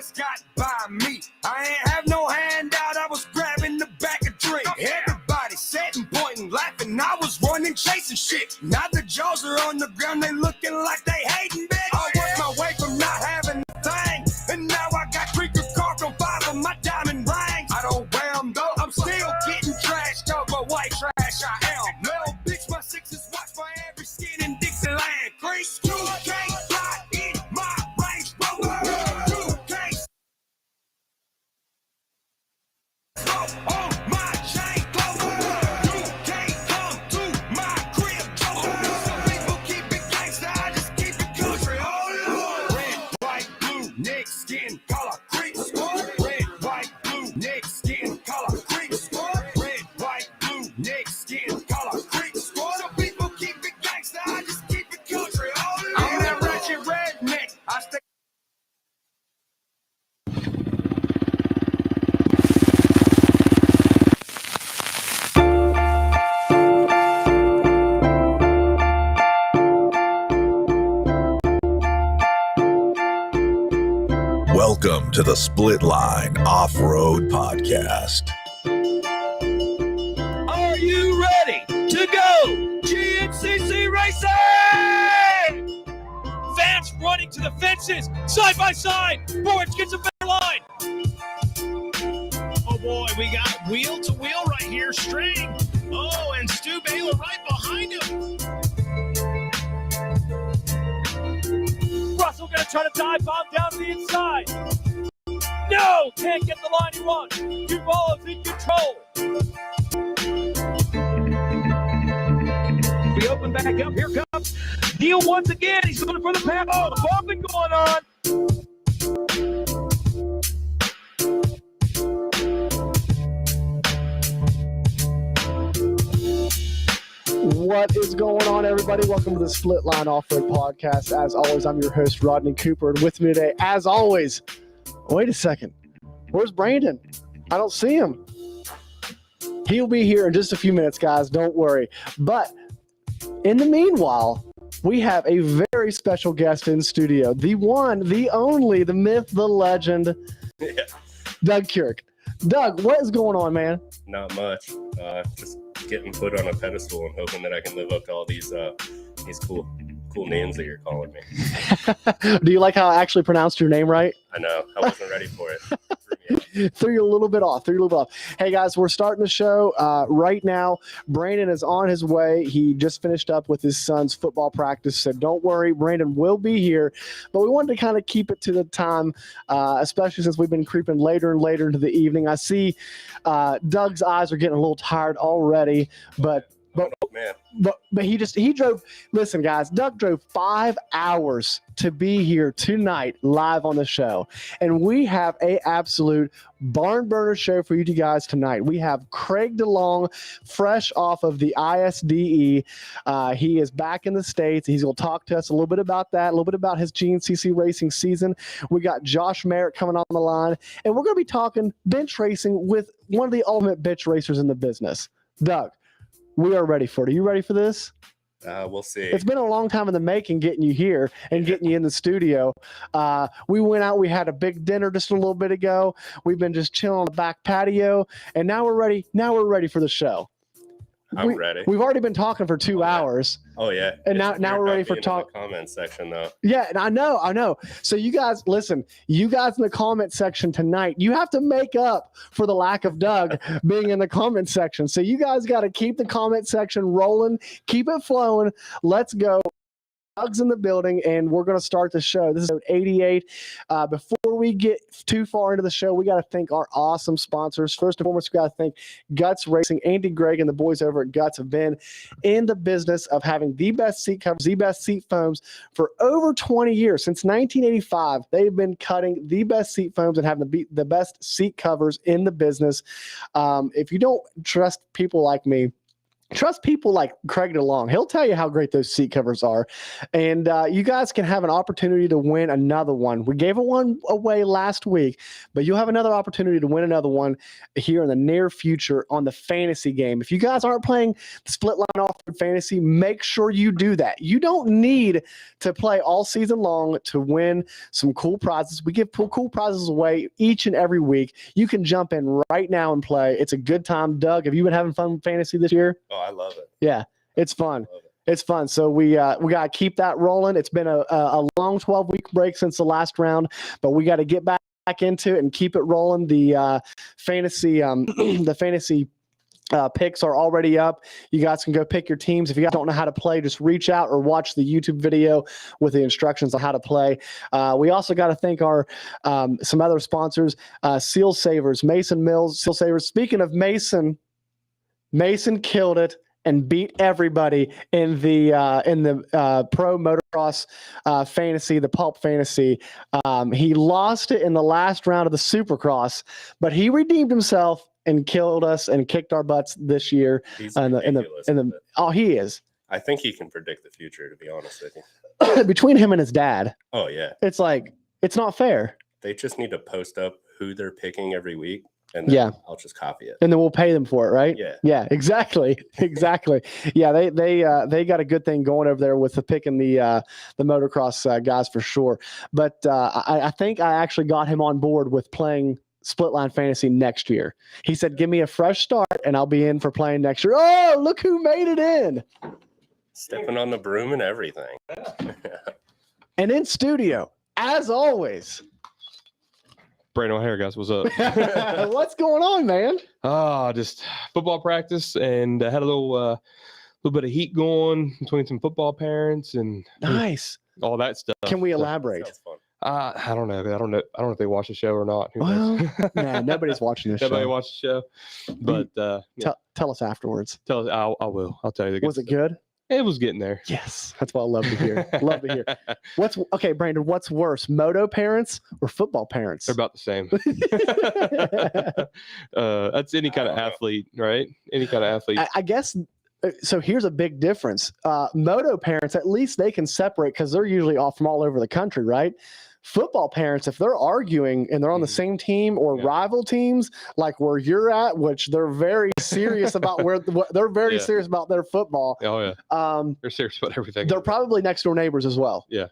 just got by me. I ain't have no handout, I was grabbing the back of drink. Everybody sitting, pointing, laughing, I was running, chasing shit. Now the jaws are on the ground, they looking like they hating, bitch. I worked my way from not having a thing, and now I got creeper carved on 5 of my diamond rings. I don't wear them though, I'm still getting trashed over white trash. I am. Little bitch, my sixes watch my every skin in Dixieland. Creek, you can't fly in my Range Rover. You can't smoke on my chain clover. You can't come to my crib, Joker. Some people keep it gangsta, I just keep it country. Oh Lord. Red, white, blue, neck, skin, color, creep, squad. Red, white, blue, neck, skin, color, creep, squad. Red, white, blue, neck, skin, color, creep, squad. Some people keep it gangsta, I just keep it country. Oh Lord. I'm that ratchet redneck, I stay. Welcome to the Split Line Off-Road Podcast. Are you ready to go GNCC racing? Fans running to the fences, side by side. Boards gets a better line. Oh boy, we got wheel to wheel right here, string. Oh, and Stu Baylor right behind him. Russell gonna try to dive bomb down to the inside. No, can't get the line he wants. Duvall is in control. We open back up. Here comes Neil once again. He's going for the pass. Oh, the bumping going on. What is going on, everybody? Welcome to the Split Line Off-Road Podcast. As always, I'm your host, Rodney Cooper, and with me today, as always, wait a second. Where's Brandon? I don't see him. He'll be here in just a few minutes, guys. Don't worry. But in the meanwhile, we have a very special guest in studio. The one, the only, the myth, the legend, Doug Kirik. Doug, what is going on, man? Not much. Just getting put on a pedestal and hoping that I can live up to all these cool names that you're calling me. Do you like how I actually pronounced your name right? I know. I wasn't ready for it. Threw you a little bit off. Hey, guys, we're starting the show right now. Brandon is on his way. He just finished up with his son's football practice, so don't worry. Brandon will be here, but we wanted to kind of keep it to the time, especially since we've been creeping later and later into the evening. I see Doug's eyes are getting a little tired already, but he drove. Listen, guys, Doug drove 5 hours to be here tonight live on the show, and we have a absolute barn burner show for you guys tonight. We have Craig Delong, fresh off of the ISDE. He is back in the States. He's going to talk to us a little bit about that, a little bit about his GNCC racing season. We got Josh Merritt coming on the line, and we're going to be talking bench racing with one of the ultimate bench racers in the business. Doug, we are ready for it. Are you ready for this? We'll see. It's been a long time in the making getting you here and getting you in the studio. We went out. We had a big dinner just a little bit ago. We've been just chilling on the back patio, and now we're ready. Now we're ready for the show. I'm ready. We've already been talking for 2 hours. Oh yeah. And now we're ready for talk. Comment section though. Yeah, and I know. So you guys, listen. You guys in the comment section tonight, you have to make up for the lack of Doug being in the comment section. So you guys got to keep the comment section rolling, keep it flowing. Let's go. Doug's in the building, and we're going to start the show. This is episode 88. Before we get too far into the show, we got to thank our awesome sponsors. First and foremost, we got to thank Guts Racing. Andy Gregg and the boys over at Guts have been in the business of having the best seat covers, the best seat foams for over 20 years. Since 1985, they've been cutting the best seat foams and having the best seat covers in the business. If you don't trust people like me, Trust people like Craig DeLong. He'll tell you how great those seat covers are. And you guys can have an opportunity to win another one. We gave one away last week, but you'll have another opportunity to win another one here in the near future on the fantasy game. If you guys aren't playing the Split Line Off-Road Fantasy, make sure you do that. You don't need to play all season long to win some cool prizes. We give cool prizes away each and every week. You can jump in right now and play. It's a good time. Doug, have you been having fun with fantasy this year? Oh, I love it. Yeah, it's fun. It's fun. So we got to keep that rolling. It's been a long 12-week break since the last round, but we got to get back into it and keep it rolling. The fantasy picks are already up. You guys can go pick your teams. If you guys don't know how to play, just reach out or watch the YouTube video with the instructions on how to play. We also got to thank our some other sponsors, Seal Savers, Mason Mills, Seal Savers. Speaking of Mason killed it and beat everybody in the pro motocross fantasy, the pulp fantasy. He lost it in the last round of the Supercross, but he redeemed himself and killed us and kicked our butts this year. He's He is. I think he can predict the future, to be honest with you. Between him and his dad, Oh, yeah. it's like, it's not fair. They just need to post up who they're picking every week, and then I'll just copy it. And then we'll pay them for it, right? Yeah. Yeah, exactly. Exactly. Yeah, they got a good thing going over there with the picking the motocross guys for sure. But I think I actually got him on board with playing Split Line Fantasy next year. He said, give me a fresh start and I'll be in for playing next year. Oh, look who made it in. Stepping on the broom and everything. And in studio, as always. Brandon O'Hare, guys, what's up? What's going on, man? Just football practice, and had a little bit of heat going between some football parents and Nice. all that stuff. Can we elaborate? Sounds fun. I don't know. I don't know if they watch the show or not. Who Well, knows? nah, nobody's watching this Nobody show. watched the show, but Tell us afterwards. tell us. I will. I'll tell you. Was it good? It was getting there. Yes, that's what I love to hear. Love to hear. Okay, Brandon? What's worse, moto parents or football parents? They're about the same. That's any kind of athlete, right? Any kind of athlete. I guess. So here's a big difference. Moto parents, at least they can separate because they're usually off from all over the country, right? Football parents, if they're arguing and they're on the same team or rival teams, like where you're at, which they're very serious about they're very serious about their football. Oh yeah. They're serious about everything. They're probably next door neighbors as well. Yeah.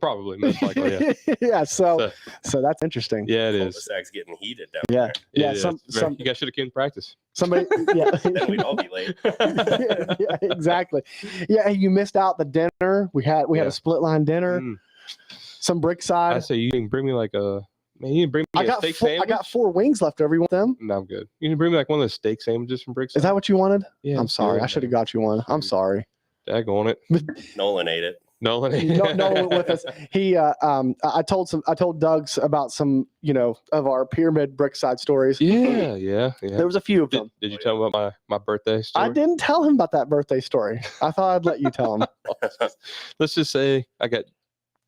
Probably, most likely. Yeah. Yeah. So that's interesting. Yeah, it is. Cul-de-sac's getting heated down Yeah. there. Yeah. You guys should have came to practice. Somebody. Yeah. Then we'd all be late. Yeah, exactly. Yeah. You missed out the dinner. We had a split line dinner. Some I Brickside. say you can bring me like a you can bring me a steak sandwich. I got 4 wings left over. You want them? No, I'm good. You can bring me like one of those steak sandwiches from Brickside. Is that what you wanted? Yeah. I'm sorry. I should have got you one. I'm sorry. Dag on it. Nolan ate it. Nolan. No went with us. He I told Doug's about some, of our pyramid Brickside stories. Yeah. There was a few of them. Did you tell him about my birthday story? I didn't tell him about that birthday story. I thought I'd let you tell him. Let's just say I got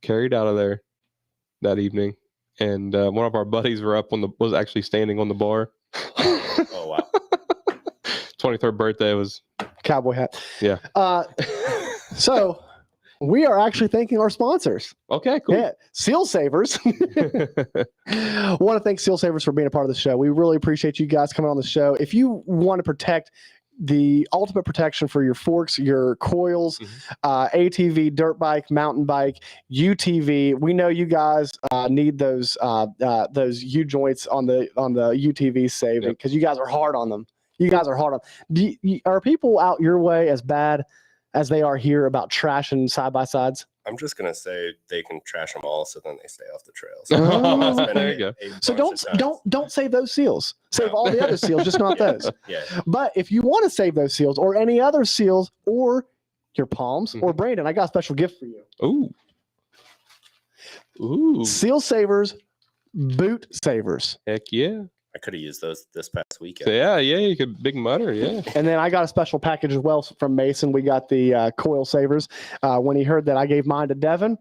carried out of there that evening, and one of our buddies was actually standing on the bar. Oh wow. 23rd birthday was Cowboy hat. Yeah. So we are actually thanking our sponsors. Okay, cool. Yeah, Seal Savers. I want to thank Seal Savers for being a part of the show. We really appreciate you guys coming on the show. If you want to protect the ultimate protection for your forks, your coils, ATV, dirt bike, mountain bike, UTV. We know you guys need those U joints on the UTV saving because you guys are hard on them. You guys are hard on. Are people out your way as bad as they are here about trashing side by sides? I'm just gonna say they can trash them all, so then they stay off the trails. Oh, there you go. So don't save those seals. Save all the other seals, just not those. Yeah. But if you want to save those seals or any other seals or your palms or Brandon, I got a special gift for you. Ooh. Seal Savers, boot savers. Heck yeah. I could have used those this past weekend. So yeah, you could big mutter, yeah. And then I got a special package as well from Mason. We got the coil savers. When he heard that I gave mine to Devin,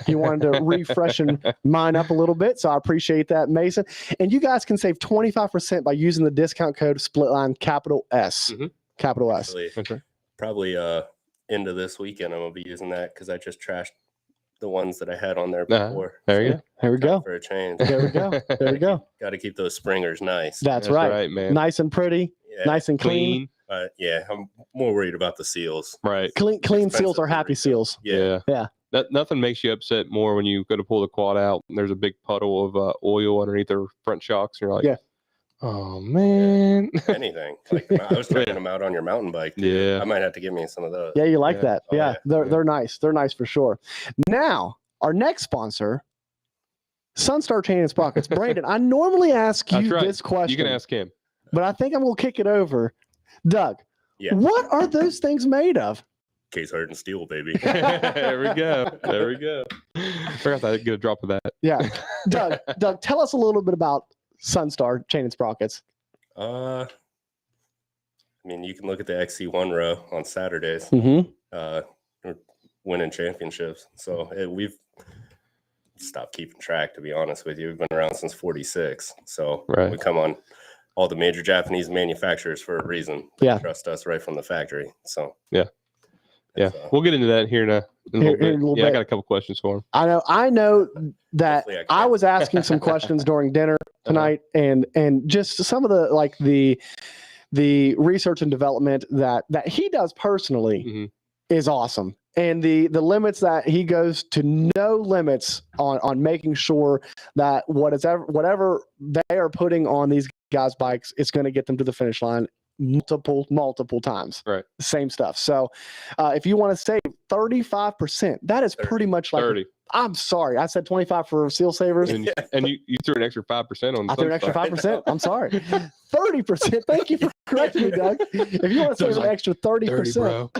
he wanted to refreshen mine up a little bit. So I appreciate that, Mason. And you guys can save 25% by using the discount code SPLITLINE, capital S. capital S. Actually, That's right. probably into this weekend, I'm gonna be using that because I just trashed the ones that I had on there Uh-huh. before. There you Yeah, here we Time go. for a change. There we go. There we go. Got to keep those springers nice. That's right. man. Nice and pretty, Yeah, nice and clean. yeah. I'm more worried about the seals. Right. Clean Expensive seals are to happy refill. seals. Yeah. Yeah. Nothing makes you upset more when you go to pull the quad out and there's a big puddle of oil underneath their front shocks. And you're like, Yeah. oh, man. Anything. Like I was trying them out on your mountain bike. Too. Yeah. I might have to give me some of those. Yeah, you like Yeah. that. Oh, Yeah, yeah. they're nice. They're nice for sure. Now, our next sponsor, Sunstar Chain and Sprockets. Brandon, I normally ask you That's right. this question. You can ask him. But I think I'm going to kick it over. Doug, Yeah. what are those things made of? Case hardened steel, baby. There we go. There we go. Forgot I'd get a drop of that. Yeah. Doug, tell us a little bit about Sunstar Chain and Sprockets. I mean, you can look at the XC1 row on Saturdays. Mm-hmm. We're winning championships. So we've stopped keeping track, to be honest with you. We've been around since 46. So Right. we come on all the major Japanese manufacturers for a reason. They Yeah. trust us right from the factory. So Yeah. Yeah. it's, We'll get into that here in a little bit. Here in a little Yeah, I bit. got a couple questions for him. I know that Hopefully I can. I was asking some questions during dinner tonight and just some of the research and development that he does personally Mhm. is awesome. And the limits that he goes to no limits on making sure that whatever they are putting on these guys' bikes, it's going to get them to the finish line multiple times. Right. Same stuff. So if you want to save 35%, that is 30. pretty much like 30. I'm sorry, I said 25 for Seal Savers. And you threw an extra 5% on I threw an extra Sunstar. 5%. I'm sorry. 30%. Thank you for correcting me, Doug. If you want to So save it's an like extra 30, 30%, bro.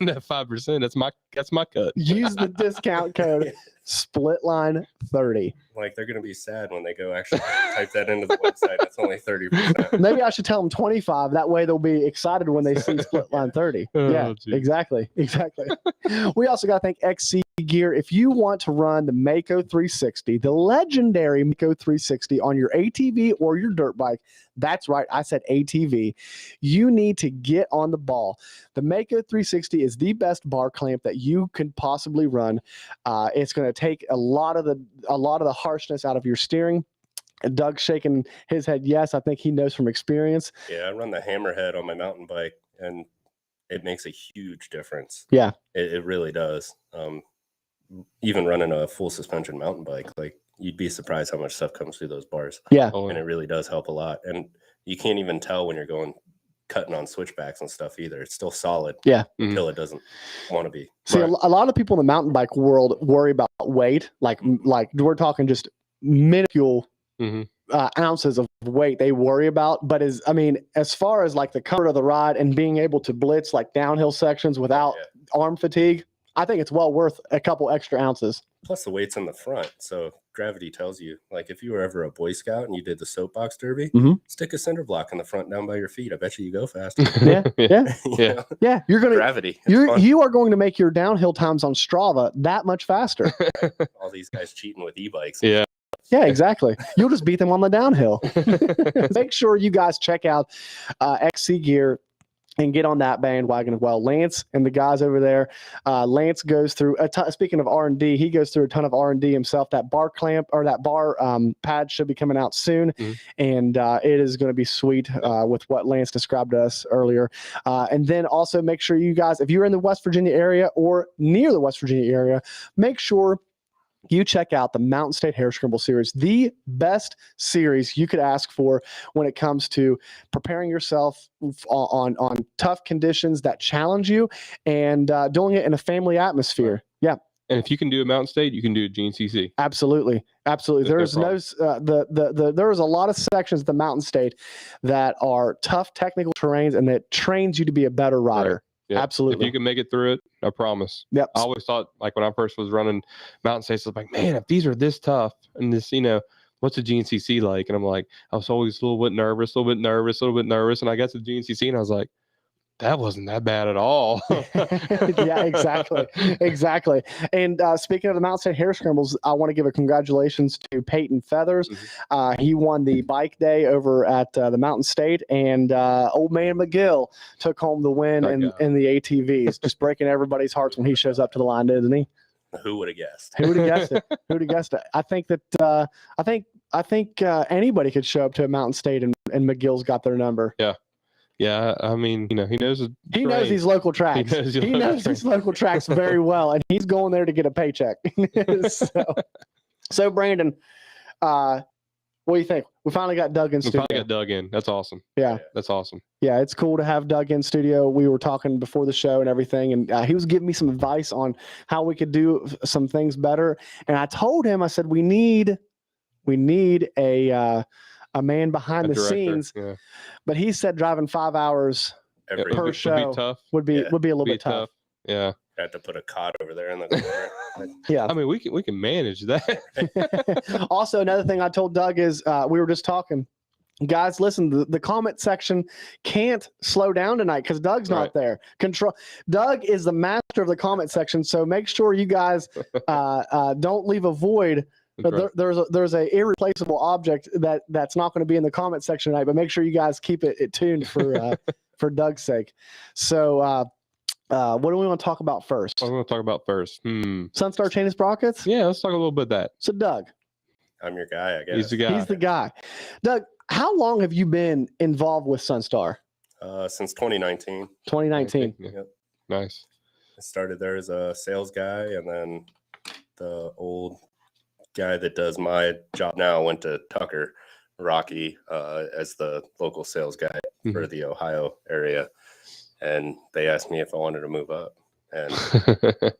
That 5%, that's my cut. use the discount code SPLITLINE30. like they're going to be sad when they go actually type that into the website. It's only 30%. Maybe I should tell them 25. That way they'll be excited when they see Split Line 30. Oh, Yeah, geez. exactly. We also got to thank XC Gear. If you want to run the Mako 360, the legendary Mako 360 on your ATV or your dirt bike, that's right, I said ATV, you need to get on the ball. The Mako 360 is the best bar clamp that you can possibly run. It's going to take a lot of the harshness out of your steering. Doug's shaking his head. Yes, I think he knows from experience. Yeah, I run the Hammerhead on my mountain bike, and it makes a huge difference. Yeah. It really does. Even running a full suspension mountain bike, like you'd be surprised how much stuff comes through those bars. Yeah. Oh, And it really does help a lot. And you can't even tell when you're cutting on switchbacks and stuff either. It's still solid. Yeah. Until it doesn't want to be. See, Right. a lot of people in the mountain bike world worry about weight. Like we're talking just minuscule Mhm. Ounces of weight they worry about. But as far as like the comfort of the ride and being able to blitz like downhill sections without arm fatigue, I think it's well worth a couple extra ounces. Plus the weight's in the front. So gravity tells you, like if you were ever a Boy Scout and you did the soapbox derby, Mhm. stick a cinder block in the front down by your feet. I bet you go faster. Yeah, yeah, You Yeah. know? yeah. You're gonna Gravity. It's fun. you are going to make your downhill times on Strava that much faster. All these guys cheating with e-bikes. Yeah. Yeah, exactly. You'll just beat them on the downhill. Make sure you guys check out XC Gear and get on that bandwagon as well. Lance and the guys over there. Lance goes through a ton. Speaking of R&D, he goes through a ton of R&D himself. That bar clamp or that bar pad should be coming out soon, and it is going to be sweet with what Lance described to us earlier. And then also make sure you guys, if you're in the West Virginia area or near the West Virginia area, make sure you check out the Mountain State Hare Scramble series, the best series you could ask for when it comes to preparing yourself on tough conditions that challenge you and doing it in a family atmosphere. Yeah, And if you can do a Mountain State, you can do a GNCC. absolutely. There's no There's there's a lot of sections of the Mountain State that are tough technical terrains and that trains you to be a better rider. Yeah. Absolutely. If you can make it through it, I promise. Yep. I always thought, like when I first was running Mountain States, I was like, man, if these are this tough and this, what's a GNCC like? And I'm like, I was always a little bit nervous. And I got to the GNCC and I was like, that wasn't that bad at all. Yeah, exactly. And speaking of the Mountain State Hare Scrambles, I want to give a congratulations to Peyton Feathers. He won the bike day over at the Mountain State, and old man McGill took home the win in the ATVs, just breaking everybody's hearts when he shows up to the line, isn't he? Who would have guessed? Who would have guessed it? Who would have guessed it? I think that I think anybody could show up to a Mountain State, and McGill's got their number. Yeah, I mean, he knows he knows these local tracks. He knows these local tracks very well, and he's going there to get a paycheck. So Brandon, what do you think? We finally got Doug in studio. We finally got Doug in. That's awesome. Yeah, that's awesome. Yeah, it's cool to have Doug in studio. We were talking before the show and everything, and he was giving me some advice on how we could do some things better. And I told him, I said, we need a man behind the director, scenes. yeah. But he said driving 5 hours per show would be a little bit tough. Yeah. I had to put a cot over there in the corner. Yeah. I mean, we can manage that. Also, another thing I told Doug is we were just talking. Guys, listen, the comment section can't slow down tonight because Doug's not there. Doug is the master of the comment section, so make sure you guys don't leave a void. There's a irreplaceable object that's not going to be in the comment section tonight, but make sure you guys keep it tuned for for Doug's sake. So what do we want to talk about first? What do we want to talk about first? Sunstar Chain and Sprockets? Yeah, let's talk a little bit of that. So Doug. I'm your guy, I guess. He's the guy. He's the guy. Doug, how long have you been involved with Sunstar? Since 2019. 2019. Yep. Nice. I started there as a sales guy, and then the old guy that does my job now went to Tucker, Rocky, as the local sales guy for the Ohio area. And they asked me if I wanted to move up. And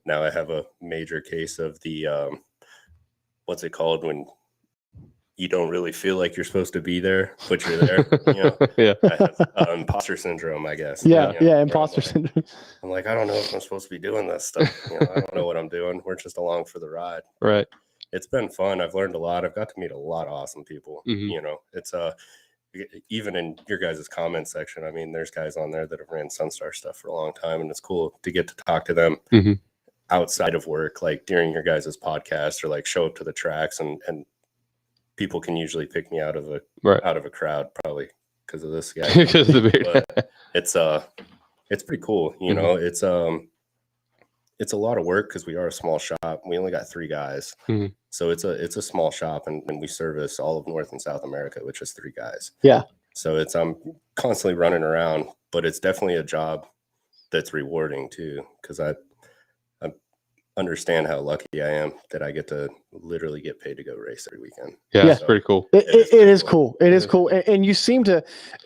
now I have a major case of the, what's it called when you don't really feel like you're supposed to be there, but you're there. Yeah. I have, imposter syndrome, I guess. Yeah, imposter syndrome. I'm like, I don't know if I'm supposed to be doing this stuff. I don't know what I'm doing. We're just along for the ride. Right. It's been fun. I've learned a lot. I've got to meet a lot of awesome people. It's even in your guys' comment section, I mean, there's guys on there that have ran Sunstar stuff for a long time, and it's cool to get to talk to them outside of work, like during your guys' podcast, or like show up to the tracks, and people can usually pick me out of a crowd, probably because of this guy. Because of the beard. But it's pretty cool. It's a lot of work because we are a small shop. We only got 3 guys. So it's a small shop, and we service all of North and South America, which is 3 guys. Yeah. So it's constantly running around, but it's definitely a job that's rewarding too, because I understand how lucky I am that I get to literally get paid to go race every weekend. Yeah, it's pretty cool. It is cool. It is cool. And you seem to,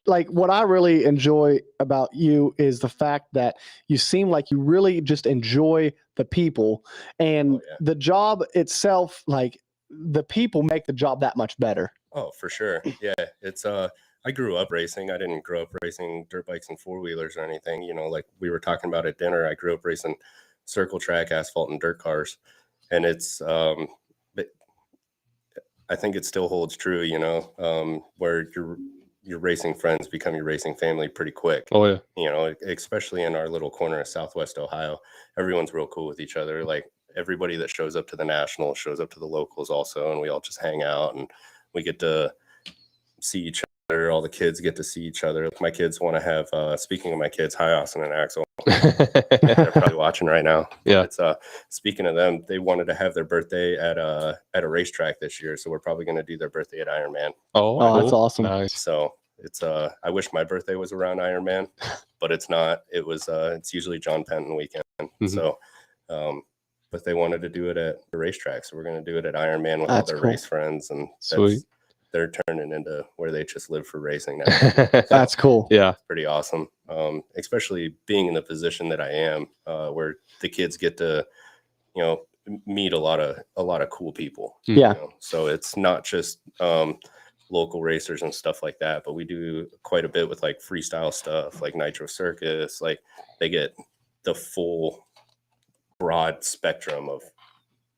like, what I really enjoy about you is the fact that you seem like you really just enjoy the people, and the job itself, like, the people make the job that much better. Oh, for sure. Yeah. It's I grew up racing. I didn't grow up racing dirt bikes and 4-wheelers or anything, like we were talking about at dinner. I grew up racing circle track, asphalt, and dirt cars. And it's I think it still holds true, where your racing friends become your racing family pretty quick. Oh yeah. Especially in our little corner of Southwest Ohio, everyone's real cool with each other. Like, everybody that shows up to the nationals shows up to the locals also, and we all just hang out, and we get to see each other. All the kids get to see each other. My kids want to have, speaking of my kids, hi Austin and Axel. They're probably watching right now. Yeah. It's speaking of them, they wanted to have their birthday at a racetrack this year, so we're probably going to do their birthday at Ironman. Oh, that's awesome. Nice. So it's I wish my birthday was around Ironman, but it's not. It was it's usually John Penton weekend. So but they wanted to do it at the racetrack, so we're going to do it at Ironman with all their race friends, and sweet. They're turning into where they just live for racing now. So that's cool. Yeah. it's pretty awesome. Especially being in the position that I am, where the kids get to, meet a lot of cool people. Yeah. So it's not just local racers and stuff like that, but we do quite a bit with like freestyle stuff, like Nitro Circus. Like, they get the full broad spectrum of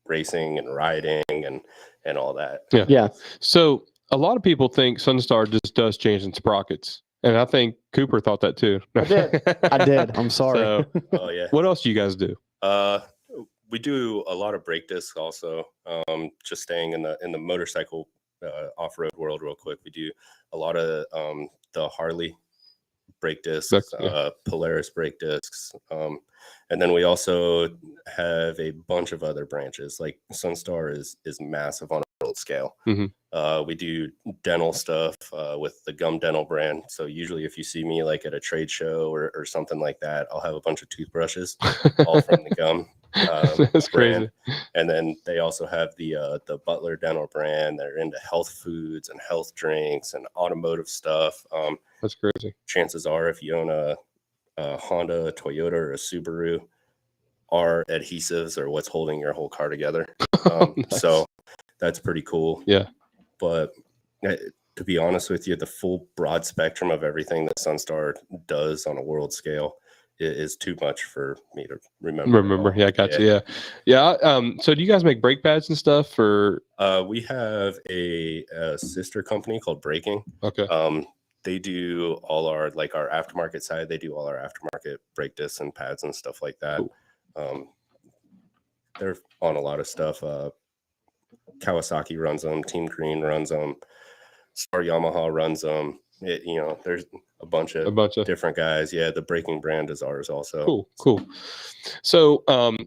racing and riding and all that. Yeah. So a lot of people think Sunstar just does chains and sprockets. And I think Cooper thought that too. I did. I'm sorry. So, Oh yeah. what else do you guys do? We do a lot of brake discs also. Just staying in the motorcycle off-road world real quick. We do a lot of the Harley brake discs, Polaris brake discs. And then we also have a bunch of other branches. Like Sunstar is massive on a world scale. We do dental stuff with the Gum Dental brand. So usually if you see me like at a trade show or something like that, I'll have a bunch of toothbrushes all from the Gum That's brand. crazy. And then they also have the Butler Dental brand. They're into health foods and health drinks and automotive stuff. That's crazy. Chances are if you own a Honda, a Toyota, or a Subaru, our adhesives are what's holding your whole car together. Nice. So that's pretty cool. Yeah. But to be honest with you, the full broad spectrum of everything that Sunstar does on a world scale is too much for me to remember. Yeah, I got you. Yeah. So do you guys make brake pads and stuff? Or we have a sister company called Braking. okay. They do all our aftermarket side. They do all our aftermarket brake discs and pads and stuff like that. Cool. They're on a lot of stuff. Kawasaki runs them. Team Green runs them. Star Yamaha runs them. There's a bunch of different guys. Yeah, the Braking brand is ours also. Cool. So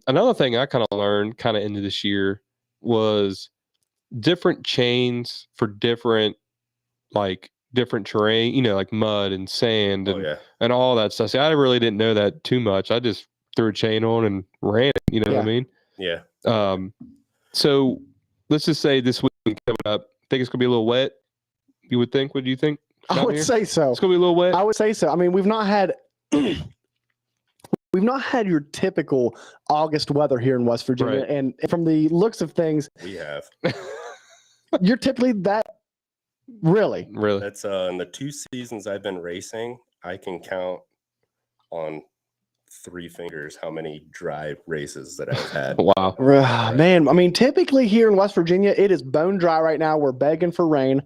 another thing I kind of learned kind of into this year was different chains for different terrain, like mud and sand and all that stuff. See, I really didn't know that too much. I just threw a chain on and ran it, you know what I mean? Yeah. So let's just say this week coming up, think it's gonna be a little wet. You would think? What do you think? I would say so. It's gonna be a little wet. I would say so. I mean, we've not had your typical August weather here in West Virginia, Right. and from the looks of things, We have. you're typically that. Really? That's in the 2 seasons I've been racing, I can count on 3 fingers how many dry races that I've had. Wow. Man, I mean, typically here in West Virginia, it is bone dry right now. We're begging for rain,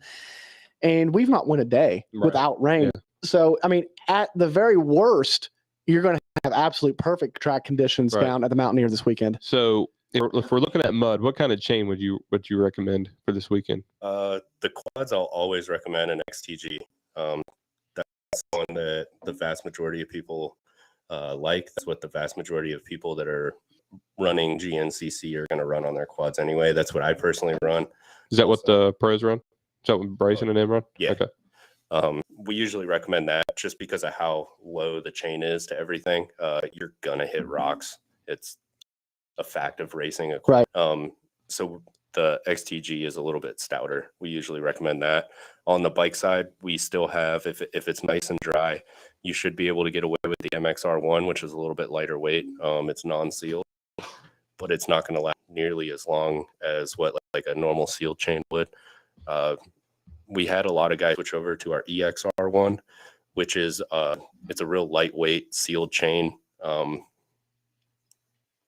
and we've not went a day without rain. Yeah. So, I mean, at the very worst, you're going to have absolute perfect track conditions down at the Mountaineer this weekend. So, if we're looking at mud, what kind of chain would you recommend for this weekend? The quads, I'll always recommend an XTG. That's one that the vast majority of people like. That's what the vast majority of people that are running GNCC are going to run on their quads anyway. That's what I personally run. Is that what the pros run? Is that what Bryson and them run? Yeah. Okay. We usually recommend that just because of how low the chain is to everything. You're going to hit rocks. It's a fact of racing. Right. So the XTG is a little bit stouter. We usually recommend that. On the bike side, we still have, if it's nice and dry, you should be able to get away with the MXR1, which is a little bit lighter weight. It's non-sealed, but it's not going to last nearly as long as what like a normal sealed chain would. We had a lot of guys switch over to our EXR1, which is it's a real lightweight sealed chain.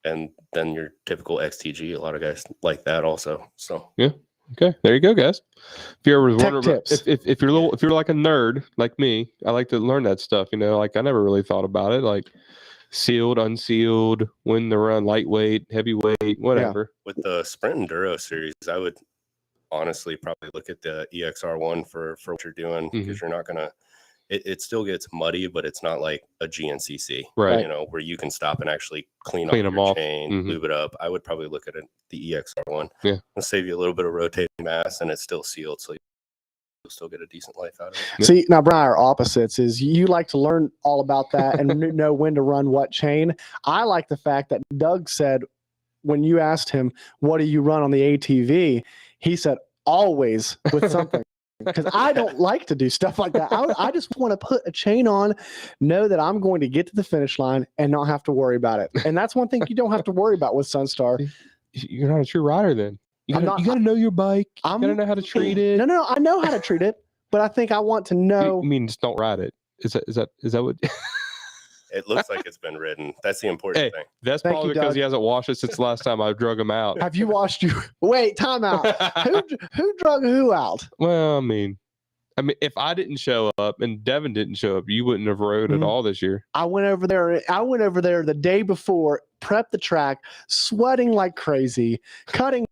And then your typical XTG, a lot of guys like that also. So yeah, okay, there you go, guys. If you're ever wondering, tips. if you're like a nerd like me, I like to learn that stuff. Like I never really thought about it, like sealed, unsealed, when to run, lightweight, heavyweight, whatever. with the Sprint Enduro series, I would honestly probably look at the EXR1 for what you're doing, because you're not gonna. It still gets muddy, but it's not like a GNCC, right? Where you can stop and actually clean them your off, chain, lube it up. I would probably look at the EXR1. Yeah, it'll save you a little bit of rotating mass, and it's still sealed, so you'll still get a decent life out of it. See, now Brian, our opposites is you like to learn all about that and know when to run what chain. I like the fact that Doug said when you asked him, "What do you run on the ATV?" he said, "Always with something." Because I don't like to do stuff like that. I just want to put a chain on, know that I'm going to get to the finish line and not have to worry about it. And that's one thing you don't have to worry about with Sunstar. You're not a true rider then. You got to know your bike. You got to know how to treat it. No, I know how to treat it, but I think I want to know. You mean just don't ride it? Is that what? It looks like it's been ridden. That's the important thing. That's Thank probably you, because Doug. he hasn't washed it since the last time I drug him out. Have you washed you? Wait, time out. Who drug who out? Well, I mean, I mean, if I didn't show up and Devin didn't show up, you wouldn't have rode at all this year. I went over there the day before, prepped the track, sweating like crazy, cutting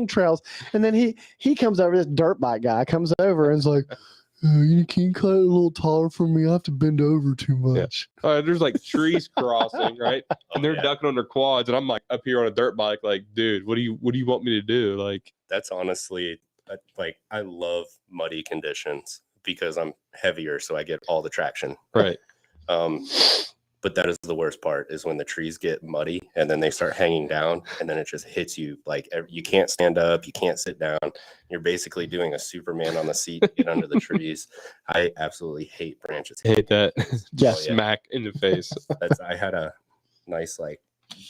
trails, and then he comes over. This dirt bike guy comes over and is like, "You can cut it a little taller for me. I have to bend over too much." There's like trees crossing, right? And they're ducking on their quads, and I'm like up here on a dirt bike, like, dude, what do you want me to do? Like, That's honestly like I love muddy conditions because I'm heavier, so I get all the traction. right? But that is the worst part is when the trees get muddy and then they start hanging down and then it just hits you like you can't stand up, you can't sit down. You're basically doing a Superman on the seat to get under the trees. I absolutely hate branches. Hate that. Yes. Smack in the face. I had a nice like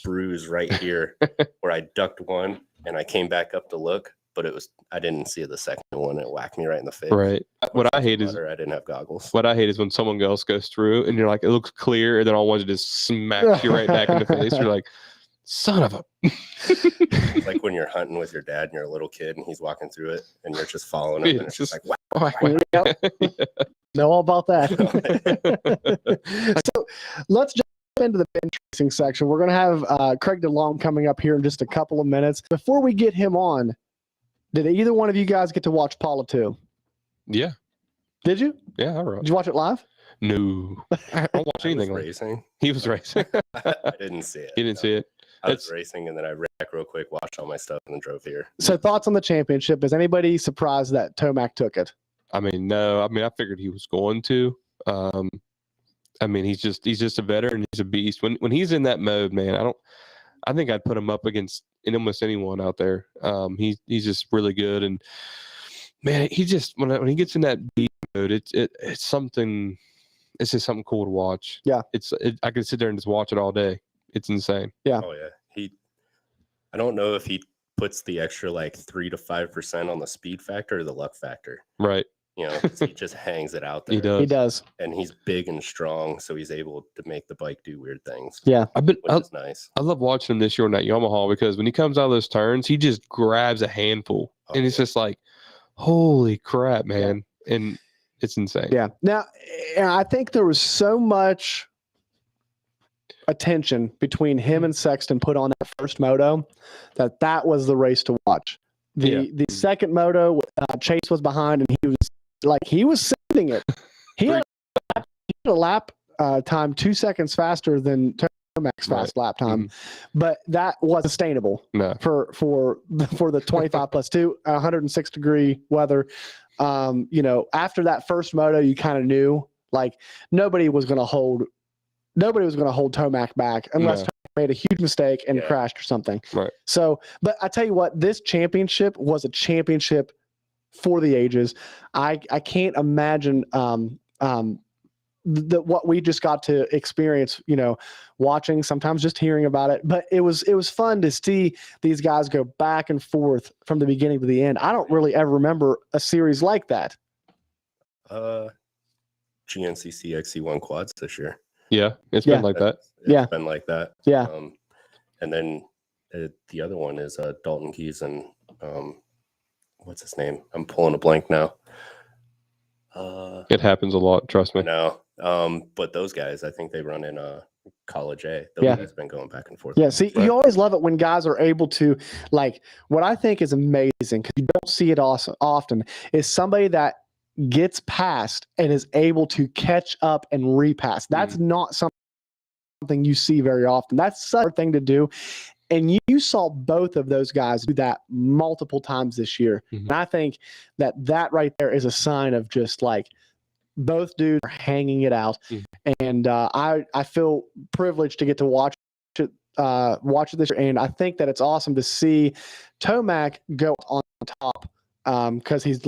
bruise right here where I ducked one and I came back up to look, but I didn't see the second one. It whacked me right in the face. Right. What I hate is I didn't have goggles. What I hate is when someone else goes through and you're like, it looks clear, and then all ones just smack you right back in the face. You're like, son of a. It's like when you're hunting with your dad and you're a little kid and he's walking through it and you're just following him and it's just like, wow. Know all about that. So let's jump into the bench racing section. We're going to have Craig Delong coming up here in just a couple of minutes. Before we get him on, did either one of you guys get to watch Paula 2? Yeah. Did you? Yeah, I wrote. Did you watch it live? No. I don't watch anything. Racing. He was racing. I didn't see it. He didn't see it. I was racing and then I ran back real quick, watched all my stuff, and then drove here. So thoughts on the championship? Is anybody surprised that Tomac took it? I mean, no. I mean, I figured he was going to. I mean, he's just a veteran. He's a beast. When he's in that mode, man, I think I'd put him up against almost anyone out there. He's just really good, and man, he just when he gets in that beast mode, it's something. It's just something cool to watch. Yeah, I could sit there and just watch it all day. It's insane. Yeah. Oh yeah. I don't know if he puts the extra like 3 to 5% on the speed factor or the luck factor. Right. You know, 'cause he just hangs it out there. He does. And he's big and strong, so he's able to make the bike do weird things. Yeah. Which is nice. I love watching him this year on that Yamaha because when he comes out of those turns, he just grabs a handful, and it's just like, holy crap, man! Yeah. And it's insane. Yeah. Now, I think there was so much attention between him and Sexton put on that first moto that was the race to watch. The second moto, Chase was behind, and he was sending it. He had a lap time 2 seconds faster than Tomac's fast lap time, but that was sustainable for the 25 plus 2, 106 degree weather. After that first moto, you kind of knew like nobody was going to hold Tomac back unless Tomac made a huge mistake and crashed or something. Right. So, but I tell you what, this championship was a championship for the ages. I can't imagine what we just got to experience, watching, sometimes just hearing about it. But it was fun to see these guys go back and forth from the beginning to the end. I don't really ever remember a series like that. GNCC XC1 quads this year. Yeah, it's been like that. It's been like that. Yeah. And then the other one is Dalton Keys and what's his name? I'm pulling a blank now. It happens a lot, trust me. No, but those guys, I think they run in College A. Those guys have been going back and forth. Yeah, see, you always love it when guys are able to, like, what I think is amazing, because you don't see it often, is somebody that gets past and is able to catch up and repass. That's not something you see very often. That's such a thing to do. And you saw both of those guys do that multiple times this year. And I think that right there is a sign of just like both dudes are hanging it out. And I feel privileged to get to watch it this year. And I think that it's awesome to see Tomac go on top because he's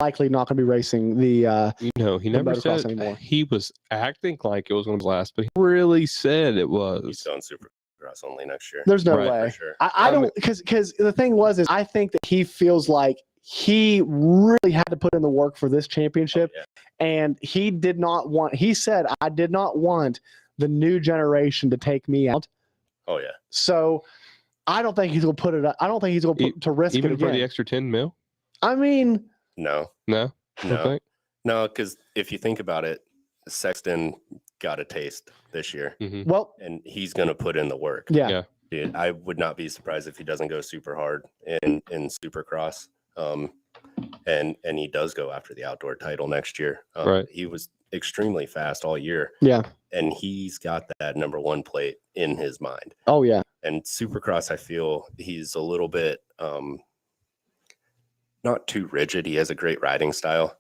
likely not going to be racing the he never said anymore. He was acting like it was going to last, but he really said it was. He's going Supercross only next year. There's no way. Sure. I don't, because the thing is I think that he feels like he really had to put in the work for this championship, and he said, I did not want the new generation to take me out. Oh yeah. So I don't think he's going to put it up. I don't think he's going to risk even it again. for the extra 10 mil. I mean, No. Okay. No, because if you think about it, Sexton got a taste this year, Well, and he's going to put in the work. yeah. Yeah. Dude, I would not be surprised if he doesn't go super hard in Supercross. And he does go after the outdoor title next year. Right. He was extremely fast all year. Yeah. And he's got that number one plate in his mind. Oh, yeah. And Supercross, I feel he's a little bit not too rigid. He has a great riding style,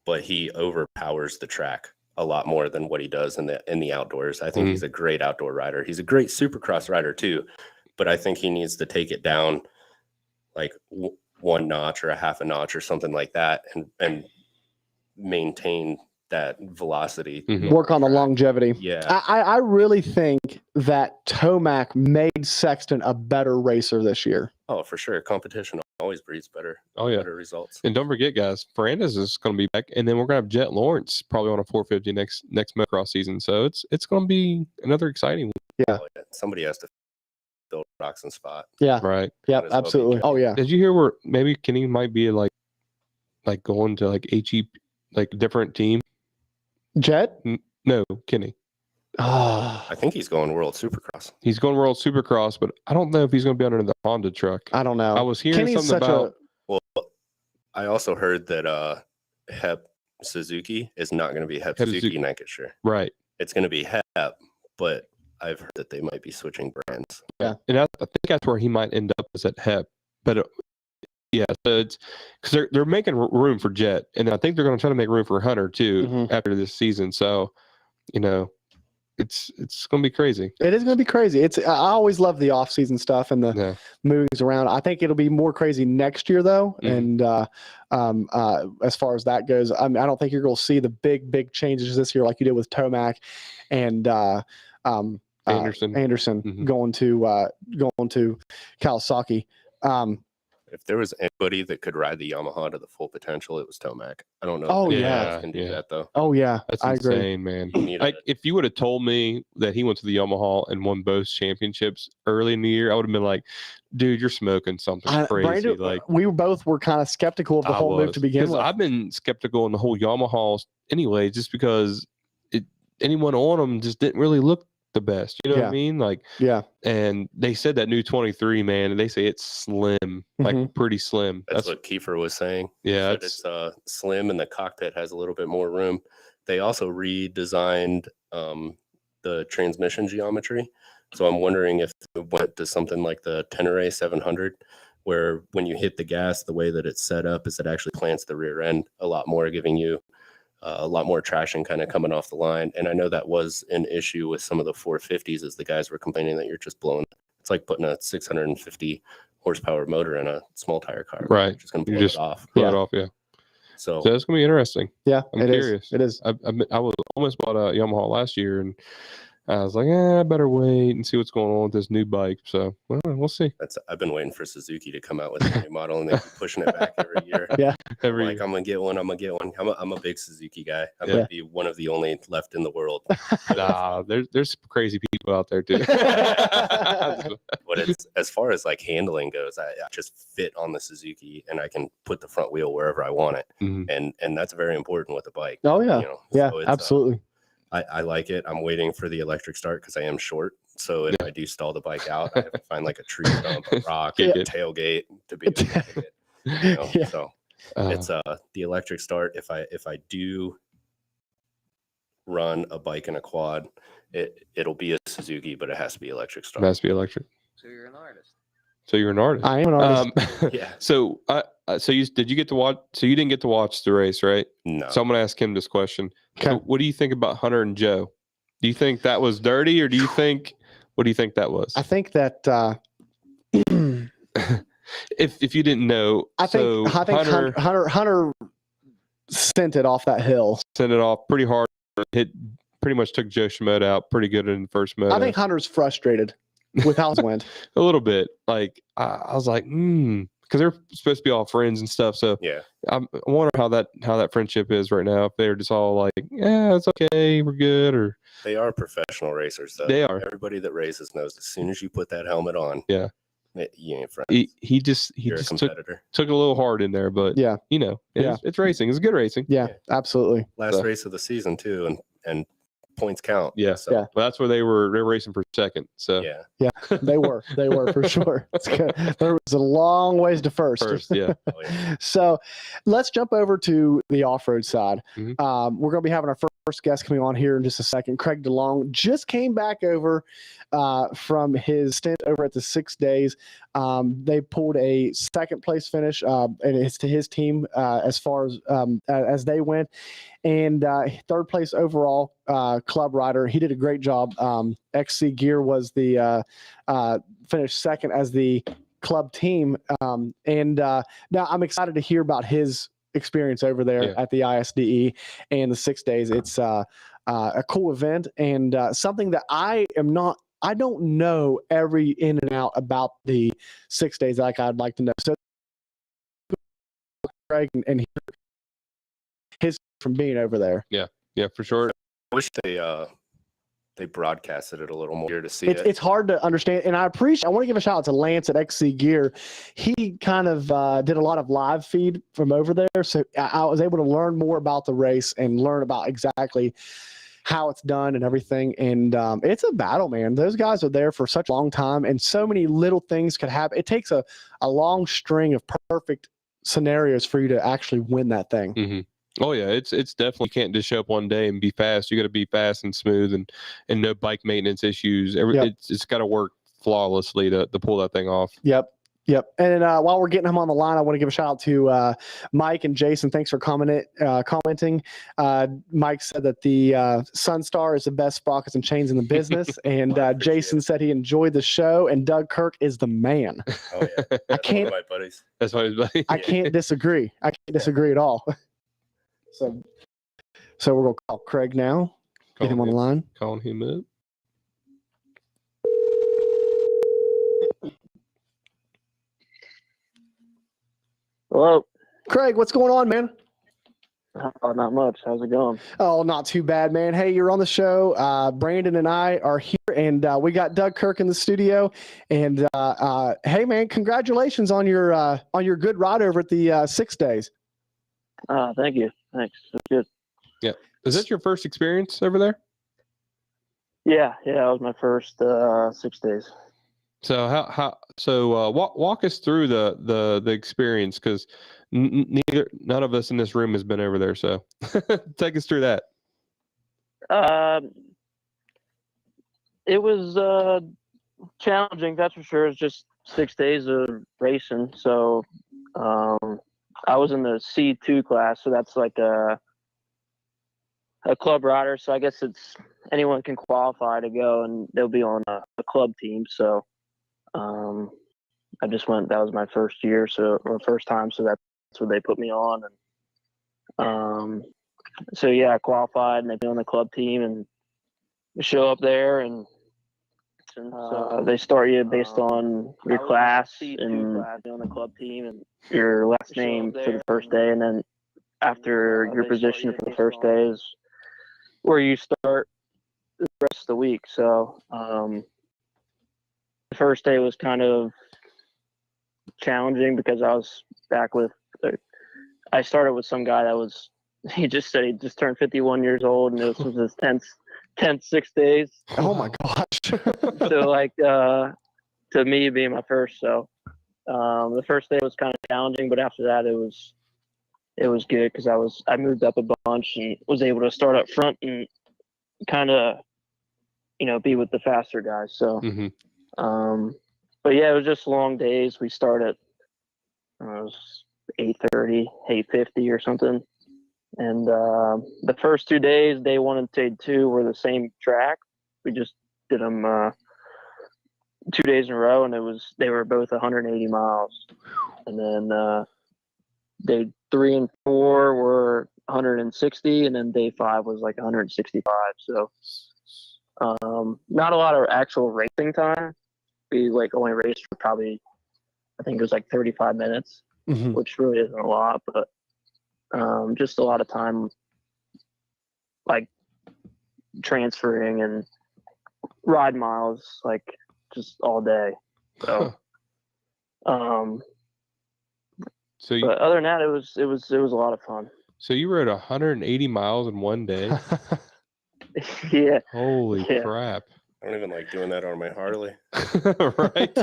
but he overpowers the track a lot more than what he does in the outdoors. I think he's a great outdoor rider. He's a great Supercross rider too, but I think he needs to take it down like one notch or a half a notch or something like that, and maintain that velocity. Work on the longevity. Yeah. I really think that Tomac made Sexton a better racer this year. Oh, for sure. Competition always breeds better. Oh, yeah. Better results. And don't forget, guys, Ferrandis is going to be back, and then we're going to have Jet Lawrence probably on a 450 next motocross season. So it's going to be another exciting one. Yeah. Oh, yeah. Somebody has to fill Roxon's spot. Yeah. Right. Yeah. Might as well be Absolutely. Jet. Oh, yeah. Did you hear where maybe Kenny might be like going to like HE, like different team? Jet? No, Kenny. Oh, I think he's going World Supercross. He's going World Supercross, but I don't know if he's going to be under the Honda truck. I don't know. I was hearing Kenny's something such about. Well, I also heard that Hep Suzuki is not going to be Hep Hep Suzuki Suzuki. Lancashire. Right. It's going to be Hep, but I've heard that they might be switching brands. And I think that's where he might end up is at Hep. But yeah, so it's because they're making room for Jet, and I think they're going to try to make room for Hunter too after this season. So, it's going to be crazy. It is going to be crazy. I always love the off-season stuff and the movings around. I think it'll be more crazy next year, though. And as far as that goes, I don't think you're going to see the big changes this year like you did with Tomac and Anderson going to Kawasaki. If there was anybody that could ride the Yamaha to the full potential, it was Tomac. I don't know. Oh, if yeah. anyone else can do that though. Oh yeah, That's I agree. insane, man. You need Like if you would have told me that he went to the Yamaha and won both championships early in the year, I would have been like, "Dude, you're smoking something crazy." Brandon, like we both were kind of skeptical of the whole move to begin 'Cause with. I've been skeptical on the whole Yamaha anyway, just because anyone on them just didn't really look the best. You know what I mean? Like, yeah. And they said that new 23, man, and they say it's slim, like pretty slim. That's what Kiefer was saying. Yeah, it's slim, and the cockpit has a little bit more room. They also redesigned the transmission geometry, so I'm wondering if it went to something like the Tenere 700, where when you hit the gas, the way that it's set up is it actually plants the rear end a lot more, giving you a lot more traction kind of coming off the line. And I know that was an issue with some of the 450s, as the guys were complaining that you're just blowing. It's like putting a 650 horsepower motor in a small tire car. Right. You're just going to blow it off. Blow it off, yeah. So it's going to be interesting. Yeah, I'm curious. It is. I was almost bought a Yamaha last year, and I was like, I better wait and see what's going on with this new bike. So we'll see. I've been waiting for Suzuki to come out with a new model, and they keep pushing it back every year. Yeah, I'm gonna get one. I'm a big Suzuki guy. I might be one of the only left in the world. Nah, there's crazy people out there too. But it's, as far as like handling goes, I just fit on the Suzuki, and I can put the front wheel wherever I want it, and that's very important with a bike. Oh yeah, yeah, so absolutely. I like it. I'm waiting for the electric start because I am short. So if I do stall the bike out, I have to find like a tree stump, a rock, a tailgate to be able to kick it. So it's the electric start. If I do run a bike and a quad, it'll be a Suzuki, but it has to be electric start. It has to be electric. So you're an artist. So you're an artist. I am an artist. Yeah. So did you get to watch? So you didn't get to watch the race, right? No. So I'm going to ask him this question. Okay. So what do you think about Hunter and Joe? Do you think that was dirty, or what do you think that was? I think that if you didn't know, I think Hunter sent it off that hill. sent it off pretty hard. Hit pretty much took Joe Schmoed out pretty good in the first moto. I think Hunter's frustrated with how it went. A little bit. Like I was like, because they're supposed to be all friends and stuff. So Yeah. I wonder how that friendship is right now. If they're just all like, yeah, it's okay, we're good, or They are professional racers, though. They are. Everybody that races knows as soon as you put that helmet on, Yeah. You ain't friends. He just You're a took competitor. a little hard in there, but Yeah. it's racing. It's good racing. Yeah, Yeah. absolutely. Last So- race of the season too, and points count. Yeah. So, Yeah. Well, that's where they're racing for second. So yeah. They were for sure. It's good. There was a long ways to first. yeah. Oh, yeah. So let's jump over to the off-road side. Mhm. We're going to be having our first guest coming on here in just a second. Craig DeLong just came back over from his stint over at the 6 days. They pulled a second place finish, and it's to his team as far as they went. And third place overall club rider. He did a great job. XC Gear was the finished second as the club team. Now I'm excited to hear about his experience over there at the ISDE and the 6 days. It's a cool event and something that I don't know every in and out about the 6 days like I'd like to know. So Craig and hear his from being over there. Yeah, for sure. I wish they broadcasted it a little more to see It's hard to understand, and I want to give a shout out to Lance at XC Gear. He kind of did a lot of live feed from over there, so I was able to learn more about the race and learn about exactly how it's done and everything. And it's a battle, man. Those guys are there for such a long time, and so many little things could happen. It takes a long string of perfect scenarios for you to actually win that thing. Mm-hmm. Oh yeah, it's definitely, you can't just show up one day and be fast. You got to be fast and smooth and no bike maintenance issues. It's got to work flawlessly to pull that thing off. Yep. And while we're getting him on the line, I want to give a shout out to Mike and Jason. Thanks for commenting. Mike said that the Sunstar is the best sprockets and chains in the business, and Jason said he enjoyed the show. And Doug Kirk is the man. Oh yeah, I can't. One of my buddies. That's why his buddy. I can't disagree. I can't disagree at all. So we're gonna call Craig now. Get him on the line. Calling him up. Hello. Craig, what's going on, man? Oh, not much. How's it going? Oh, not too bad, man. Hey, you're on the show. Brandon and I are here, and we got Doug Kirk in the studio. And hey, man, congratulations on your good ride over at the 6 days. Thank you. Thanks. That's good. Yeah. Is that your first experience over there? Yeah. That was my first 6 days. So walk us through the experience, because none of us in this room has been over there. So take us through that. It was challenging, that's for sure. It's just 6 days of racing. So I was in the C2 class, so that's like a club rider. So I guess it's anyone can qualify to go, and they'll be on a club team. So I just went. That was my first year, or first time. So that's what they put me on, and so yeah, I qualified, and they put me on the club team, and show up there, and so they start you based on your class and on the club team and your last name for the first day, and then after your position for the first day is where you start the rest of the week. So the first day was kind of challenging because I was back with. I started with some guy that was. He just said he just turned 51 years old, and this was his 10th 6 days. Oh my gosh! So like to me being my first, so the first day was kind of challenging, but after that it was good because I moved up a bunch and was able to start up front and kind of be with the faster guys. So but yeah, it was just long days. We started it was 8:30, 8:50 or something. And the first 2 days, day 1 and day 2 were the same track. We just did them 2 days in a row, and they were both 180 miles. And then day 3 and 4 were 160, and then day 5 was like 165. So not a lot of actual racing time. We like only raced for probably, I think it was like 35 minutes, which really isn't a lot, but just a lot of time like transferring and ride miles like just all day. So Um, So you, but other than that, it was a lot of fun. so you rode 180 miles in one day? Yeah. Holy Yeah. crap! I don't even like doing that on my Harley. Right?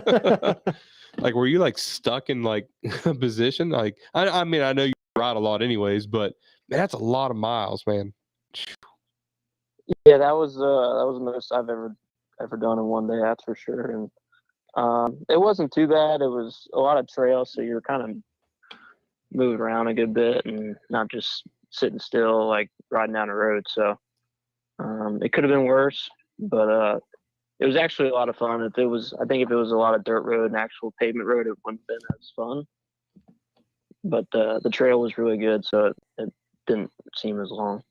Like, were you like stuck in like a position? Like, I mean, I know you ride a lot, anyways, but man, that's a lot of miles, man. Yeah, that was the most I've ever done in one day. That's for sure. And it wasn't too bad. It was a lot of trails, so you're kind of moving around a good bit and not just sitting still like riding down the road. So it could have been worse, but it was actually a lot of fun. If it was a lot of dirt road and actual pavement road, it wouldn't have been as fun. But the trail was really good, so it didn't seem as long.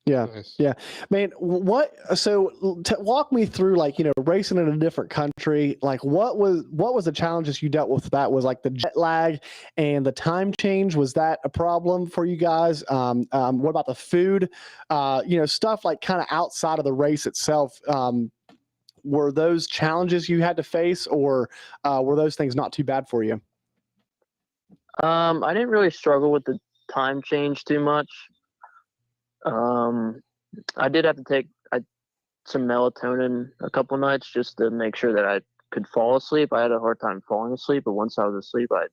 Yeah. Nice. Yeah, man. Walk me through, like, racing in a different country. Like, what was the challenges you dealt with? That was like the jet lag and the time change. Was that a problem for you guys? What about the food? Stuff like kind of outside of the race itself. Were those challenges you had to face, or were those things not too bad for you? I didn't really struggle with the time change too much. I did have to take some melatonin a couple nights just to make sure that I could fall asleep. I had a hard time falling asleep, but once I was asleep, I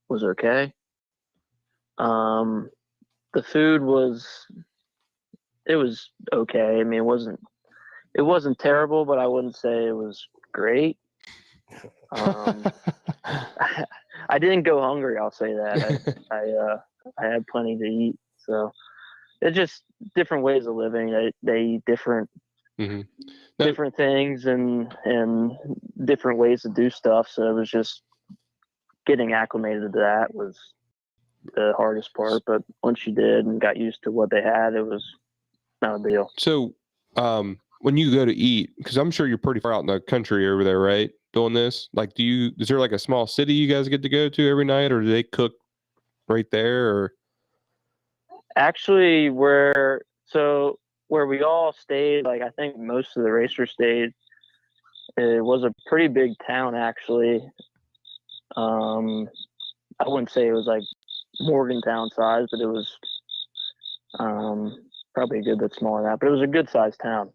was okay. The food was okay. I mean, it wasn't terrible, but I wouldn't say it was great. I didn't go hungry. I'll say that. I had plenty to eat. So it's just different ways of living. They eat different different things and different ways to do stuff. So it was just getting acclimated to that was the hardest part. But once you did and got used to what they had, it was not a big deal. So, when you go to eat, because I'm sure you're pretty far out in the country over there, right? Doing this, like, is there like a small city you guys get to go to every night, or do they cook right there? Or actually, where we all stayed, like I think most of the racers stayed, it was a pretty big town actually. I wouldn't say it was like Morgantown size, but it was probably a good bit smaller than that, but it was a good sized town.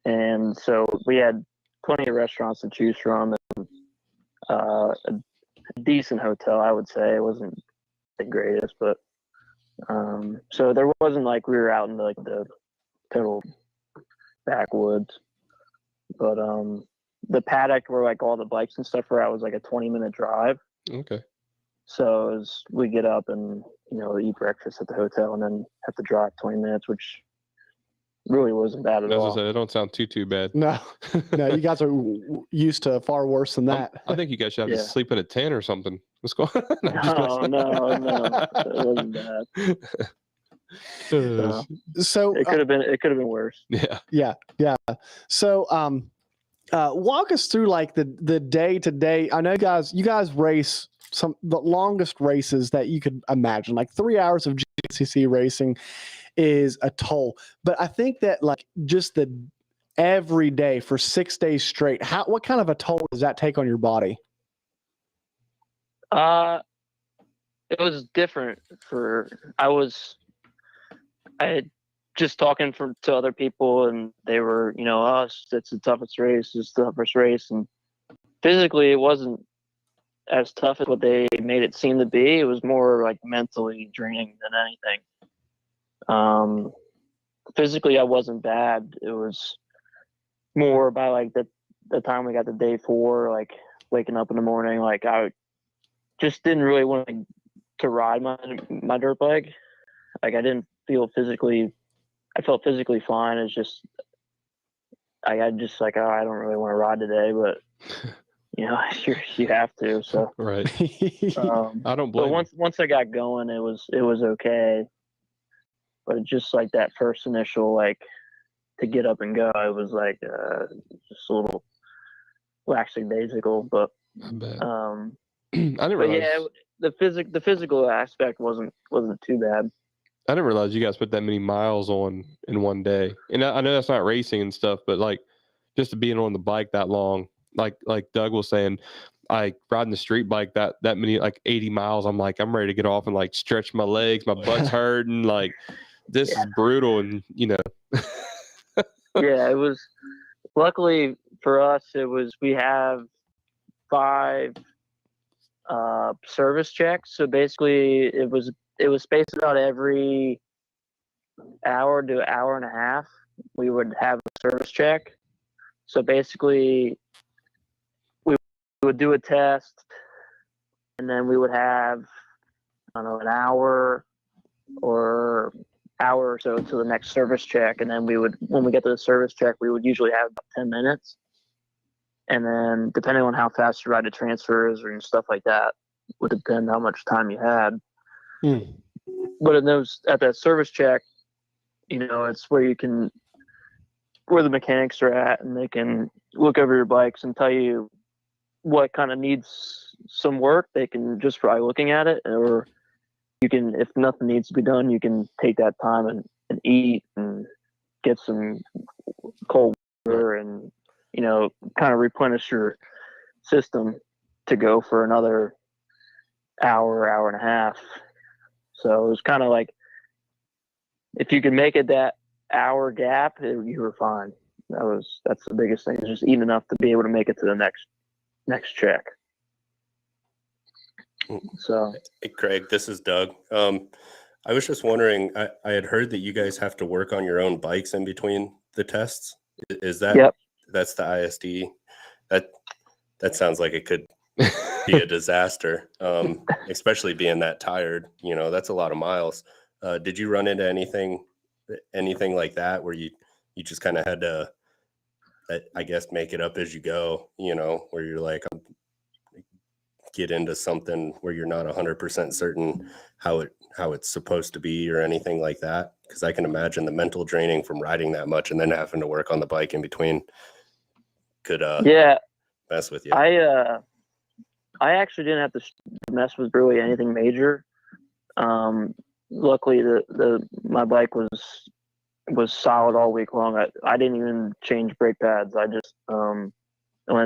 And so we had plenty of restaurants to choose from, and a decent hotel, I would say. It wasn't the greatest, but so there wasn't like we were out in the total backwoods. But the paddock where like all the bikes and stuff were at was like a 20-minute drive. okay, So we get up and eat breakfast at the hotel and then have to drive 20 minutes, which really wasn't bad at all. It don't sound too bad. No, you guys are used to far worse than that. I think you guys should have to sleep in a tent or something. What's going on? No, it wasn't bad. So it could have been worse. Yeah. So walk us through like the day to day. I know you guys race the longest races that you could imagine. Like 3 hours of GCC racing is a toll, but I think that like just every day for 6 days straight, what kind of a toll does that take on your body? It was different I had just talking to other people, and they were, it's the toughest race, and physically it wasn't as tough as what they made it seem to be. It was more like mentally draining than anything. Physically I wasn't bad. It was more by like the time we got to day 4, like waking up in the morning, like I just didn't really want to ride my dirt bike. Like I didn't feel I felt physically fine. It's just I just like, I don't really want to ride today, but you have to. So Right. I don't blame. But once I got going, it was okay. But just like that first initial, like to get up and go, it was like just a little lackadaisical. But I bet. I didn't realize. Yeah, the physical aspect wasn't too bad. I didn't realize you guys put that many miles on in one day. And I know that's not racing and stuff, but like just to being on the bike that long, like Doug was saying, like riding the street bike that many, like 80 miles. I'm like, I'm ready to get off and like stretch my legs. My butt's hurting. Like, this is brutal. And, you know. Yeah, it was, luckily for us, we have 5 service checks. So basically it was spaced out every hour to hour and a half. We would have a service check. So basically we would do a test, and then we would have, I don't know, an hour or so to the next service check. And then when we get to the service check, we would usually have about 10 minutes. And then depending on how fast you ride the transfers and stuff like that would depend how much time you had. But at that service check, you know, it's where the mechanics are at, and they can look over your bikes and tell you what kind of needs some work. They can just by looking at it, or you can, if nothing needs to be done, you can take that time and eat and get some cold water and, you know, kind of replenish your system to go for another hour and a half. So it was kind of like, if you could make it that hour gap, you were fine. That's the biggest thing, is just eating enough to be able to make it to the next check. So, Hey, Craig, this is Doug. I was just wondering, I had heard that you guys have to work on your own bikes in between the tests. Is that, yep. That's the ISD? That sounds like it could be a disaster, especially being that tired. You know, that's a lot of miles. Did you run into anything like that where you just kind of had to, I guess, make it up as you go, you know, where you're like, get into something where you're not 100% certain how it's supposed to be or anything like that? Because I can imagine the mental draining from riding that much and then having to work on the bike in between could mess with you. I actually didn't have to mess with really anything major. Luckily my bike was solid all week long. I didn't even change brake pads. I just the only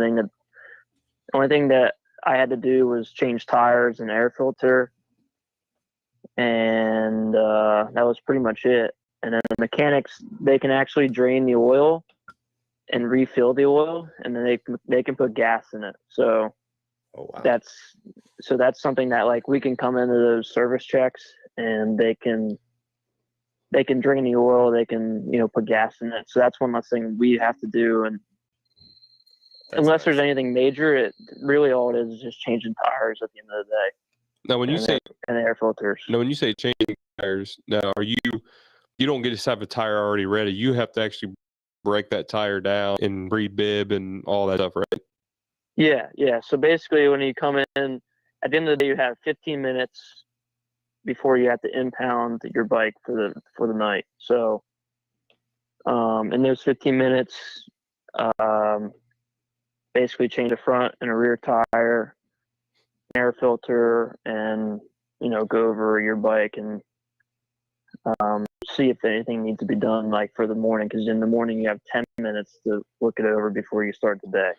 thing that I had to do was change tires and air filter, and that was pretty much it. And then the mechanics, they can actually drain the oil and refill the oil, and then they can put gas in it. So that's something that, like, we can come into those service checks and they can drain the oil, they can, you know, put gas in it. So that's one less thing we have to do. And unless there's anything major, it really, all it is just changing tires at the end of the day. Now, when you say air filters. Now, when you say changing tires, now you don't get to have a tire already ready. You have to actually break that tire down and re-bib and all that stuff, right? Yeah. So basically, when you come in, at the end of the day, you have 15 minutes before you have to impound your bike for the night. So, in those 15 minutes, basically change a front and a rear tire, air filter, and, you know, go over your bike and see if anything needs to be done, like, for the morning, because in the morning you have 10 minutes to look it over before you start the day.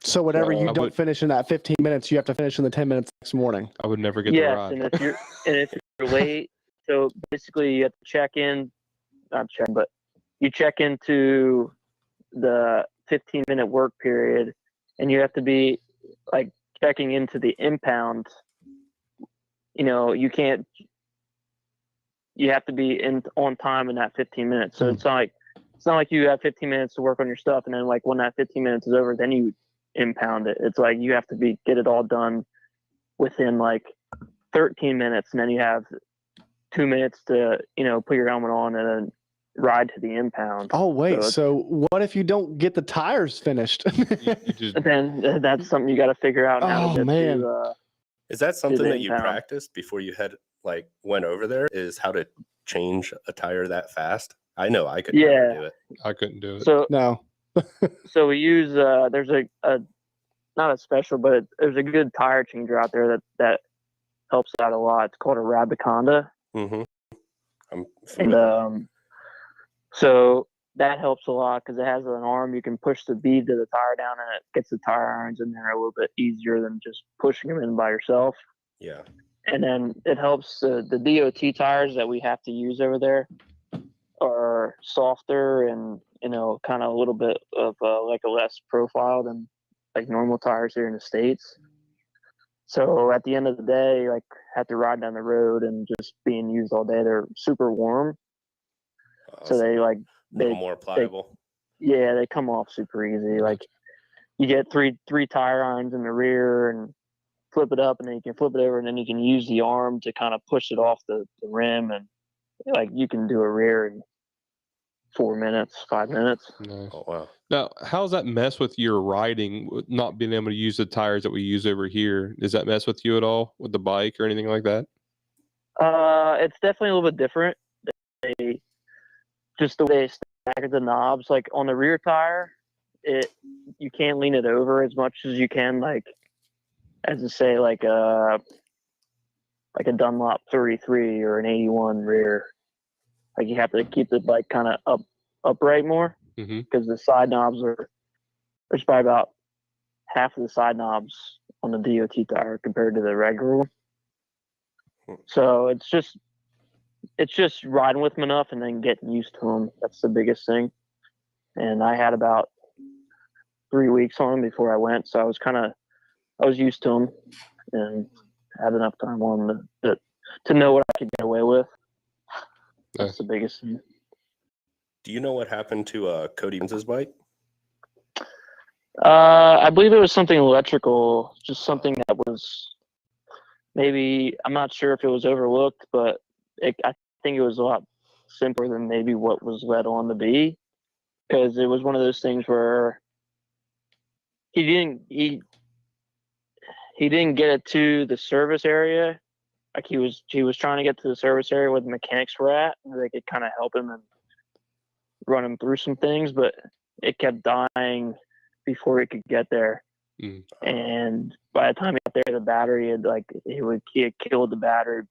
So whatever you don't finish in that 15 minutes, you have to finish in the 10 minutes next morning. I would never get the ride. Yes, and if you're late, so basically you have to check into the 15-minute work period, and you have to be, like, checking into the impound. You know, you have to be on time in that 15 minutes. So it's not like you have 15 minutes to work on your stuff, and then, like, when that 15 minutes is over, then you impound it. It's like you have to get it all done within, like, 13 minutes, and then you have 2 minutes to, you know, put your helmet on and then ride to the impound. Oh, wait. So what if you don't get the tires finished? Then that's something you got to figure out how to get to. Is that something that you practiced before you went over there? Is how to change a tire that fast? I know I could never do it. I couldn't do it. So no. So we use there's a not a special, but there's a good tire changer out there that helps out a lot. It's called a Rabiconda. Mm-hmm. And so that helps a lot because it has an arm. You can push the bead to the tire down, and it gets the tire irons in there a little bit easier than just pushing them in by yourself. Yeah. And then it helps the DOT tires that we have to use over there are softer and, kind of a little bit of like a less profile than like normal tires here in the States. So at the end of the day, like have to ride down the road and just being used all day. They're super warm. So they a little more pliable. They come off super easy. Like you get three tire irons in the rear and flip it up, and then you can flip it over, and then you can use the arm to kind of push it off the rim, and like you can do a rear in 4 minutes, 5 minutes. Nice. Oh wow. Now, how does that mess with your riding? Not being able to use the tires that we use over here, does that mess with you at all with the bike or anything like that? It's definitely a little bit different. Just the way they stack the knobs, like on the rear tire, you can't lean it over as much as you can, like as to say like a Dunlop 33 or an 81 rear. Like you have to keep the bike kind of upright more because the side knobs there's probably about half of the side knobs on the DOT tire compared to the regular one. So it's just riding with them enough and then getting used to them. That's the biggest thing. And I had about 3 weeks on them before I went, so I was used to them and had enough time on them to know what I could get away with. That's the biggest thing. Do you know what happened to Cody Burns' bike? I believe it was something electrical, just something that was maybe, I'm not sure if it was overlooked, but I think it was a lot simpler than maybe what was led on to be, because it was one of those things where he didn't get it to the service area. Like he was trying to get to the service area where the mechanics were at, and they could kind of help him and run him through some things, but it kept dying before he could get there. And by the time he got there, the battery he had killed the battery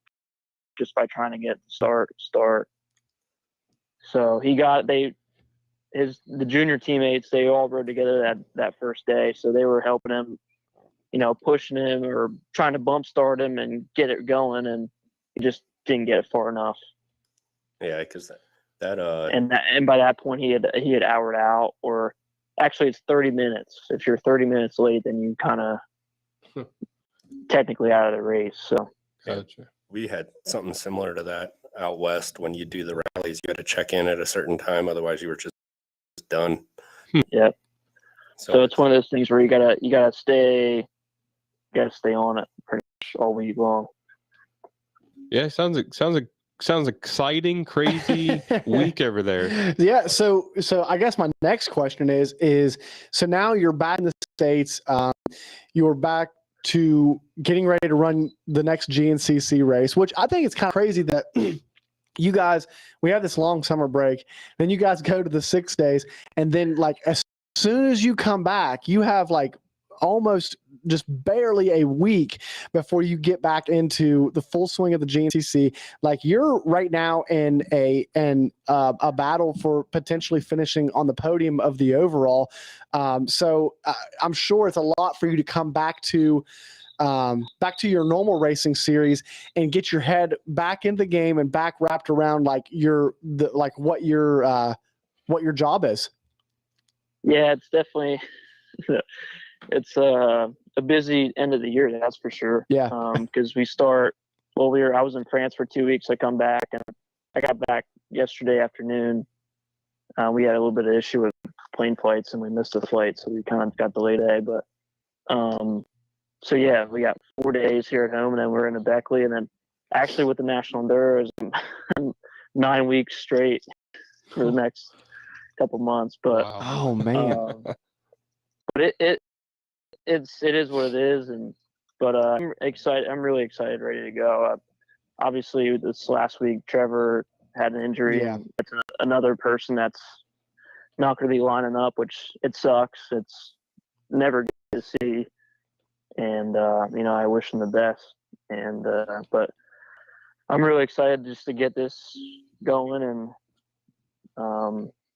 just by trying to get the start. So the junior teammates, they all rode together that first day, so they were helping him, pushing him or trying to bump start him and get it going, and he just didn't get it far enough. Yeah, because and by that point he had houred out, or actually it's 30 minutes. If you're 30 minutes late, then you kind of technically out of the race. So Gotcha. We had something similar to that out west. When you do the rallies, you had to check in at a certain time, otherwise you were just done. Yep. So it's one of those things where you gotta stay on it pretty much all week long. Yeah, sounds exciting, crazy week over there. Yeah. So I guess my next question is so now you're back in the States. You're back to getting ready to run the next GNCC race, which I think it's kind of crazy that you guys, we have this long summer break, then you guys go to the 6 days, and then like as soon as you come back, you have like almost just barely a week before you get back into the full swing of the GNCC. Like you're right now in a battle for potentially finishing on the podium of the overall. So I'm sure it's a lot for you to come back to your normal racing series and get your head back in the game and back wrapped around like what your job is. Yeah, it's definitely it's a busy end of the year, that's for sure. Yeah. Because I was in France for 2 weeks. I come back, and I got back yesterday afternoon. We had a little bit of issue with plane flights, and we missed a flight, so we kind of got delayed a day. But so yeah, we got 4 days here at home, and then we're in Beckley, and then actually with the National Enduros, 9 weeks straight for the next couple months. But Wow. Oh man. but it is what it is, but I'm excited. I'm really excited, ready to go. Obviously, this last week, Trevor had an injury. Yeah. And it's another person that's not going to be lining up, which it sucks. It's never good to see, and I wish him the best. And but I'm really excited just to get this going, and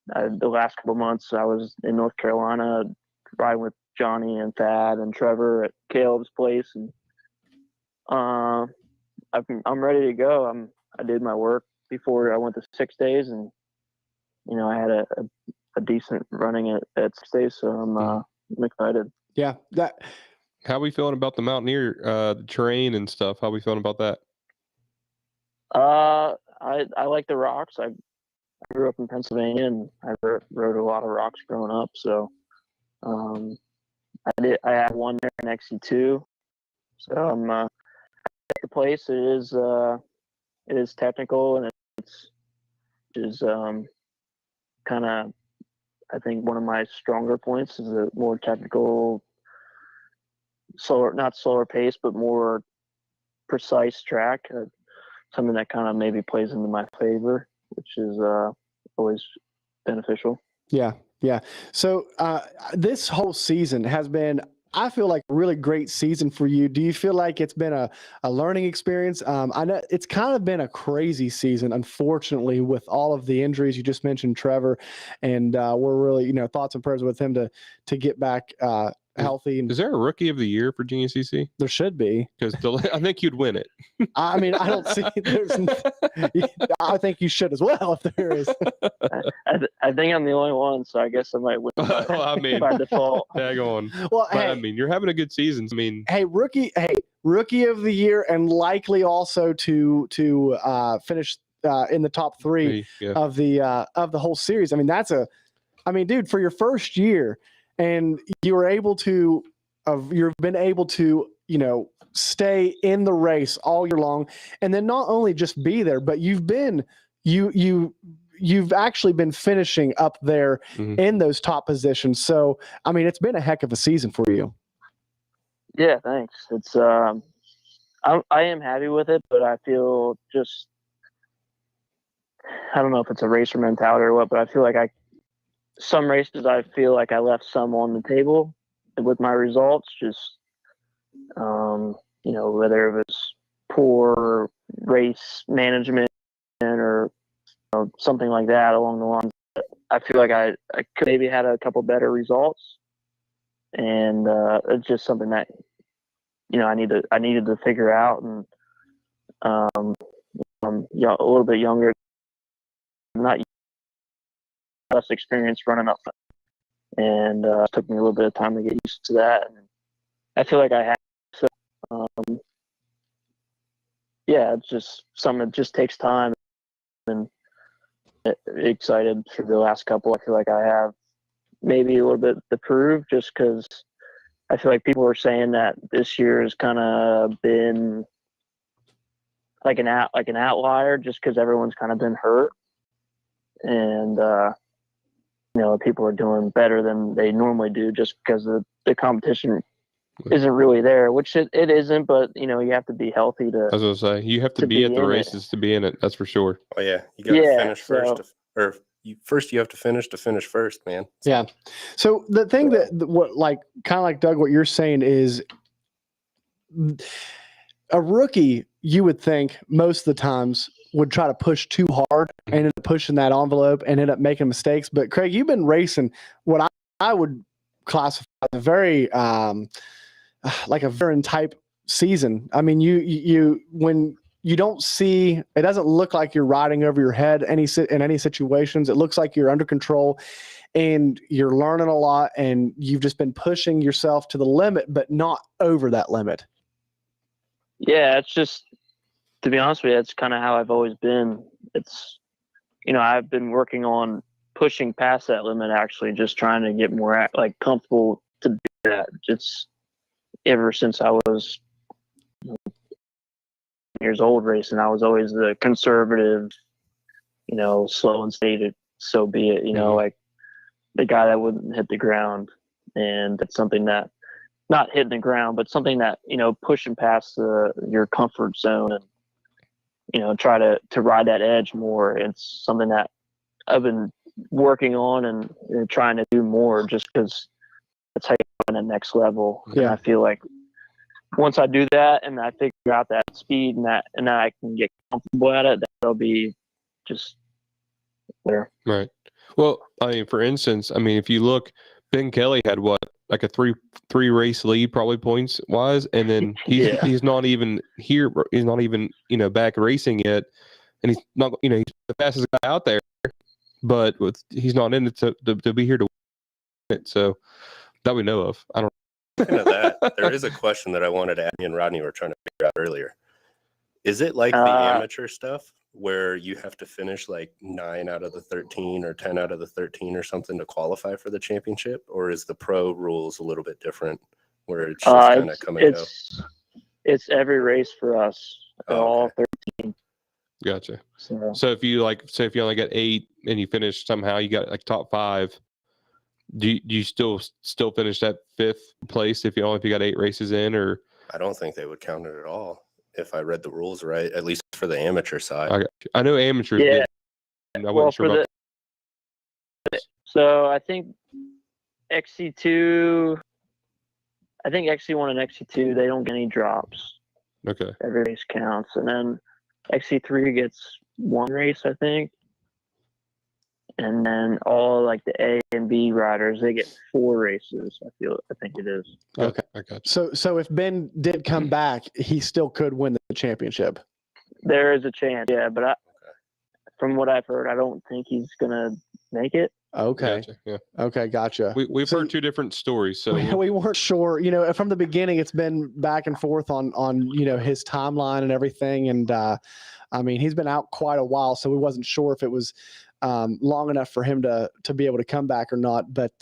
the last couple months I was in North Carolina riding with Johnny and Thad and Trevor at Caleb's place, and I'm ready to go. I did my work before I went to 6 days, and I had a decent running at 6 days, so I'm excited. Yeah. How are we feeling about the Mountaineer the terrain and stuff? How are we feeling about that? I like the rocks. I grew up in Pennsylvania, and I rode a lot of rocks growing up. So, I had one there in XC2. So I'm at the place. It is technical, and it is kind of, I think one of my stronger points is a more technical, not slower pace, but more precise track. Something that kind of maybe plays into my favor, which is always beneficial. Yeah. So this whole season has been, I feel like, a really great season for you. Do you feel like it's been a learning experience? I know it's kind of been a crazy season, unfortunately, with all of the injuries. You just mentioned Trevor, and we're really, thoughts and prayers with him to get back healthy. Is there a Rookie of the Year for Junior CC? There should be, because I think you'd win it. I mean, I don't see. I think you should as well if there is. I think I'm the only one, so I guess I might win by default. Tag on. Well, but, hey, I mean, you're having a good season. I mean, rookie of the year, and likely also to finish in the top three of the whole series. I mean, dude, for your first year, and you've been able to, stay in the race all year long, and then not only just be there, but you've actually been finishing up there in those top positions. So, I mean, it's been a heck of a season for you. Yeah, thanks. It's I am happy with it, but I feel just, I don't know if it's a racer mentality or what, but I feel like some races I feel like I left some on the table with my results, just whether it was poor race management or something like that along the lines. I feel like I could maybe had a couple better results, and it's just something that I needed to figure out. And I'm a little bit younger, not less experience running up, and it took me a little bit of time to get used to that. And I feel like I have. So, it's just something that just takes time, and excited for the last couple. I feel like I have maybe a little bit to prove, just because I feel like people are saying that this year has kind of been like an outlier, just because everyone's kind of been hurt, and people are doing better than they normally do, just because the competition isn't really there, which it isn't, but you have to be healthy to. I was gonna say, you have to be at the races to be in it. That's for sure. Oh yeah, you got to finish first, you have to finish first, man. Yeah. So the thing kind of like Doug, what you're saying is, a rookie, you would think most of the times would try to push too hard and end up pushing that envelope and end up making mistakes. But Craig, you've been racing what I would classify as a very like a veteran type season. I mean, you when you don't see, it doesn't look like you're riding over your head in any situations. It looks like you're under control and you're learning a lot, and you've just been pushing yourself to the limit, but not over that limit. Yeah, it's just, to be honest with you, it's kind of how I've always been. It's, I've been working on pushing past that limit, actually, just trying to get more comfortable to do that. Just ever since I was years old racing, I was always the conservative, slow and steady, so be it, like the guy that wouldn't hit the ground. And it's something that, not hitting the ground, but something that, pushing past your comfort zone and, try to ride that edge more. It's something that I've been working on and trying to do more, just because that's how you go to the next level. Yeah. And I feel like once I do that and I figure out that speed and I can get comfortable at it, that'll be just there. Right. Well, I mean, for instance, I mean, if you look, Ben Kelly had what, like a three race lead, probably points wise, and then he's not even here. He's not even back racing yet, and he's not he's the fastest guy out there, but he's not in it to be here to win it. So that we know of. I don't. Speaking of that, there is a question that I wanted to ask. Me and Rodney were trying to figure out earlier. Is it like the amateur stuff where you have to finish like 9 out of the 13 or 10 out of the 13 or something to qualify for the championship? Or is the pro rules a little bit different where it's just kind of come and go? It's every race for us, all 13. Gotcha. So if you only got 8 and you finish somehow, you got like top 5. Do you still finish that 5th place if you got 8 races in? Or I don't think they would count it at all if I read the rules right, at least for the amateur side. I know amateurs. Yeah. I wasn't sure about so I think XC2. I think XC1 and XC2 they don't get any drops. Okay. Every race counts, and then XC3 gets 1 race, I think. And then all like the A and B riders, they get 4 races. I think it is. Okay. I got you. So if Ben did come back, he still could win the championship. There is a chance, yeah. But from what I've heard, I don't think he's gonna make it. Okay. Gotcha. Yeah. Okay. Gotcha. We've heard 2 different stories, so we weren't sure. From the beginning, it's been back and forth on his timeline and everything, and I mean he's been out quite a while, so we wasn't sure if it was long enough for him to be able to come back or not. But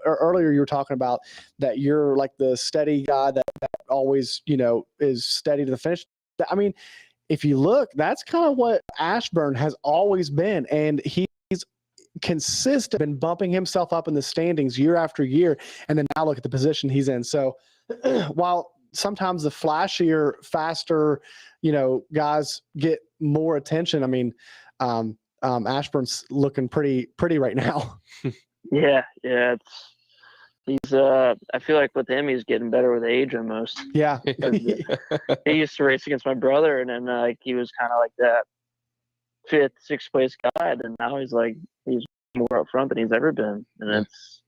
earlier you were talking about that you're like the steady guy that always is steady to the finish. I mean, if you look, that's kind of what Ashburn has always been, and he's consistent, been bumping himself up in the standings year after year, and then now look at the position he's in. So while sometimes the flashier, faster, guys get more attention, I mean, Ashburn's looking pretty right now. Yeah. He's I feel like with him, he's getting better with age almost. Yeah. He used to race against my brother, and then he was kind of like that 5th, 6th place guy, and now he's more up front than he's ever been. And it's,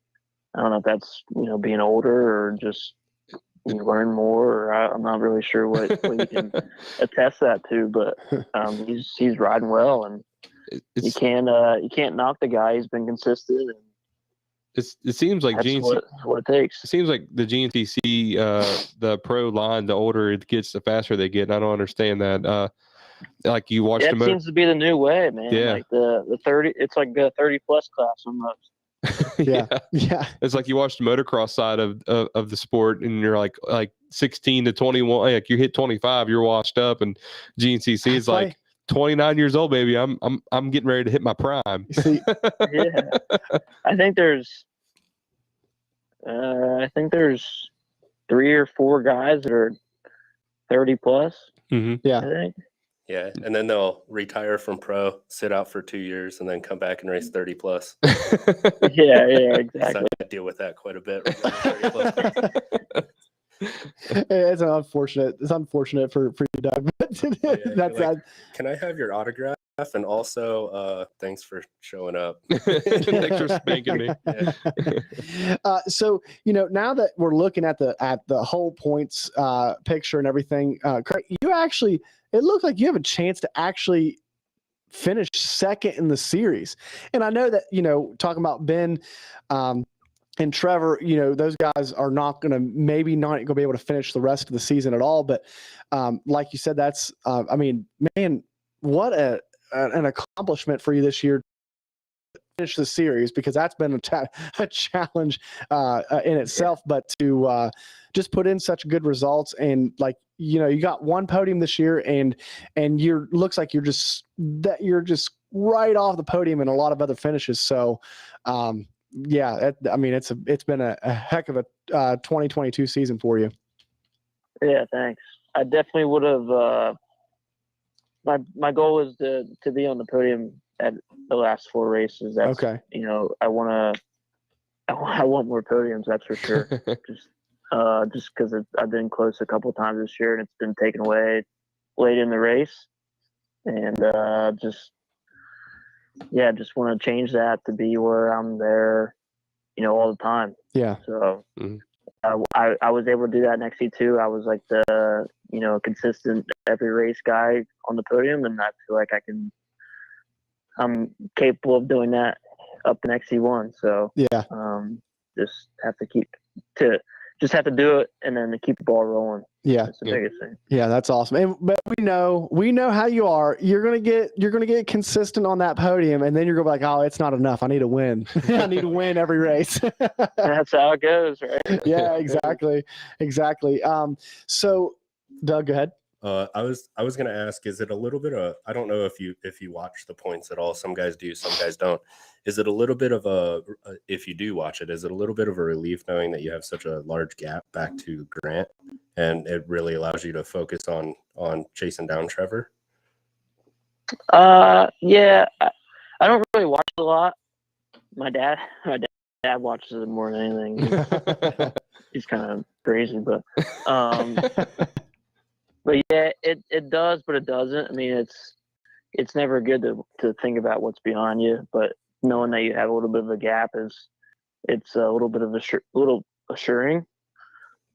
I don't know if that's being older or just you learn more, or I'm not really sure what you can attest that to, but he's riding well, and you can't knock the guy. He's been consistent, and it seems like that's what it takes. It seems like the GNCC, the pro line, the older it gets, the faster they get. And I don't understand that. Like you watched it seems to be the new way, man. Yeah. Like the 30, it's like a 30+ class almost. Yeah. It's like you watch the motocross side of the sport, and you're like 16 to 21. Like you hit 25, you're washed up, and GNCC is like 29 years old, baby. I'm getting ready to hit my prime. Yeah, I think there's 3 or 4 guys that are 30+. Mm-hmm. Yeah, I think. Yeah, and then they'll retire from pro, sit out for 2 years, and then come back and race 30+. Yeah, exactly. So I deal with that quite a bit. 30+. It's unfortunate. It's unfortunate for you, Doug. But can I have your autograph? And also, thanks for showing up. Thanks for spanking me. Yeah. So now that we're looking at the whole points picture and everything, Craig, it looks like you have a chance to actually finish 2nd in the series. And I know that talking about Ben and Trevor, those guys are not going to be able to finish the rest of the season at all. But like you said, that's I mean, man, what an accomplishment for you this year to finish the series, because that's been a challenge in itself. But to just put in such good results, and you got 1 podium this year, and looks like you're just right off the podium in a lot of other finishes. So yeah, I mean, it's been a heck of a 2022 season for you. Yeah, thanks. I definitely would have. My goal is to be on the podium at the last 4 races. That's, okay. I want more podiums. That's for sure. just because I've been close a couple of times this year, and it's been taken away late in the race, and just yeah, just want to change that to be where I'm there, all the time. Yeah. So Mhm. I was able to do that next E2. I was like the, consistent every race guy on the podium, and I feel like I'm capable of doing that up in XC1. So Yeah. just have to do it, and then to keep the ball rolling. Yeah. That's the Yeah. biggest thing. Yeah, that's awesome. But we know how you are. You're gonna get consistent on that podium, and then you're gonna be like, oh, it's not enough. I need to win. I need to win every race. That's how it goes, right? Yeah, exactly. So Doug, go ahead. I was going to ask, is it a little bit of, I don't know if you watch the points at all. Some guys do, some guys don't. Is it a little bit of if you do watch it, is it a little bit of a relief knowing that you have such a large gap back to Grant, and it really allows you to focus on chasing down Trevor? Yeah, I don't really watch a lot. My dad watches it more than anything. He's kind of crazy, but but yeah, it does, but it doesn't. I mean, it's never good to think about what's behind you, but knowing that you have a little bit of a gap it's a little bit of little assuring.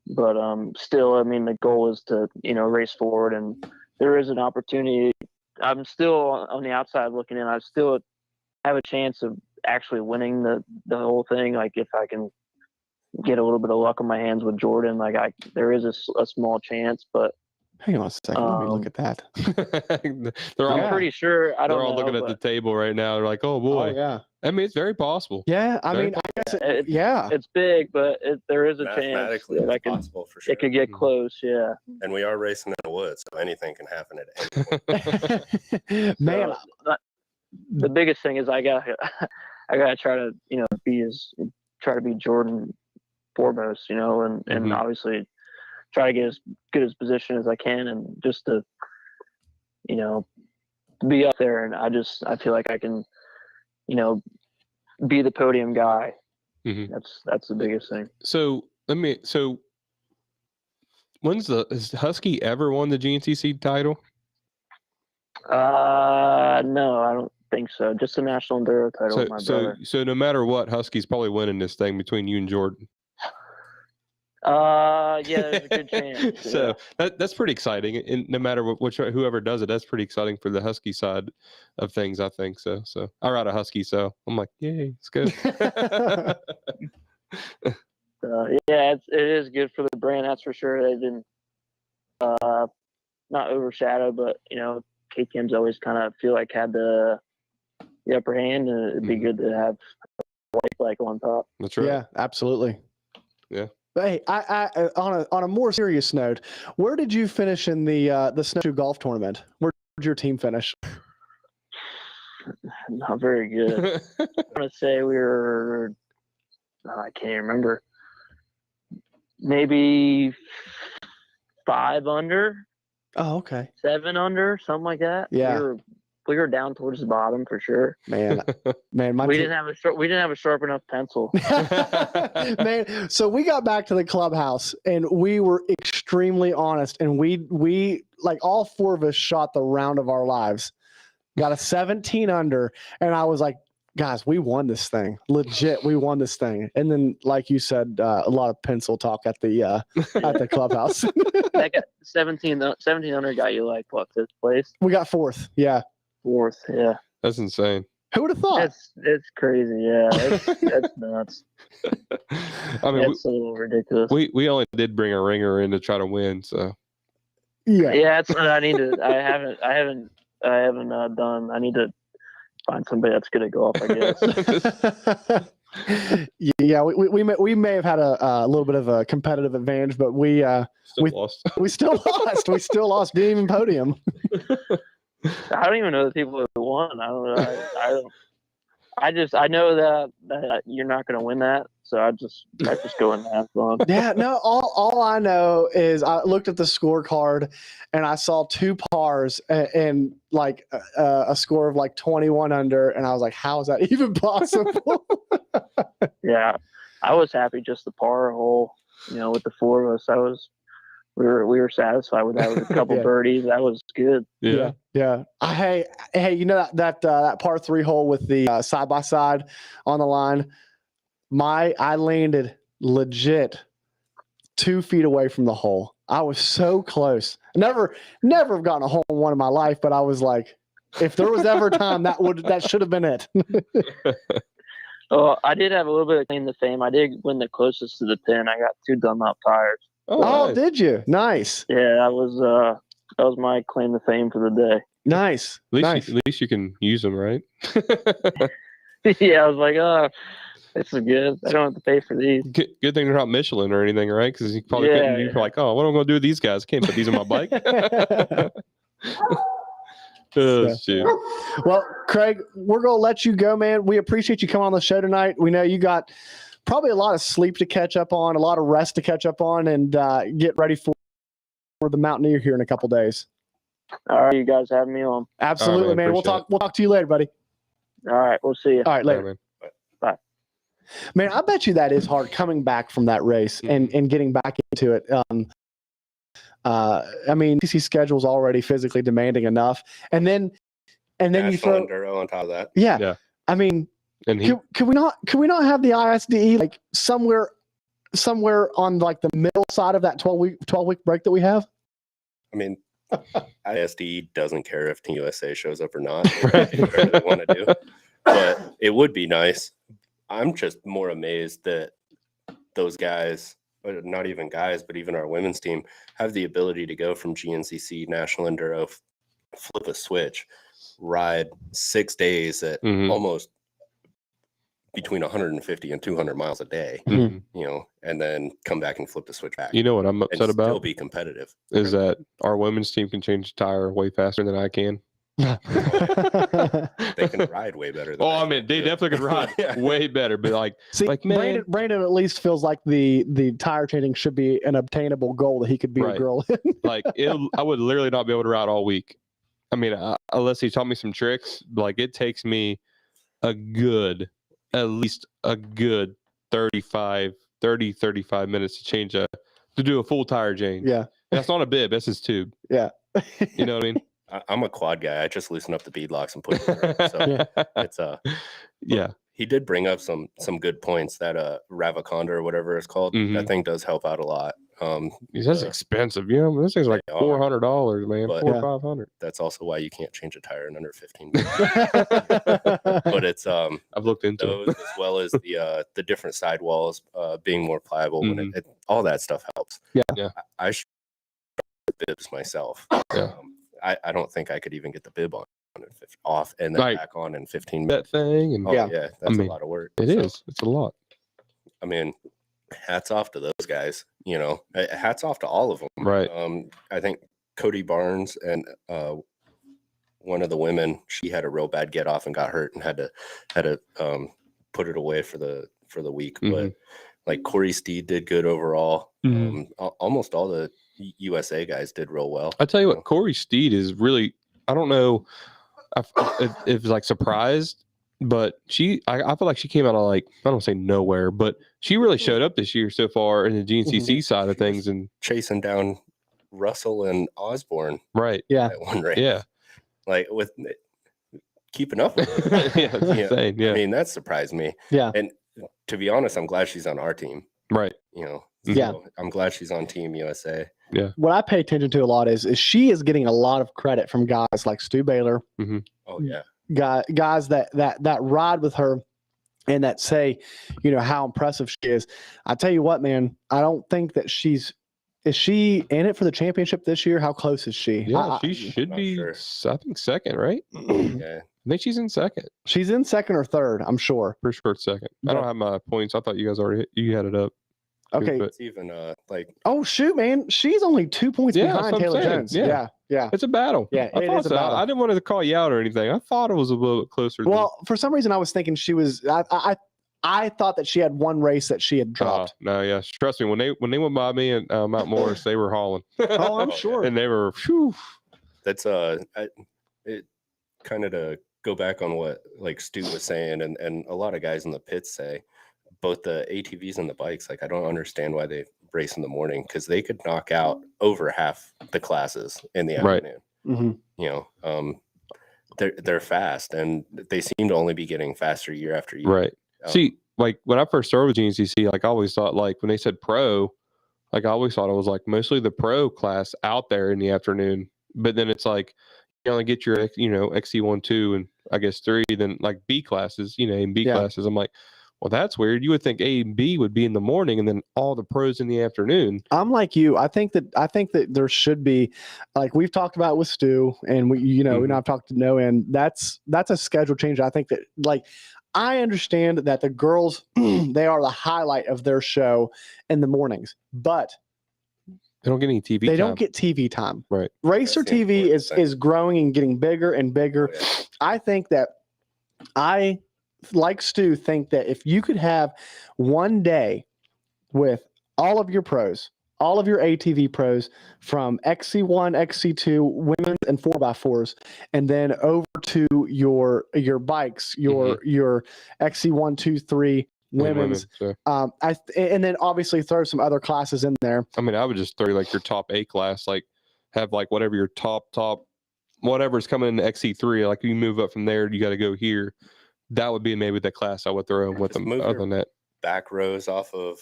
But still, I mean, the goal is to race forward, and there is an opportunity. I'm still on the outside looking in. I still have a chance of actually winning the whole thing. Like if I can get a little bit of luck on my hands with Jordan, like there is a small chance, but. Hang on a second. Let me look at that. I'm pretty sure. I don't They're all know, looking at the table right now. They're like, "Oh boy!" Oh yeah. I mean, it's very possible. Yeah. I Very mean, I guess yeah. It's big, but there is a chance Mathematically, that it's possible for sure. it could get close. Yeah. And we are racing in the woods, so anything can happen at any point. Man, So, the biggest thing is I gotta try to try to be Jordan foremost, and Mhm. obviously try to get as good as position as I can, and just to be up there. And I feel like I can be the podium guy. Mhm. That's the biggest thing. So has Husky ever won the GNCC title? No, I don't think so. Just a national enduro title with my brother. So no matter what, Husky's probably winning this thing between you and Jordan. Yeah, there's a good chance. So that's pretty exciting, and no matter whoever does it, that's pretty exciting for the Husky side of things, I think. So I ride a Husky, so I'm like, yay, it's good. Yeah, it is good for the brand, that's for sure. They've been not overshadowed, but KTM's always kind of feel like had the upper hand, and it'd be good to have white flag on top. That's right. yeah, absolutely. Yeah. But hey, I on a more serious note, where did you finish in the snowshoe golf tournament? Where did your team finish? Not very good. I want to say we were, I can't remember, maybe 5 under, Oh, okay. 7 under, something like that. Yeah. We were down towards the bottom for sure. Man, We didn't have a sharp enough pencil. Man, so we got back to the clubhouse and we were extremely honest, and we like all 4 of us shot the round of our lives. Got a 17 under, and I was like, guys, we won this thing. Legit, we won this thing. And then, like you said, a lot of pencil talk at the clubhouse. That got 17 under got you like what, 5th place? We got 4th. Yeah. 4th, yeah. That's insane. Who would have thought? It's crazy, yeah. That's nuts. I mean, That's a little ridiculous. we only did bring a ringer in to try to win, so Yeah. Yeah, that's what I need to. I haven't done. I need to find somebody that's good at golf, I guess. Yeah, we may have had a little bit of a competitive advantage, but we lost. we still lost. We still lost. Didn't even podium. I don't even know the people that won. I don't know. I know that you're not going to win that, so I just go and have fun. Yeah, no. All I know is I looked at the scorecard and I saw 2 pars and like a score of like 21 under, and I was like, how is that even possible? Yeah, I was happy just the par hole. With the 4 of us, I was we were satisfied with that. With a couple Yeah. birdies, that was good. Yeah. Hey, you know that par 3 hole with the side by side on the line. I landed legit 2 feet away from the hole. I was so close. Never have gotten a hole in one in my life, but I was like, if there was ever a time, that should have been it. Oh, I did have a little bit of claim to fame. I did win the closest to the pin. I got 2 Dunlop tires. Oh, nice. did you? Nice. Yeah, that was my claim to fame for the day. Nice. At least you can use them, right? Yeah, I was like, this is good. I don't have to pay for these. Good thing they're not Michelin or anything, right? Because you probably Yeah, couldn't. You're like, oh, what am I going to do with these guys? I can't put these on my bike. Oh, shoot. Well, Craig, we're going to let you go, man. We appreciate you coming on the show tonight. We know you got probably a lot of sleep to catch up on, a lot of rest to catch up on, and get ready for the Mountaineer here in a couple days. All right, you guys have me on. Absolutely, man. man. We'll talk to you later, buddy. All right, we'll see you. All right, later. man. Man, I bet you that is hard coming back from that race and getting back into it. I mean, PC schedule's already physically demanding enough, and then you National throw Enduro on top of that. yeah. I mean, And he, can we not have the ISDE like somewhere on like the middle side of that 12-week break that we have? I mean, ISD doesn't care if Team USA shows up or not. They do whatever they want to do. But it would be nice. I'm just more amazed that those guys, not even guys, but even our women's team, have the ability to go from GNCC, National Enduro, flip a switch, ride 6 days at almost between 150 and 200 miles a day, Mhm. you know, and then come back and flip the switch back. You know what I'm and upset still about be competitive. is that our women's team can change the tire way faster than I can. They can ride way better than Oh, I I mean, can they do. definitely could ride Yeah. way better, but like, See, like man, Brandon at least feels like the tire changing should be an obtainable goal that he could beat a Right. girl in. like I would literally not be able to ride all week. I mean, unless he taught me some tricks, like it takes me at least a good 35 minutes to do a full tire change. Yeah. And that's not a bib, that's his tube. Yeah. You know what I mean? I'm a quad guy. I just loosen up the bead locks and put it in the ring. So Yeah. it's Yeah. he did bring up some good points. That Ravaconda or whatever it's called, Mhm. that thing does help out a lot. That's uh, expensive. You know, this thing's like they are, $400, man. but- 400 or 500. that's also why you can't change a tire in under 15 minutes. But it's I've looked into those it. as well as the different sidewalls being more pliable. When all that stuff helps. Yeah. I should bibs myself. Yeah. I don't think I could even get the bib on off and then Right. back on in 15 minutes. That thing and Oh Yeah. yeah, that's mean, a lot of work. it So, is. It's a lot. I mean, hats off to those guys. You know, hats off to all of them. Right. I think Cody Barnes and one of the women, she had a real bad get off and got hurt and had to put it away for the week. But like Corey Steed did good overall. Almost all the USA guys did real well. I tell you what, Corey Steed is really, I don't know if like surprised, but I feel like she came out of like, I don't say nowhere, but she really showed up this year so far in the GNCC side of things. And Chasing down Russell and Osborne right. Yeah. at one race. Yeah. Like with keeping up with her. Yeah. That's insane. Yeah. I mean, that surprised me. Yeah. And to be honest, I'm glad she's on our team. Right. You know, Yeah. so I'm glad she's on Team USA. What I pay attention to a lot is she is getting a lot of credit from guys like Stu Baylor, Oh yeah. guys that ride with her and that say, you know, how impressive she is. I tell you what, man, I don't think that is she in it for the championship this year? How close is she? Yeah. She should not be, sure. I think, second, right? Yeah. I think she's in second. She's in second or third, I'm sure. Pretty sure it's second. I don't have my points. I thought you guys you had it up. Okay. But It's even like Oh shoot, man. She's only 2 points Yeah, that's behind what I'm Taylor saying. Jones. Yeah. Yeah. it's a battle. Yeah, I it thought is a so. battle. I didn't want to call you out or anything. I thought it was a little bit closer. Well, for some reason I was thinking she was I thought that she had one race that she had dropped. No, yeah. Trust me, when they went by me at Mount Morris, they were hauling. Oh, I'm Oh, sure. And they were, whew. that's it kind of to go back on what like Stu was saying and a lot of guys in the pits say, both the ATVs and the bikes, like I don't understand why they race in the morning because they could knock out over half the classes in the Right. afternoon. Mm-hmm. You know, they're fast, and they seem to only be getting faster year after year. Right. See, like when I first started with GNCC, like I always thought, like when they said pro, like I always thought it was like mostly the pro class out there in the afternoon. But then it's like you only get your, XC1, 2, and I guess 3, then like B classes, and B classes. I'm like, well, that's weird. You would think A and B would be in the morning, and then all the pros in the afternoon. I'm like you. I think that there should be, like we've talked about with Stu, and we I've talked to no end. That's a schedule change. I think that, like, I understand that the girls they are the highlight of their show in the mornings, but they don't get any TV. They don't get TV time. Right. Racer TV is growing and getting bigger and bigger. Oh, yeah. I think that like Stu, think that if you could have one day with all of your pros, all of your ATV pros from XC1, XC2, women's and 4x4s, and then over to your bikes, your XC1, 2, 3 women's. Sure. And then obviously throw some other classes in there. I mean, I would just throw like your top A class, like have like whatever your top, whatever's coming in the XC3, like you move up from there, you got to go here. That would be maybe the class I would throw in with them. Other than that, back rows off of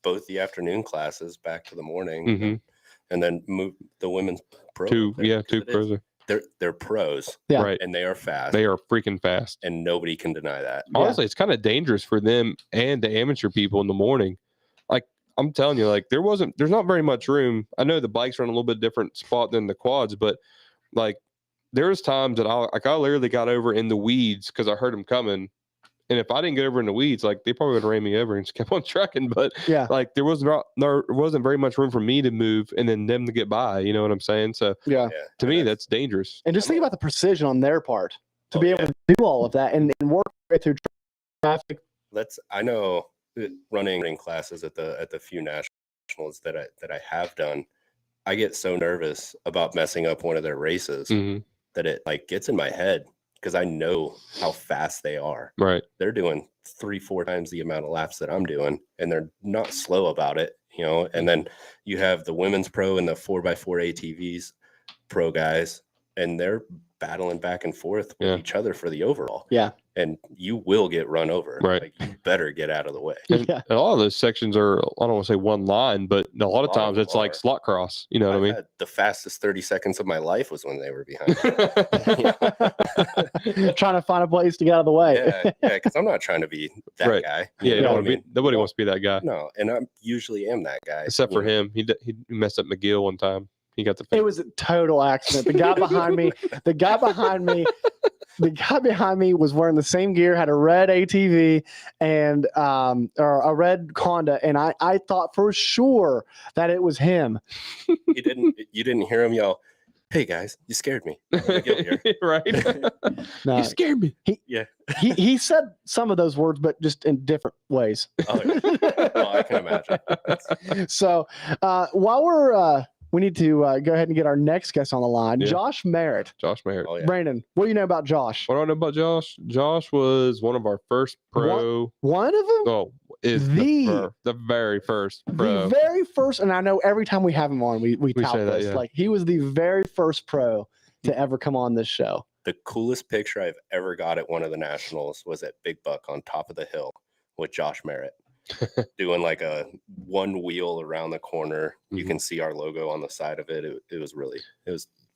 both the afternoon classes back to the morning, and then move the women's pro. Two pros. They're pros, right? And they are fast. They are freaking fast, and nobody can deny that. Honestly, it's kind of dangerous for them and the amateur people in the morning. Like I'm telling you, like there's not very much room. I know the bikes are in a little bit different spot than the quads, but like there's times that I literally got over in the weeds because I heard them coming. And if I didn't get over in the weeds, like they probably would have ran me over and just kept on trucking. But like there wasn't very much room for me to move and then them to get by. You know what I'm saying? So to me, that's dangerous. And just think about the precision on their part to be able to do all of that and work through traffic. I know running classes at the few nationals that I have done, I get so nervous about messing up one of their races that it like gets in my head. Because I know how fast they are. Right. They're doing 3-4 times the amount of laps that I'm doing, and they're not slow about it, And then you have the women's pro and the 4x4 ATVs pro guys, and they're battling back and forth with each other for the overall. Yeah. And you will get run over. Right. Like, you better get out of the way. And a lot of those sections are, I don't want to say one line, but a lot of times it's like slot cross. You know what I mean? The fastest 30 seconds of my life was when they were behind me. Trying to find a place to get out of the way. Yeah, because I'm not trying to be that guy. Yeah, nobody wants to be that guy. No, and I usually am that guy. Except for him. He messed up McGill one time. He got the It was a total accident. The guy behind me was wearing the same gear, had a red ATV and or a red Honda, and I thought for sure that it was him. You didn't hear him yell, "Hey guys, you scared me." Right? No, you scared me. He said some of those words, but just in different ways. Oh, yeah. Well, I can imagine. So while we need to go ahead and get our next guest on the line. Yeah. Josh Merritt. Oh, yeah. Brandon, what do you know about Josh? What do I know about Josh? Josh was one of our first pro. One of them? Oh, is the very first pro. The very first, and I know every time we have him on, we tout say this. that, Like he was the very first pro to ever come on this show. The coolest picture I've ever got at one of the nationals was at Big Buck on top of the hill with Josh Merritt. Doing like a one wheel around the corner. You can see our logo on the side of it. It was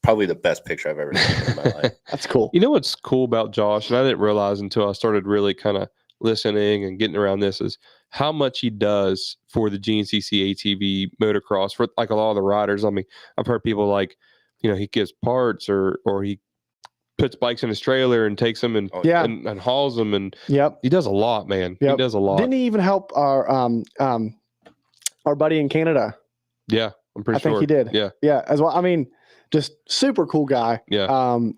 probably the best picture I've ever taken in my life. That's cool. You know what's cool about Josh, and I didn't realize until I started really kind of listening and getting around this, is how much he does for the GNCC ATV motocross for like a lot of the riders. I mean, I've heard people like, he gives parts or he puts bikes in his trailer and takes them and hauls them, and he does a lot, man. He does a lot. Didn't he even help our buddy in Canada? Yeah, I'm pretty sure. I think he did. Yeah, as well. I mean, just super cool guy. Yeah.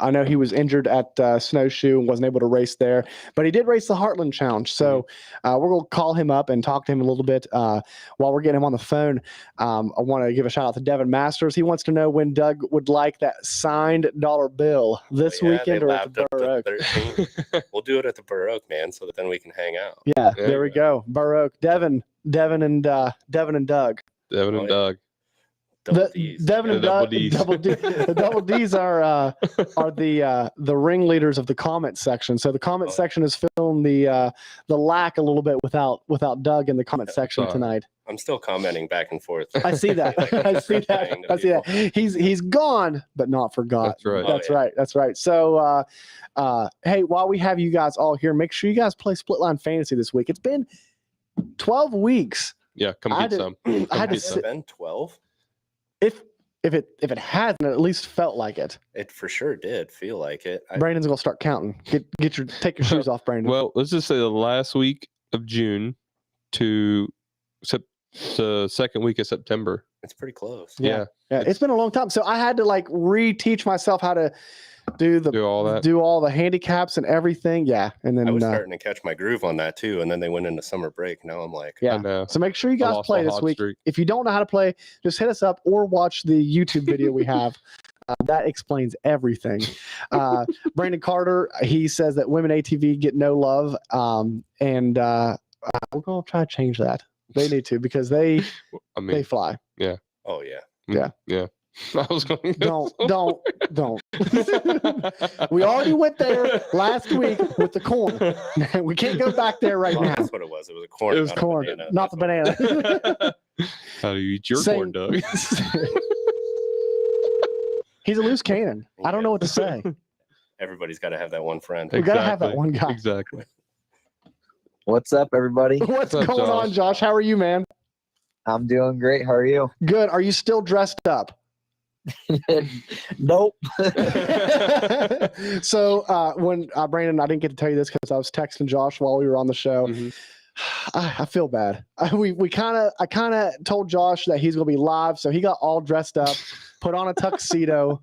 I know he was injured at Snowshoe and wasn't able to race there, but he did race the Heartland Challenge. So we're going to call him up and talk to him a little bit while we're getting him on the phone. I want to give a shout out to Devin Masters. He wants to know when Doug would like that signed dollar bill this weekend or at the Burr Oak. We'll do it at the Burr Oak, man, so that then we can hang out. Yeah, there we go. Burr Oak. Devin and Doug. Devin and Doug. Double D's. Devin and The double Doug, Ds. the double D's are the ringleaders of the comment section. So the comment section is feeling the lack a little bit without Doug in the comment section Sorry. tonight. I'm still commenting back and forth. I see that. I see that. Saying to I see that. people. He's gone, but not forgot. That's right. That's Oh, yeah. right. That's right. So, hey, while we have you guys all here, make sure you guys play Split Line Fantasy this week. It's been 12 weeks. Yeah, come I get did- some. I had to Has it sit, been 12? if it hasn't, it at least felt like it. It for sure did feel like it. Brandon's gonna start counting. Take your shoes off, Brandon. Well, let's just say the last week of June to the second week of September. It's pretty close. Yeah. Yeah, it's been a long time. So I had to like reteach myself how to do all that. do all the handicaps and everything. Yeah, and then I was starting to catch my groove on that too, and then they went into summer break. Now I'm like, yeah. I know. So make sure you I guys lost play a this hot week. streak. If you don't know how to play, just hit us up or watch the YouTube video we have. That explains everything. Brandon Carter, he says that women ATV get no love, and we're gonna try to change that. They need to because they I fly. oh yeah. Yeah. I was going to Don't. We already went there last week with the corn. We can't go back there right Well, now. that's what it was. It was a corn. It was not a corn, banana. not the That's what- banana. How do you eat your Same- corn, Doug? He's a loose cannon. I don't know what to say. Everybody's got to have that one friend. We gotta have that Exactly. one guy. Exactly. What's up, everybody? What's up, going on, Josh? Josh? How are you, man? I'm doing great. How are you? Good. Are you still dressed up? Nope. So when Brandon, I didn't get to tell you this because I was texting Josh while we were on the show. Mhm. I feel bad. I kind of told Josh that he's gonna be live, so he got all dressed up, put on a tuxedo,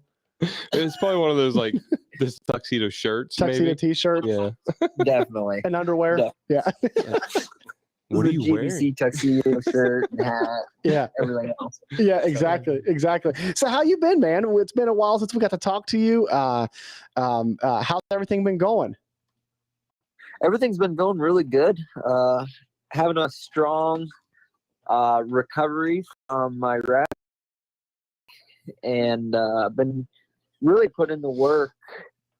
It's probably one of those like this tuxedo shirts, tuxedo maybe. t-shirt, Yeah. Definitely. and underwear. Yeah. Yeah, What are The you wearing? GBC tuxedo shirt and hat, yeah, everything else. yeah. Exactly. So how you been, man? It's been a while since we got to talk to you. How's everything been going? Everything's been going really good. Having a strong recovery from my rep, and been really putting in the work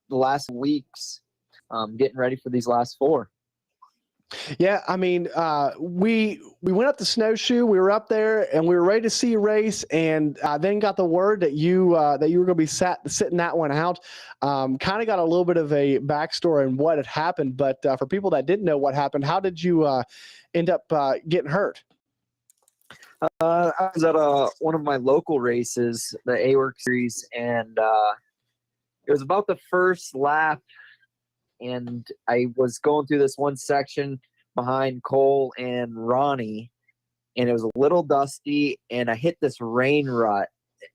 the last weeks, getting ready for these last 4. Yeah, I mean, we went up to Snowshoe. We were up there, and we were ready to see a race, and then got the word that you were going to be sitting that one out. Kind of got a little bit of a backstory on what had happened, but for people that didn't know what happened, how did you end up getting hurt? I was at one of my local races, the A-Work Series, and it was about the first lap, and I was going through this one section behind Cole and Ronnie, and it was a little dusty, and I hit this rain rut,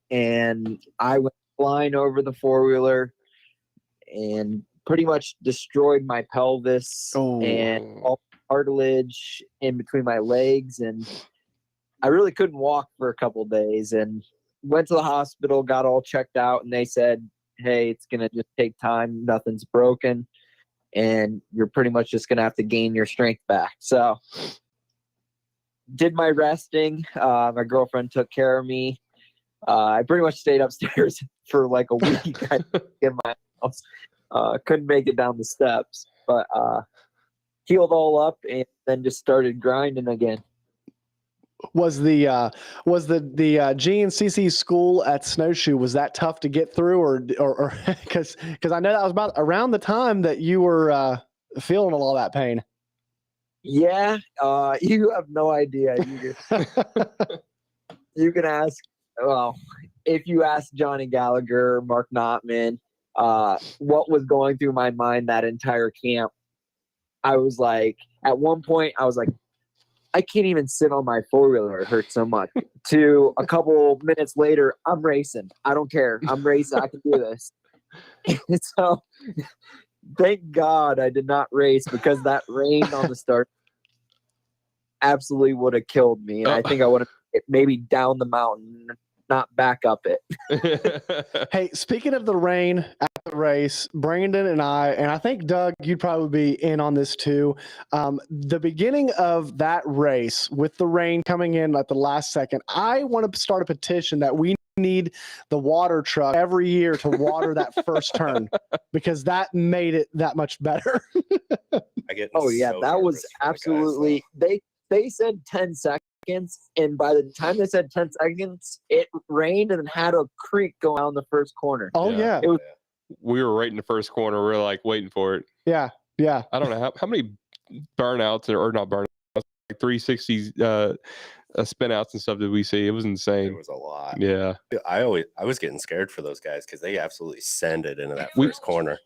and I went flying over the four-wheeler and pretty much destroyed my pelvis and all the cartilage in between my legs, and I really couldn't walk for a couple of days, and went to the hospital, got all checked out, and they said, hey, it's going to just take time. Nothing's broken, and you're pretty much just going to have to gain your strength back. So did my resting. My girlfriend took care of me. I pretty much stayed upstairs for like a week in my house. Couldn't make it down the steps, but healed all up and then just started grinding again. Was the GNCC school at Snowshoe, was that tough to get through, or because I know that was about around the time that you were feeling all that pain? Yeah, you have no idea. You can ask. Well, if you ask Johnny Gallagher, Mark Notman, what was going through my mind that entire camp, I was like, at one point, I was like, I can't even sit on my four-wheeler. It hurts so much. To a couple minutes later, I'm racing. I don't care. I'm racing. I can do this. And so, thank God I did not race, because that rain on the start absolutely would have killed me. And I think I would have maybe down the mountain not back up it. Hey, speaking of the rain at the race, Brandon and I think Doug, you'd probably be in on this too. The beginning of that race with the rain coming in at the last second, I want to start a petition that we need the water truck every year to water that first turn because that made it that much better. I get Oh yeah, so that nervous was for the guys, absolutely. They said 10 seconds, and by the time they said 10 seconds, it rained and had a creek go down the first corner. Oh yeah. It was We were right in the first corner. We were like waiting for it. Yeah. Yeah. I don't know how many burnouts or not burnouts, like 360s spin outs and stuff did we see. It was There insane. was a lot. Yeah. I was getting scared for those guys because they absolutely send it into that We- first corner.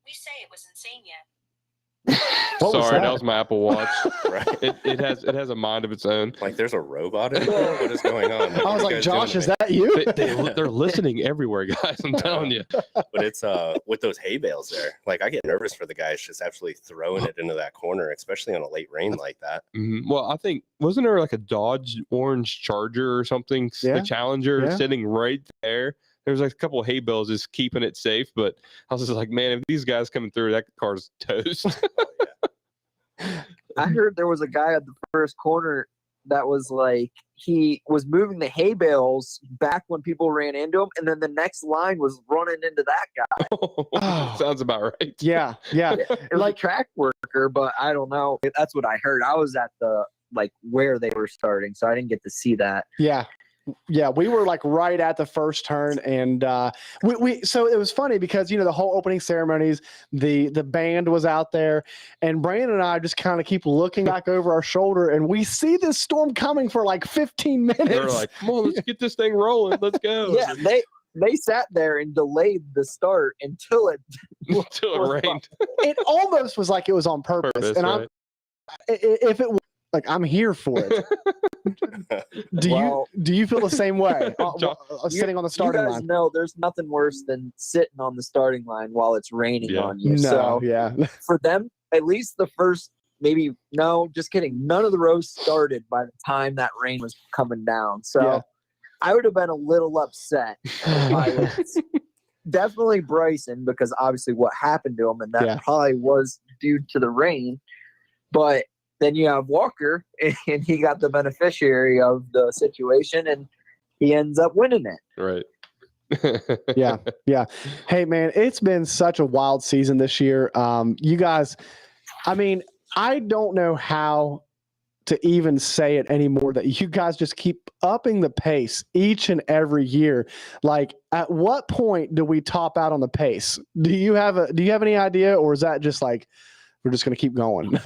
We say it was insane yet. What was Sorry, that? that was my Apple Watch. Right? It has a mind of its own. Like there's a robot in there. What is going on? What I are was you like, guys Josh, doing is to me? that you? They're listening everywhere, guys. I'm telling you. But it's with those hay bales there. Like I get nervous for the guys just absolutely throwing it into that corner, especially on a late rain like that. Well, I think wasn't there like a Dodge Orange Charger or something, Yeah. the Challenger Yeah. sitting right there. There was like a couple of hay bales just keeping it safe, but I was just like, man, if these guys coming through, that car's toast. I heard there was a guy at the first corner that was like he was moving the hay bales back when people ran into him, and then the next line was running into that guy. Oh. Sounds about right. Yeah. Yeah. It was Like- a track worker, but I don't know. That's what I heard. I was at the where they were starting, so I didn't get to see that. Yeah. Yeah, we were like right at the first turn, and we so it was funny because the whole opening ceremonies, the band was out there, and Brandon and I just kind of keep looking back over our shoulder, and we see this storm coming for like 15 minutes. They were like, come on, let's get this thing rolling. Let's go. Yeah, they sat there and delayed the start until it Until it rained. It almost was like it was on purpose, and right. if it was like I'm here for it. Well- Do you feel the same way? John- Sitting on the starting you guys line. know there's nothing worse than sitting on the starting line while it's raining Yeah. on you. No, So yeah. for them, at least the first just kidding. None of the rows started by the time that rain was coming down. So Yeah. I would have been a little upset. Definitely Bryson, because obviously what happened to him, and that Yeah. probably was due to the rain. But then you have Walker, and he got the beneficiary of the situation, and he ends up winning it. Right. Yeah. Yeah. Hey, man, it's been such a wild season this year. You guys, I mean, I don't know how to even say it anymore that you guys just keep upping the pace each and every year. Like, at what point do we top out on the pace? Do you have any idea, or is that just like we're just going to keep going?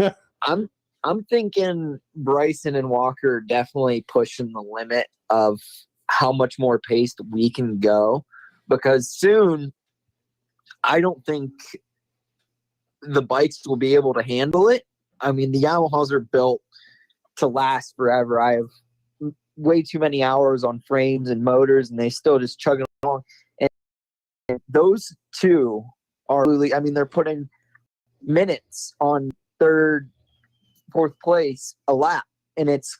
I'm thinking Bryson and Walker are definitely pushing the limit of how much more paced we can go, because soon I don't think the bikes will be able to handle it. I mean, the Yamahas are built to last forever. I have way too many hours on frames and motors, and they still just chugging along. And those two are really, I mean, they're putting minutes on third, fourth place a lap, and it's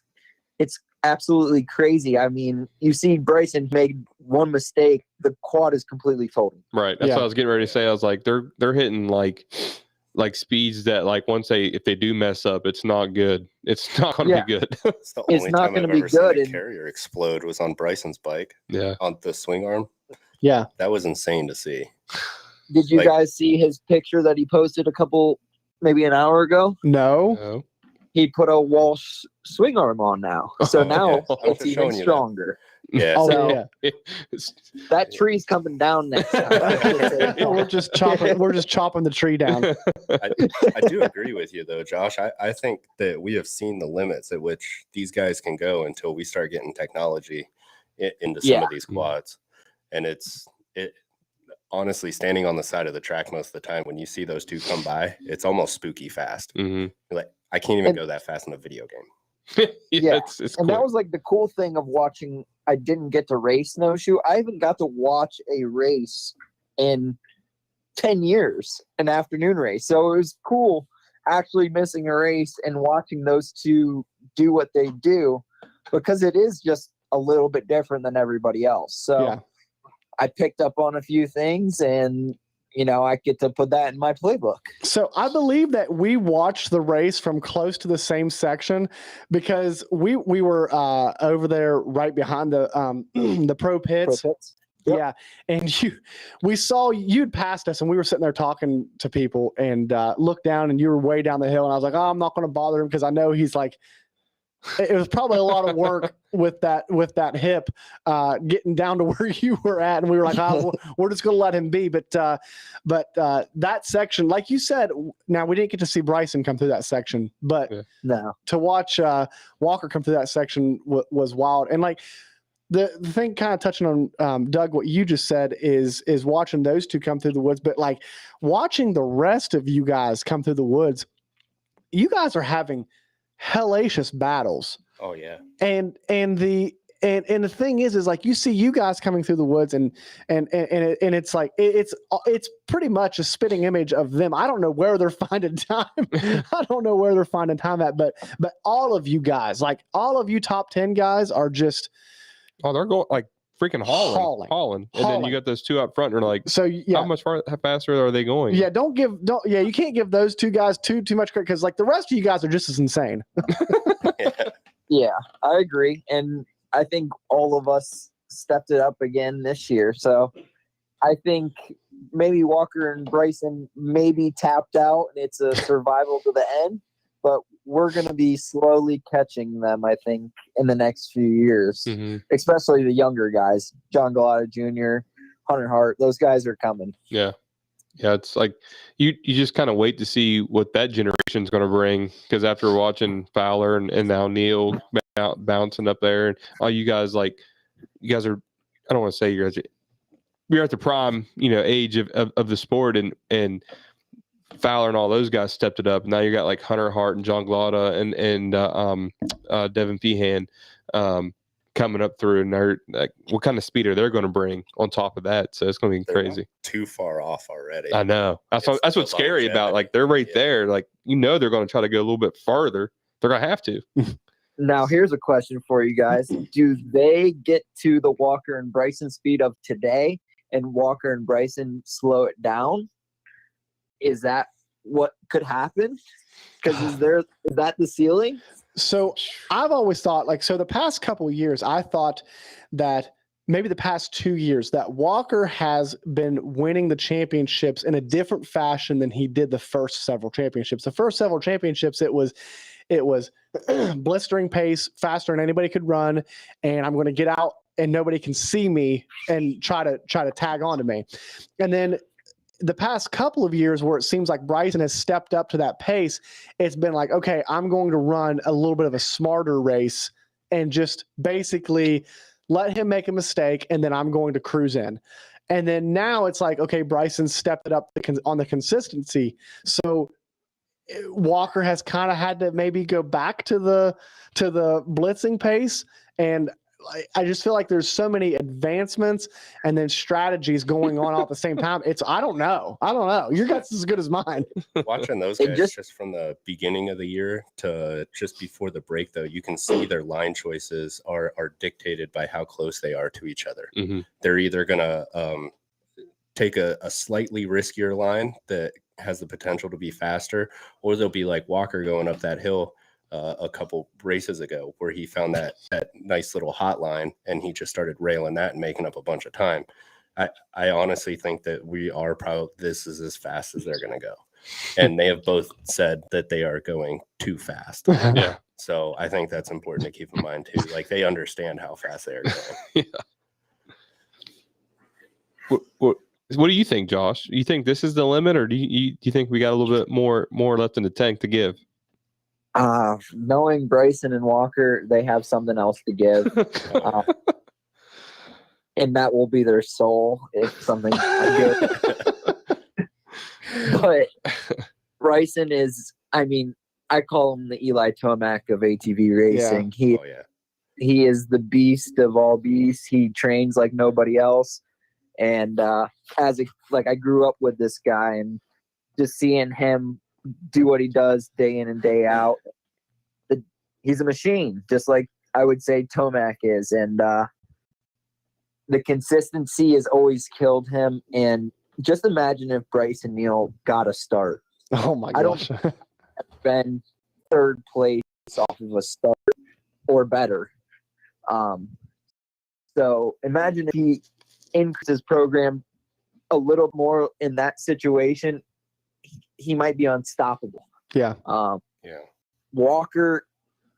absolutely crazy. I mean, you see Bryson made one mistake, the quad is completely totaled. Right. That's Yeah. what I was getting ready to say. I was like, they're hitting like speeds that if they do mess up, it's not good. It's not going to be good. It's the It's only not time gonna I've be ever seen good, a and- carrier explode was on Bryson's bike Yeah. on the swing arm. Yeah. That was insane to see. Did you Like- guys see his picture that he posted maybe an hour ago? No. No. He put a Walsh swing arm on now. So Oh, now yeah. I was it's just even showing you that. stronger. Yeah. Oh, So- yeah. It's- That tree's coming down next time. We're just chopping the tree down. I do agree with you though, Josh. I think that we have seen the limits at which these guys can go until we start getting technology into some Yeah. of these quads. And it honestly, standing on the side of the track most of the time, when you see those two come by, it's almost spooky fast. Mhm. Like I can't even And- go that fast in a video game. Yeah, It's And that quick. was like the cool thing of watching. I didn't get to race Snowshoe. I haven't got to watch a race in 10 years, an afternoon race. So it was cool actually missing a race and watching those two do what they do, because it is just a little bit different than everybody else. So Yeah. I picked up on a few things, and I get to put that in my playbook. So I believe that we watched the race from close to the same section because we were over there right behind the the pro pits. Yep. Yeah, and we saw you'd passed us, and we were sitting there talking to people, and looked down, and you were way down the hill, and I was like, "Oh, I'm not going to bother him because I know he's like." It was probably a lot of work with that hip, getting down to where you were at, and we were like, "Oh, we're just going to let him be." But that section, like you said, now we didn't get to see Bryson come through that section, but No. to watch Walker come through that section was wild, and like. The thing kind of touching on Doug, what you just said is watching those two come through the woods, but like watching the rest of you guys come through the woods, you guys are having hellacious battles. Oh yeah. And the thing is like you see you guys coming through the woods and it's like it's pretty much a spitting image of them. I don't know where they're finding time. I don't know where they're finding time at, but all of you guys, like all of you top 10 guys are just. Oh, they're going like freaking hauling. And then you got those two up front, and they're like, so yeah, how faster are they going? Yeah, you can't give those two guys too much credit because like the rest of you guys are just as insane. Yeah, I agree, and I think all of us stepped it up again this year. So I think maybe Walker and Bryson maybe tapped out, and it's a survival to the end. But we're going to be slowly catching them, I think, in the next few years, especially the younger guys, John Galata Jr., Hunter Hart. Those guys are coming. Yeah. Yeah, it's like you just kind of wait to see what that generation is going to bring, because after watching Fowler and now Neil bouncing up there, and all you guys, like, you guys are, I don't want to say you're at the prime, age of the sport, and Fowler and all those guys stepped it up. Now you got like Hunter Hart and John Galata and Devin Feehan coming up through, and they're like, what kind of speed are they going to bring on top of that? So it's going to be crazy. Not too far off already. I know. That's what's scary about. Like they're right there. Like they're going to try to go a little bit farther. They're going to have to. Now here's a question for you guys: do they get to the Walker and Bryson speed of today, and Walker and Bryson slow it down? Is that what could happen? Because is that the ceiling? So I've always thought the past couple of years, I thought that maybe the past 2 years that Walker has been winning the championships in a different fashion than he did the first several championships. The first several championships, it was blistering pace, faster than anybody could run. And I'm going to get out and nobody can see me and try to tag onto me. And then the past couple of years where it seems like Bryson has stepped up to that pace, it's been like, okay, I'm going to run a little bit of a smarter race and just basically let him make a mistake, and then I'm going to cruise in. And then now it's like, okay, Bryson stepped it up on the consistency. So Walker has kind of had to maybe go back to the blitzing pace, and I just feel like there's so many advancements and then strategies going on all at the same time. I don't know. Your guess is as good as mine. Watching those guys just from the beginning of the year to just before the break, though, you can see their line choices are dictated by how close they are to each other. Mm-hmm. They're either going to take a slightly riskier line that has the potential to be faster, or they'll be like Walker going up that hill a couple races ago where he found that nice little hot line and he just started railing that and making up a bunch of time. I honestly think that this is as fast as they're going to go. And they have both said that they are going too fast. Yeah. So I think that's important to keep in mind too. Like they understand how fast they are going. Yeah. What do you think, Josh? You think this is the limit, or do you think we got a little bit more left in the tank to give? Knowing Bryson and Walker, they have something else to give. And that will be their soul if something good. But Bryson is, I call him the Eli Tomac of ATV racing. Yeah. He is the beast of all beasts. He trains like nobody else. And I grew up with this guy, and just seeing him do what he does day in and day out, he's a machine. Just like I would say Tomac is. And the consistency has always killed him. And just imagine if Bryson Neal got a start. Oh my I don't gosh. think it's been third place off of a start or better. So imagine if he increases his program a little more in that situation, he might be unstoppable. Yeah. Yeah. Walker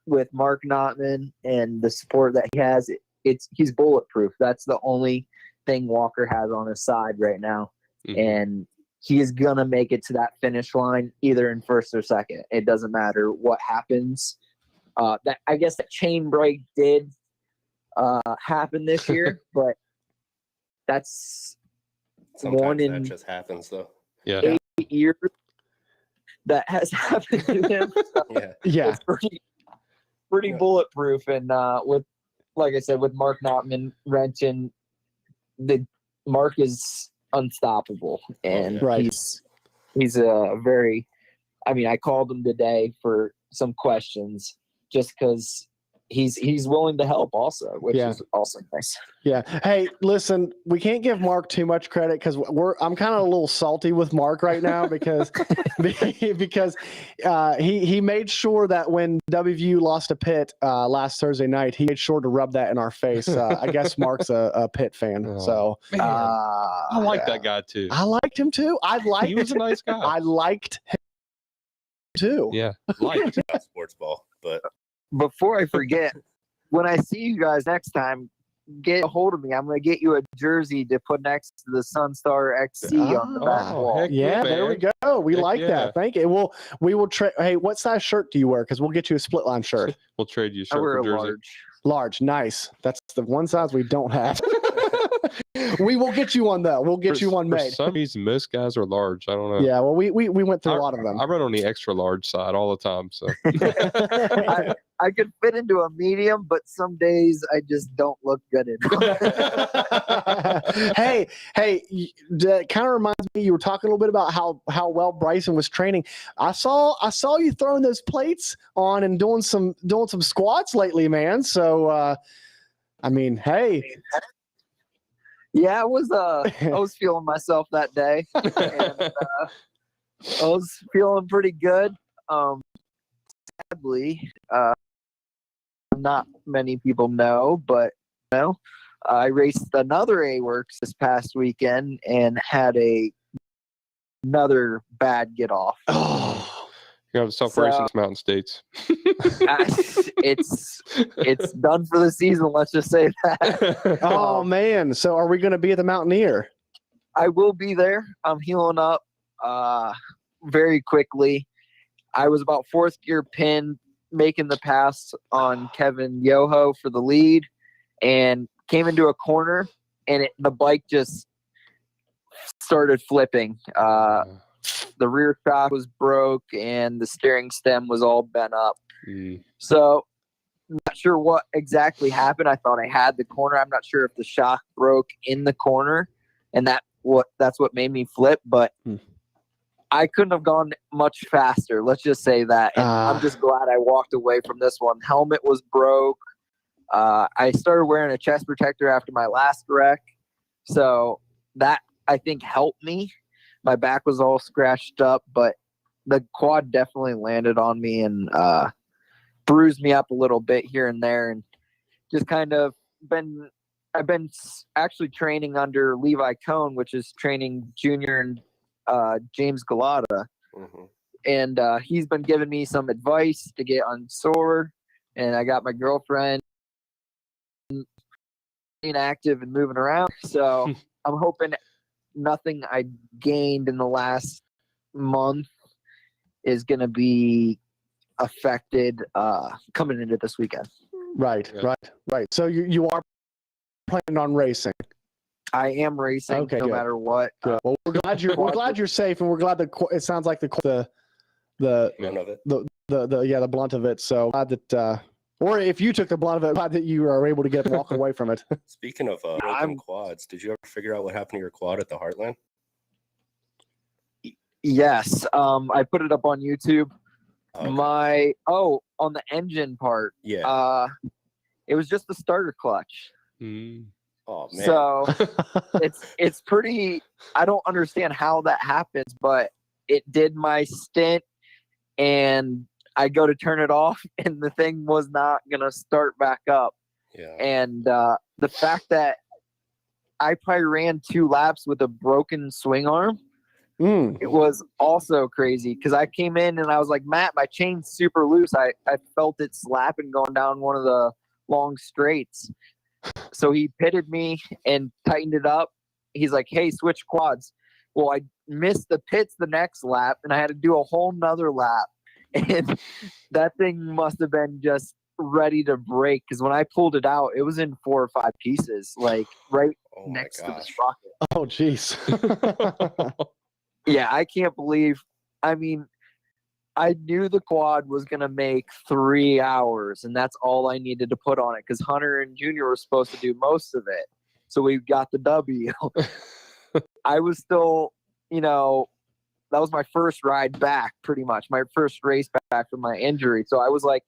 with Mark Notman and the support that he has, he's bulletproof. That's the only thing Walker has on his side right now. Mhm. And he is gonna make it to that finish line either in first or second. It doesn't matter what happens. That I guess that chain break did happen this year, but that's Sometimes one that in just happens, though. Yeah. 8 years that has happened to him. So Yeah. Yeah. it's pretty bulletproof. And with, like I said, with Mark Notman wrenching, the Mark is unstoppable, and Right. he's a very. I mean, I called him today for some questions just because he's willing to help also, which Yeah. is also nice. Yeah. Hey, listen, we can't give Mark too much credit because I'm kind of a little salty with Mark right now because he made sure that when WVU lost a Pitt last Thursday night, he made sure to rub that in our face. I guess Mark's a Pitt fan, Oh, so man, I like that guy too. I liked him too. He was a nice guy. I liked him too. Yeah, liked. Not sports ball, but Before I forget, when I see you guys next time, get a hold of me. I'm going to get you a jersey to put next to the Sunstar XC on the back Oh, wall. heck Yeah, there we man. go. We Heck like yeah. that. Thank you. We will trade. Hey, what size shirt do you wear? Because we'll get you a split line shirt. We'll trade you a I shirt wear for a jersey. large. Large, nice. That's the one size we don't have. We will get you one though. We'll get you one For made. some reason, most guys are large. I don't know. Yeah, well, we went through a lot of them. I run on the extra large side all the time. So I could fit into a medium, but some days I just don't look good in it. hey, that kind of reminds me. You were talking a little bit about how well Bryson was training. I saw you throwing those plates on and doing some squats lately, man. So, I mean, hey. Yeah, I was feeling myself that day. And, I was feeling pretty good. Sadly, not many people know, but I raced another A-Works this past weekend and had another bad get off. Oh, you have to stop racing these mountain states. It's done for the season. Let's just say that. oh man. So, are we going to be at the Mountaineer? I will be there. I'm healing up very quickly. I was about fourth gear pin, making the pass on Kevin Yoho for the lead, and came into a corner, and the bike just started flipping. The rear shock was broke, and the steering stem was all bent up. So, not sure what exactly happened. I thought I had the corner. I'm not sure if the shock broke in the corner, and that's what made me flip. But I couldn't have gone much faster. Let's just say that. And I'm just glad I walked away from this one. Helmet was broke. I started wearing a chest protector after my last wreck, so that I think helped me. My back was all scratched up, but the quad definitely landed on me and bruised me up a little bit here and there, and just kind of I've been actually training under Levi Cohn, which is training Junior and James Galata. mm-hmm. And he's been giving me some advice to get unsore, and I got my girlfriend being active and moving around, so I'm hoping nothing I gained in the last month is going to be affected coming into this weekend. Right. So you are planning on racing. I am racing no good. matter what. Good. Well, we're glad you're safe, and we're glad that it sounds like the None of it. the blunt of it. So glad that, or if you took the blunt of it, glad that you are able to get and walk away from it. Speaking of broken quads, did you ever figure out what happened to your quad at the Heartland? Yes. I put it up on YouTube. Okay. On the engine part. Yeah. It was just the starter clutch. Mm. Oh man. So it's pretty. I don't understand how that happens, but it did my stint, and I go to turn it off, and the thing was not gonna start back up. Yeah. And the fact that I probably ran 2 laps with a broken swing arm, it was also crazy because I came in and I was like, Matt, my chain's super loose. I felt it slapping going down one of the long straights. So he pitted me and tightened it up. He's like, hey, switch quads. Well, I missed the pits the next lap, and I had to do a whole nother lap. And that thing must have been just ready to break because when I pulled it out, it was in 4 or 5 pieces, like right next to the sprocket. Oh, jeez. Yeah, I can't believe. I mean, I knew the quad was going to make 3 hours, and that's all I needed to put on it because Hunter and Junior were supposed to do most of it. So we got the W. I was still, that was my first ride back, pretty much, my first race back from my injury. So I was like,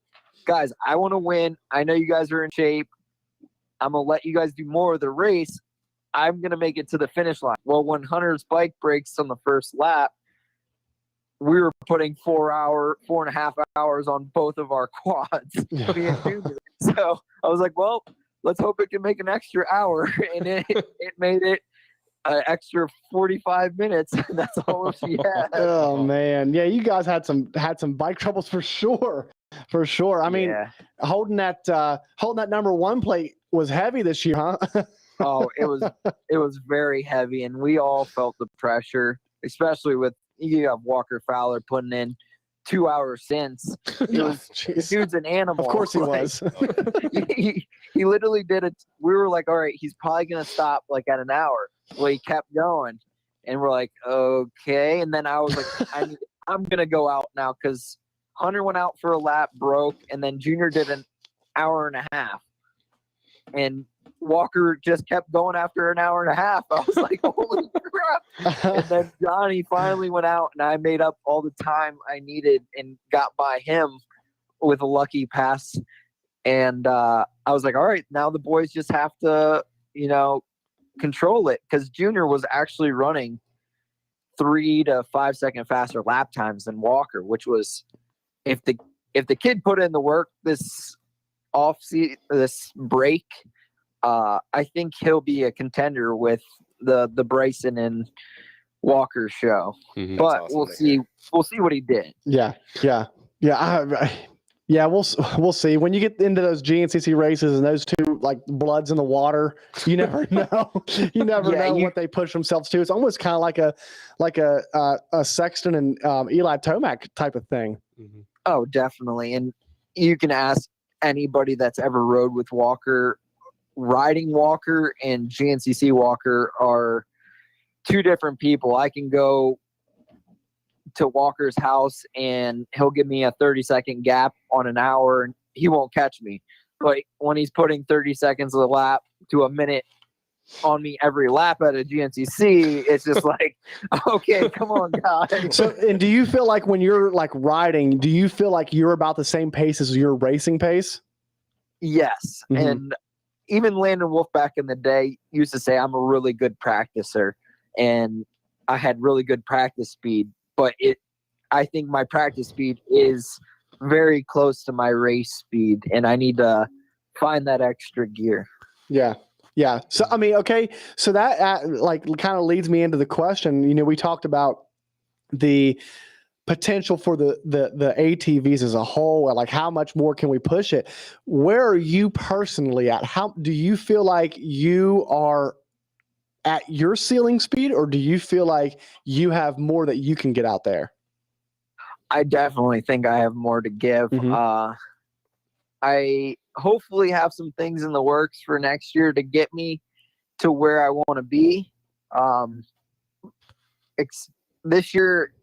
guys, I want to win. I know you guys are in shape. I'm going to let you guys do more of the race. I'm going to make it to the finish line. Well, when Hunter's bike breaks on the first lap, we were putting 4.5 hours on both of our quads. So I was like, well, let's hope it can make an extra hour. And it made it an extra 45 minutes. That's all she had. Oh man. Yeah, you guys had some bike troubles for sure. For sure. I mean, holding that number 1 plate was heavy this year, huh? Oh, it was very heavy, and we all felt the pressure, especially with you have Walker Fowler putting in 2 hours since. The dude's an animal. Of course he was. He literally did it. We were like, all right, he's probably gonna stop like at an hour. Well, he kept going, and we're like, okay. And then I was like, I'm gonna go out now because Hunter went out for a lap, broke, and then Junior did an hour and a half, and Walker just kept going after an hour and a half. I was like, holy crap. And then Johnny finally went out, and I made up all the time I needed and got by him with a lucky pass. And I was like, all right, now the boys just have to, control it. Because Junior was actually running 3 to 5 second faster lap times than Walker, which was, if the kid put in the work this break, I think he'll be a contender with the Bryson and Walker show. Mm-hmm. But we'll see what he did. Yeah. We'll see. When you get into those GNCC races and those 2 like bloods in the water, you never know. You never know what they push themselves to. It's almost kind of like a Sexton and Eli Tomac type of thing. Mm-hmm. Oh, definitely. And you can ask anybody that's ever rode with Walker. Riding Walker and GNCC Walker are 2 different people. I can go to Walker's house and he'll give me a 30-second gap on an hour and he won't catch me. But when he's putting 30 seconds a lap to a minute on me every lap at a GNCC, it's just like, okay, come on, guys. So, and do you feel like when you're like riding, do you feel like you're about the same pace as your racing pace? Yes. Mm-hmm. And even Landon Wolf back in the day used to say I'm a really good practicer, and I had really good practice speed. But I think my practice speed is very close to my race speed, and I need to find that extra gear. Yeah. So I mean, okay. So that kind of leads me into the question. We talked about the potential for the ATVs as a whole, like how much more can we push it? Where are you personally at? How do you feel like you are at your ceiling speed, or do you feel like you have more that you can get out there? I definitely think I have more to give. Mm-hmm. I hopefully have some things in the works for next year to get me to where I want to be. This year,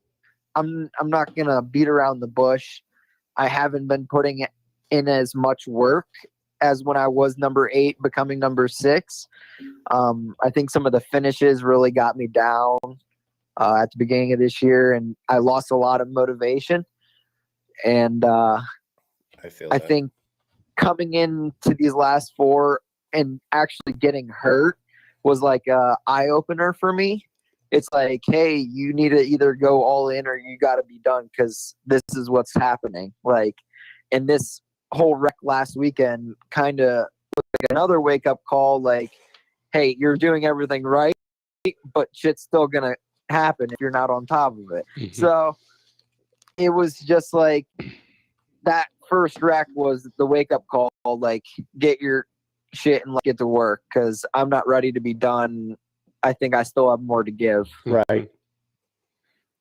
I'm not gonna beat around the bush. I haven't been putting in as much work as when I was number 8, becoming number 6. I think some of the finishes really got me down at the beginning of this year, and I lost a lot of motivation. And I think coming into these last 4 and actually getting hurt was like a eye opener for me. It's like, hey, you need to either go all in or you got to be done because this is what's happening. Like, and this whole wreck last weekend kind of looked like another wake up call. Like, hey, you're doing everything right, but shit's still gonna happen if you're not on top of it. Mhm. So it was just like that first wreck was the wake up call. Like, get your shit and get to work because I'm not ready to be done. I think I still have more to give. Right.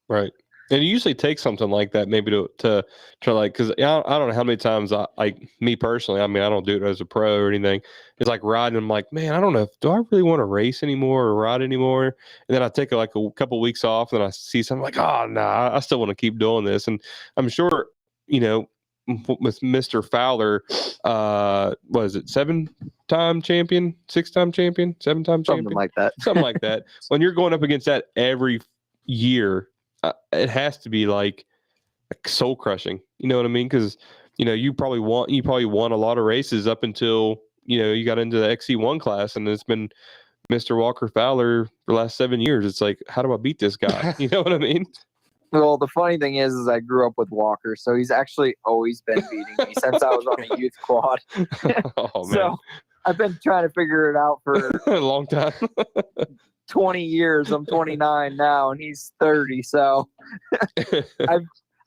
Right. And you usually take something like that maybe to like, because I don't know how many times like me personally, I mean, I don't do it as a pro or anything. It's like riding. I'm like, man, I don't know. Do I really want to race anymore or ride anymore? And then I take like a couple weeks off and I see something like, oh, no, I still want to keep doing this. And I'm sure, you know, with Mr. Fowler, was it 7-time champion, 6-time champion, 7-time champion? Something like that. Something like that. When you're going up against that every year, it has to be like soul crushing. You know what I mean? Because you probably won a lot of races up until you got into the XC1 class, and it's been Mr. Walker Fowler for the last 7 years. It's like, how do I beat this guy? You know what I mean? Well, the funny thing is I grew up with Walker, so he's actually always been beating me since I was on a youth quad. Oh man, So I've been trying to figure it out for a long time. 20 years. I'm 29 now, and he's 30. So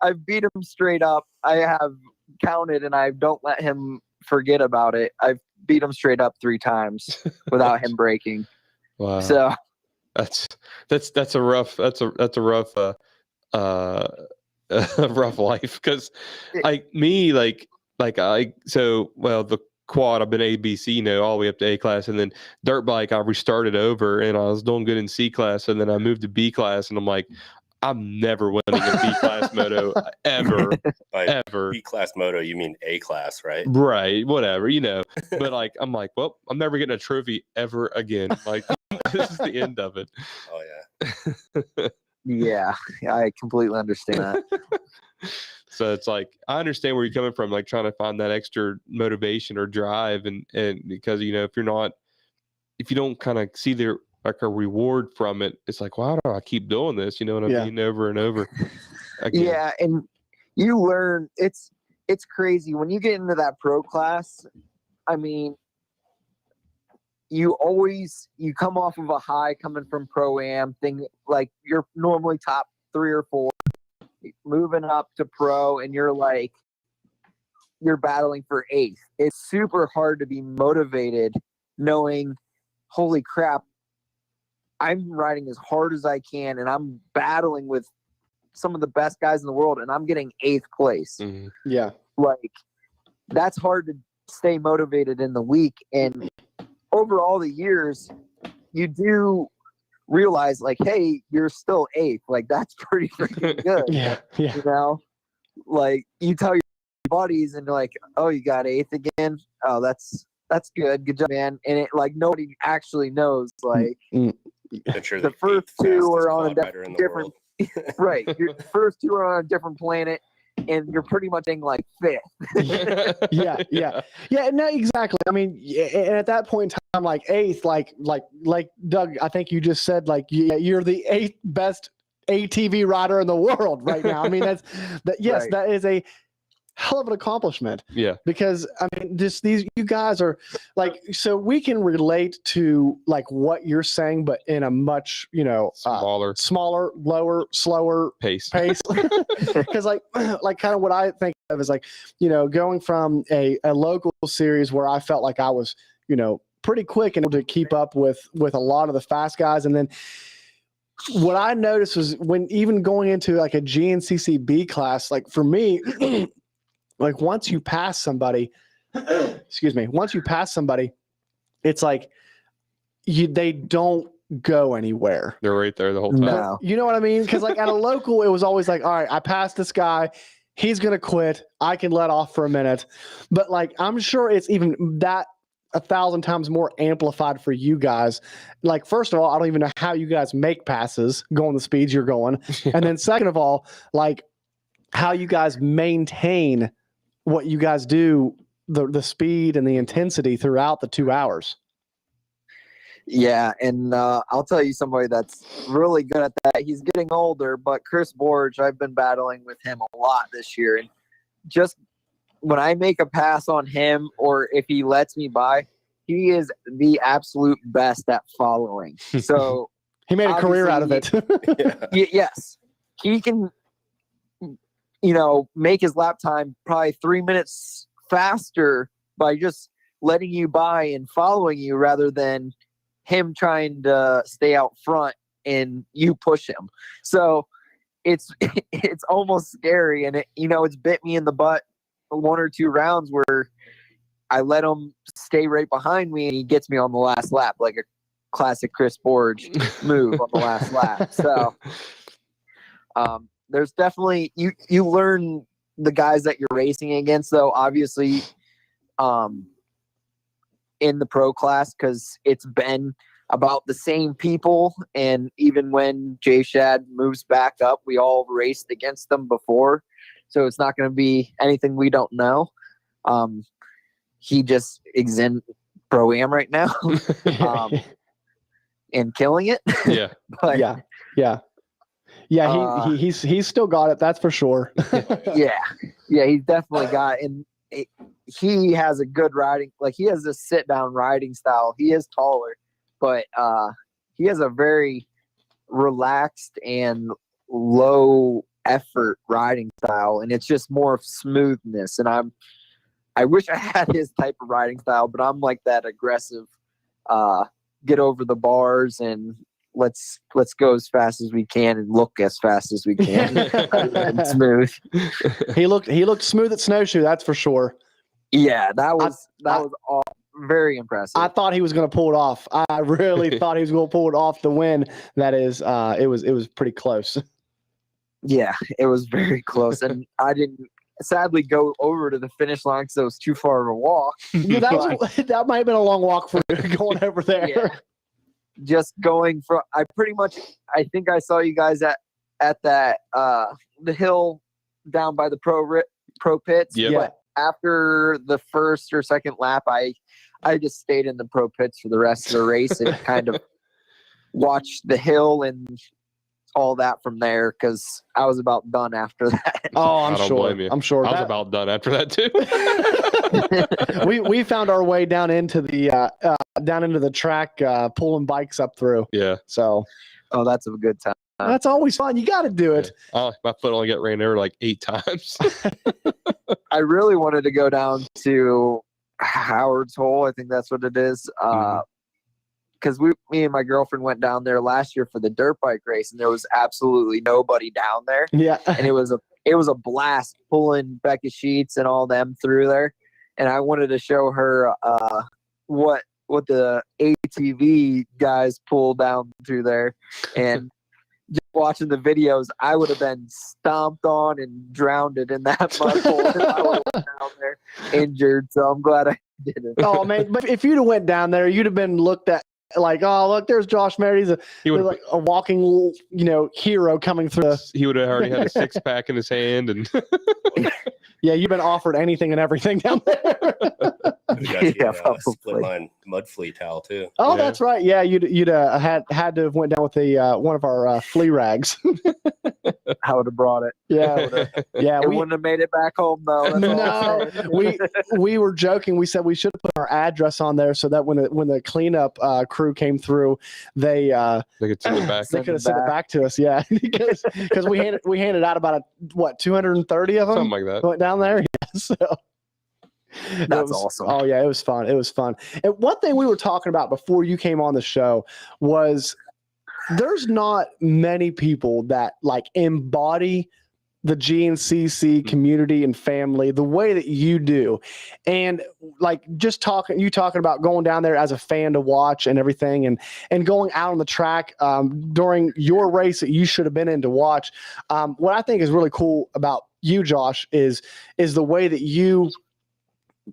I've beat him straight up. I have counted, and I don't let him forget about it. I've beat him straight up 3 times without him breaking. Wow. So that's a rough a rough life because the quad, I've been A, B, C, all the way up to A class, and then dirt bike I restarted over and I was doing good in C class, and then I moved to B class, and I'm like, I'm never winning a B class moto ever. By ever. B class moto, you mean A class, right? Right, whatever, but like I'm like, well, I'm never getting a trophy ever again. Like this is the end of it. Oh yeah. yeah, I completely understand that. So it's like I understand where you're coming from, like trying to find that extra motivation or drive, and because if you don't kind of see a reward from it, it's like, why do I keep doing this? You know what I mean? Over and over again. Yeah, and you learn. It's crazy when you get into that pro class. I mean, you come off of a high coming from pro-am thing, like you're normally top 3 or 4, moving up to pro, and you're battling for 8th. It's super hard to be motivated knowing, holy crap, I'm riding as hard as I can and I'm battling with some of the best guys in the world and I'm getting 8th place. Mm-hmm. Yeah. Like, that's hard to stay motivated in the week. And over all the years, you do realize, like, hey, you're still 8th. Like, that's pretty freaking good. Yeah. Like, you tell your buddies and you're like, oh, you got 8th again? Oh, that's good. Good job, man. And it, like, nobody actually knows, like, Sure, the first 2 are on a different right. Your first 2 are on a different planet, and you're pretty much in like 5th. Yeah. No, exactly. I mean, and at that point in time, like 8th, like Doug, I think you just said, like, you're the 8th best ATV rider in the world right now. I mean, yes, Right. that is a hell of an accomplishment. Yeah. Because I mean, you guys are like, so we can relate to like what you're saying, but in a much, smaller, lower, slower pace. Because like kind of what I think of is like, going from a local series where I felt like I was, pretty quick and able to keep up with a lot of the fast guys. And then what I noticed was when even going into like a GNCC class, like for me, like once you pass somebody, it's like they don't go anywhere. They're right there the whole time. No. You know what I mean? Because like at a local, it was always like, all right, I passed this guy. He's going to quit. I can let off for a minute. But like, I'm sure it's even that 1,000 times more amplified for you guys. Like, first of all, I don't even know how you guys make passes going the speeds you're going. And then second of all, like how you guys maintain what you guys do the speed and the intensity throughout the 2 hours. Yeah, and I'll tell you somebody that's really good at that. He's getting older, but Chris Borge, I've been battling with him a lot this year. And just when I make a pass on him or if he lets me by, he is the absolute best at following. So He made a career out of it. yes, he can, make his lap time probably 3 minutes faster by just letting you by and following you rather than him trying to stay out front and you push him. So it's almost scary, and it's bit me in the butt 1 or 2 rounds where I let him stay right behind me and he gets me on the last lap, like a classic Chris Borge move on the last lap. So there's definitely you learn the guys that you're racing against, though, obviously in the pro class, because it's been about the same people. And even when Jay Shad moves back up, we all raced against them before. So it's not going to be anything we don't know. He just is in Pro-Am right now and killing it. Yeah. But, Yeah, he's still got it. That's for sure. yeah, he's definitely got it. And he has a good riding, like he has a sit down riding style. He is taller, but he has a very relaxed and low effort riding style, and it's just more smoothness. And I wish I had his type of riding style, but I'm like that aggressive, get over the bars and let's go as fast as we can and look as fast as we can. And smooth. He looked smooth at Snowshoe, that's for sure. Yeah, that was all very impressive. I thought he was going to pull it off. I really thought he was going to pull it off the win. That is, it was pretty close. Yeah, it was very close, and I didn't sadly go over to the finish line because it was too far of a walk. Yeah, that might have been a long walk for you going over there. Yeah. Just going from, I think I saw you guys at that the hill down by the pro pits. Yep. But after the first or second lap, I just stayed in the pro pits for the rest of the race and kind of watched the hill and all that from there because I was about done after that. Oh, I don't blame you. I'm sure. I was about done after that too. we found our way down into the track, pulling bikes up through. Yeah. So, that's a good time. That's always fun. You got to do it. Oh, my foot only got ran over like 8 times. I really wanted to go down to Howard's Hole. I think that's what it is. Because me and my girlfriend went down there last year for the dirt bike race, and there was absolutely nobody down there. Yeah, and it was a blast pulling Becca Sheets and all them through there. And I wanted to show her what the ATV guys pull down through there, and just watching the videos, I would have been stomped on and drowned in that mud hole if I would have went down there injured. So I'm glad I didn't. Oh man, but if you'd have went down there, you'd have been looked at like, oh look, there's Josh Merritt. He's like a walking, hero coming through. He would have already had a 6-pack in his hand, and yeah, you've been offered anything and everything down there. Yeah, split line mud flea towel too. Oh, yeah. That's right. Yeah, you'd had to have went down with one of our flea rags. I would have brought it. Yeah, yeah. We wouldn't have made it back home though. No, we were joking. We said we should have put our address on there so that when the cleanup crew came through, they could send it back. They could have sent it back to us. Yeah, because we handed out about 230 of them. Something like that. Went down there. Yeah, so. That's awesome. Oh yeah, it was fun. It was fun. And one thing we were talking about before you came on the show was there's not many people that like embody the GNCC community and family the way that you do. And like just talking about going down there as a fan to watch and everything and going out on the track during your race that you should have been in to watch. What I think is really cool about you, Josh, is the way that you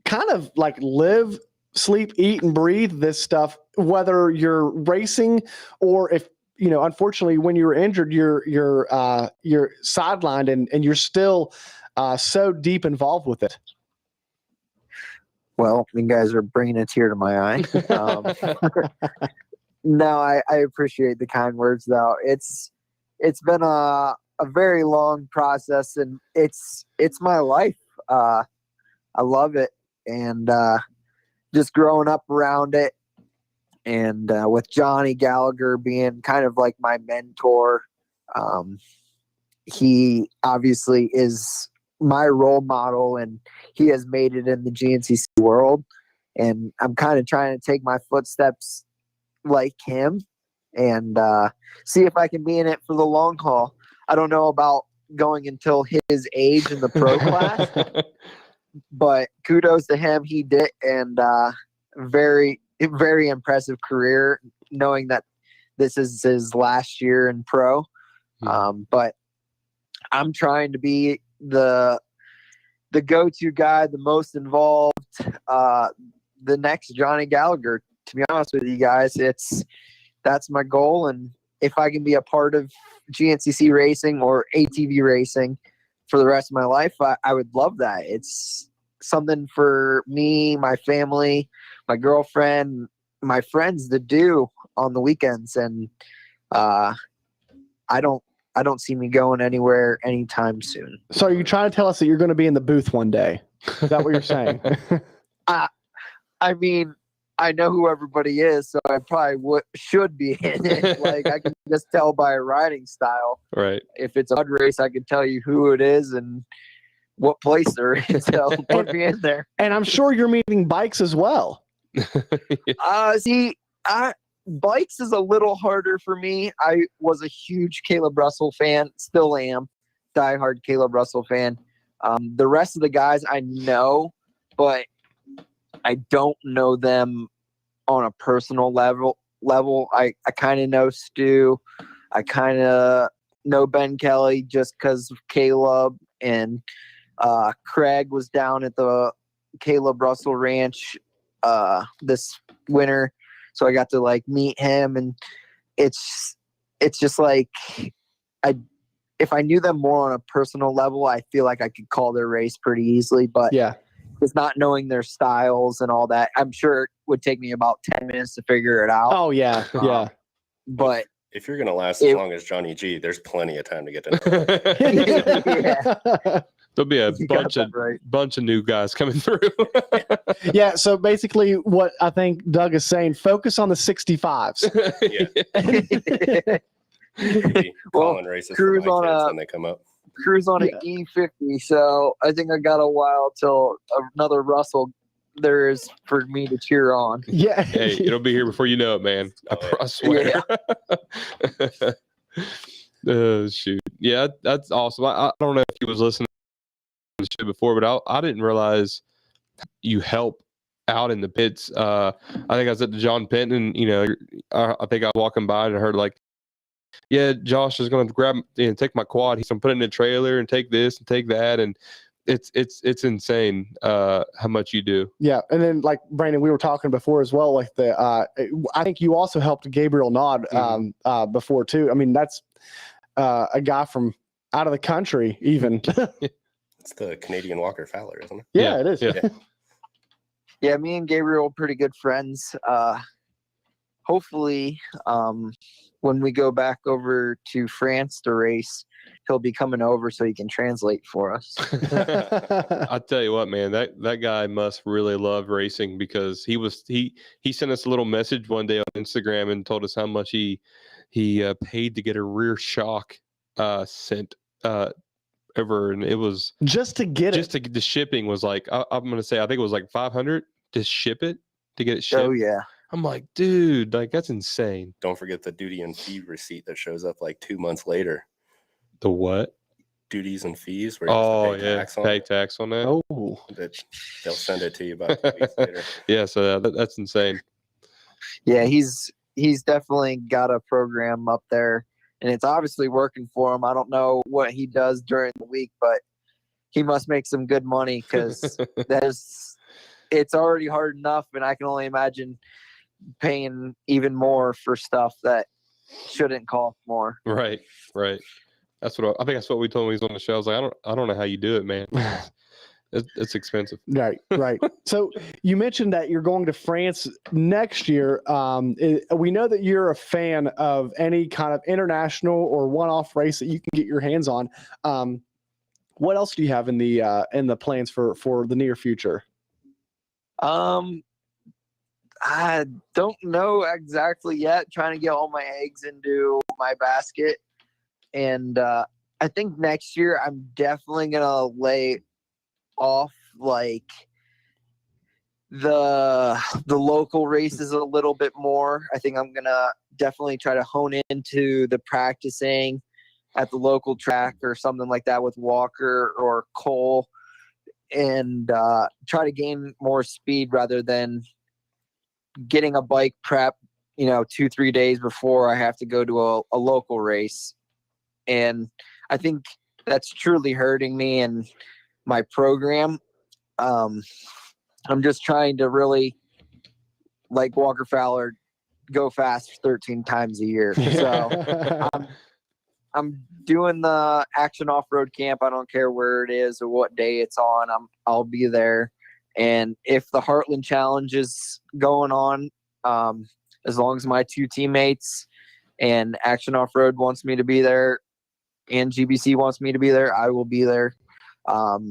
kind of like live, sleep, eat, and breathe this stuff, whether you're racing or if, unfortunately when you're injured, you're sidelined and you're still so deep involved with it. Well, you guys are bringing a tear to my eye. No, I appreciate the kind words, though. It's been a very long process, and it's my life. I love it, and just growing up around it, and with Johnny Gallagher being kind of like my mentor. He obviously is my role model, and he has made it in the GNCC world. And I'm kind of trying to take my footsteps like him and see if I can be in it for the long haul. I don't know about going until his age in the pro class, but kudos to him. He did, and very, very impressive career, knowing that this is his last year in pro. But I'm trying to be the go-to guy, the most involved, the next Johnny Gallagher. To be honest with you guys, that's my goal. And if I can be a part of GNCC racing or ATV racing for the rest of my life, I would love that. It's something for me, my family, my girlfriend, my friends to do on the weekends. And I don't see me going anywhere anytime soon. So are you trying to tell us that you're going to be in the booth one day? Is that what you're saying? I mean, I know who everybody is, so I probably should be in it. Like, I can just tell by a riding style. Right. If it's a mud race, I can tell you who it is and what place they're in. So put me in there. And I'm sure you're meeting bikes as well. Bikes is a little harder for me. I was a huge Caleb Russell fan, still am, diehard Caleb Russell fan. The rest of the guys I know, but I don't know them on a personal level. I kind of know Stu. I kind of know Ben Kelly just because of Caleb, and Craig was down at the Caleb Russell Ranch this winter. So I got to like meet him, and it's just like if I knew them more on a personal level, I feel like I could call their race pretty easily. But yeah, just not knowing their styles and all that, I'm sure it would take me about 10 minutes to figure it out. Oh yeah, yeah. But if you're gonna last as long as Johnny G, there's plenty of time to get to know. yeah. There'll be a You got bunch that right. of new guys coming through. Yeah, so basically what I think Doug is saying, focus on the 65s. Yeah. Calling races for my kids when they come up. Cruise on an E50, so I think I got a while till another Russell there is for me to cheer on. Yeah. Hey, it'll be here before you know it, man. I swear. Yeah. Oh, shoot. Yeah, that's awesome. I don't know if he was listening to the show before, but I didn't realize you help out in the pits. I think I was at the John Penton, I think I was walking by and I heard like, yeah, Josh is going to grab and take my quad. He's going to put it in a trailer and take this and take that. And it's insane how much you do. Yeah. And then like Brandon, we were talking before as well, like I think you also helped Gabriel Nod before too. I mean, that's a guy from out of the country even. It's the Canadian Walker Fowler, isn't it? Yeah, it is. Yeah. Yeah, me and Gabriel are pretty good friends. Hopefully, when we go back over to France to race, he'll be coming over so he can translate for us. I tell you what, man, that guy must really love racing, because he sent us a little message one day on Instagram and told us how much he paid to get a rear shock sent over, and it was just to get the shipping was like I'm gonna say I think it was like $500 to ship it, to get it shipped. Oh yeah. I'm like, dude, like that's insane. Don't forget the duty and fee receipt that shows up like 2 months later. The what? Duties and fees. Where you have to pay tax on pay it. tax on that. Oh, They'll send it to you about 2 weeks later. Yeah, so that's insane. Yeah, he's definitely got a program up there, and it's obviously working for him. I don't know what he does during the week, but he must make some good money, because it's already hard enough, and I can only imagine paying even more for stuff that shouldn't cost more. Right. I think that's what we told him when he was on the show. I was like, I don't know how you do it, man. It's expensive. Right, right. So you mentioned that you're going to France next year. We know that you're a fan of any kind of international or one-off race that you can get your hands on. What else do you have in the plans for the near future? I don't know exactly yet. Trying to get all my eggs into my basket, and I think next year I'm definitely gonna lay off like the local races a little bit more. I think I'm gonna definitely try to hone into the practicing at the local track or something like that with Walker or Cole, and try to gain more speed rather than getting a bike prep, 2-3 days before I have to go to a local race. And I think that's truly hurting me and my program. I'm just trying to really, like Walker Fowler, go fast 13 times a year. So I'm doing the Action Off-Road Camp. I don't care where it is or what day it's on. I'll be there. And if the Heartland Challenge is going on, as long as my two teammates and Action Off-Road wants me to be there and GBC wants me to be there, I will be there. Other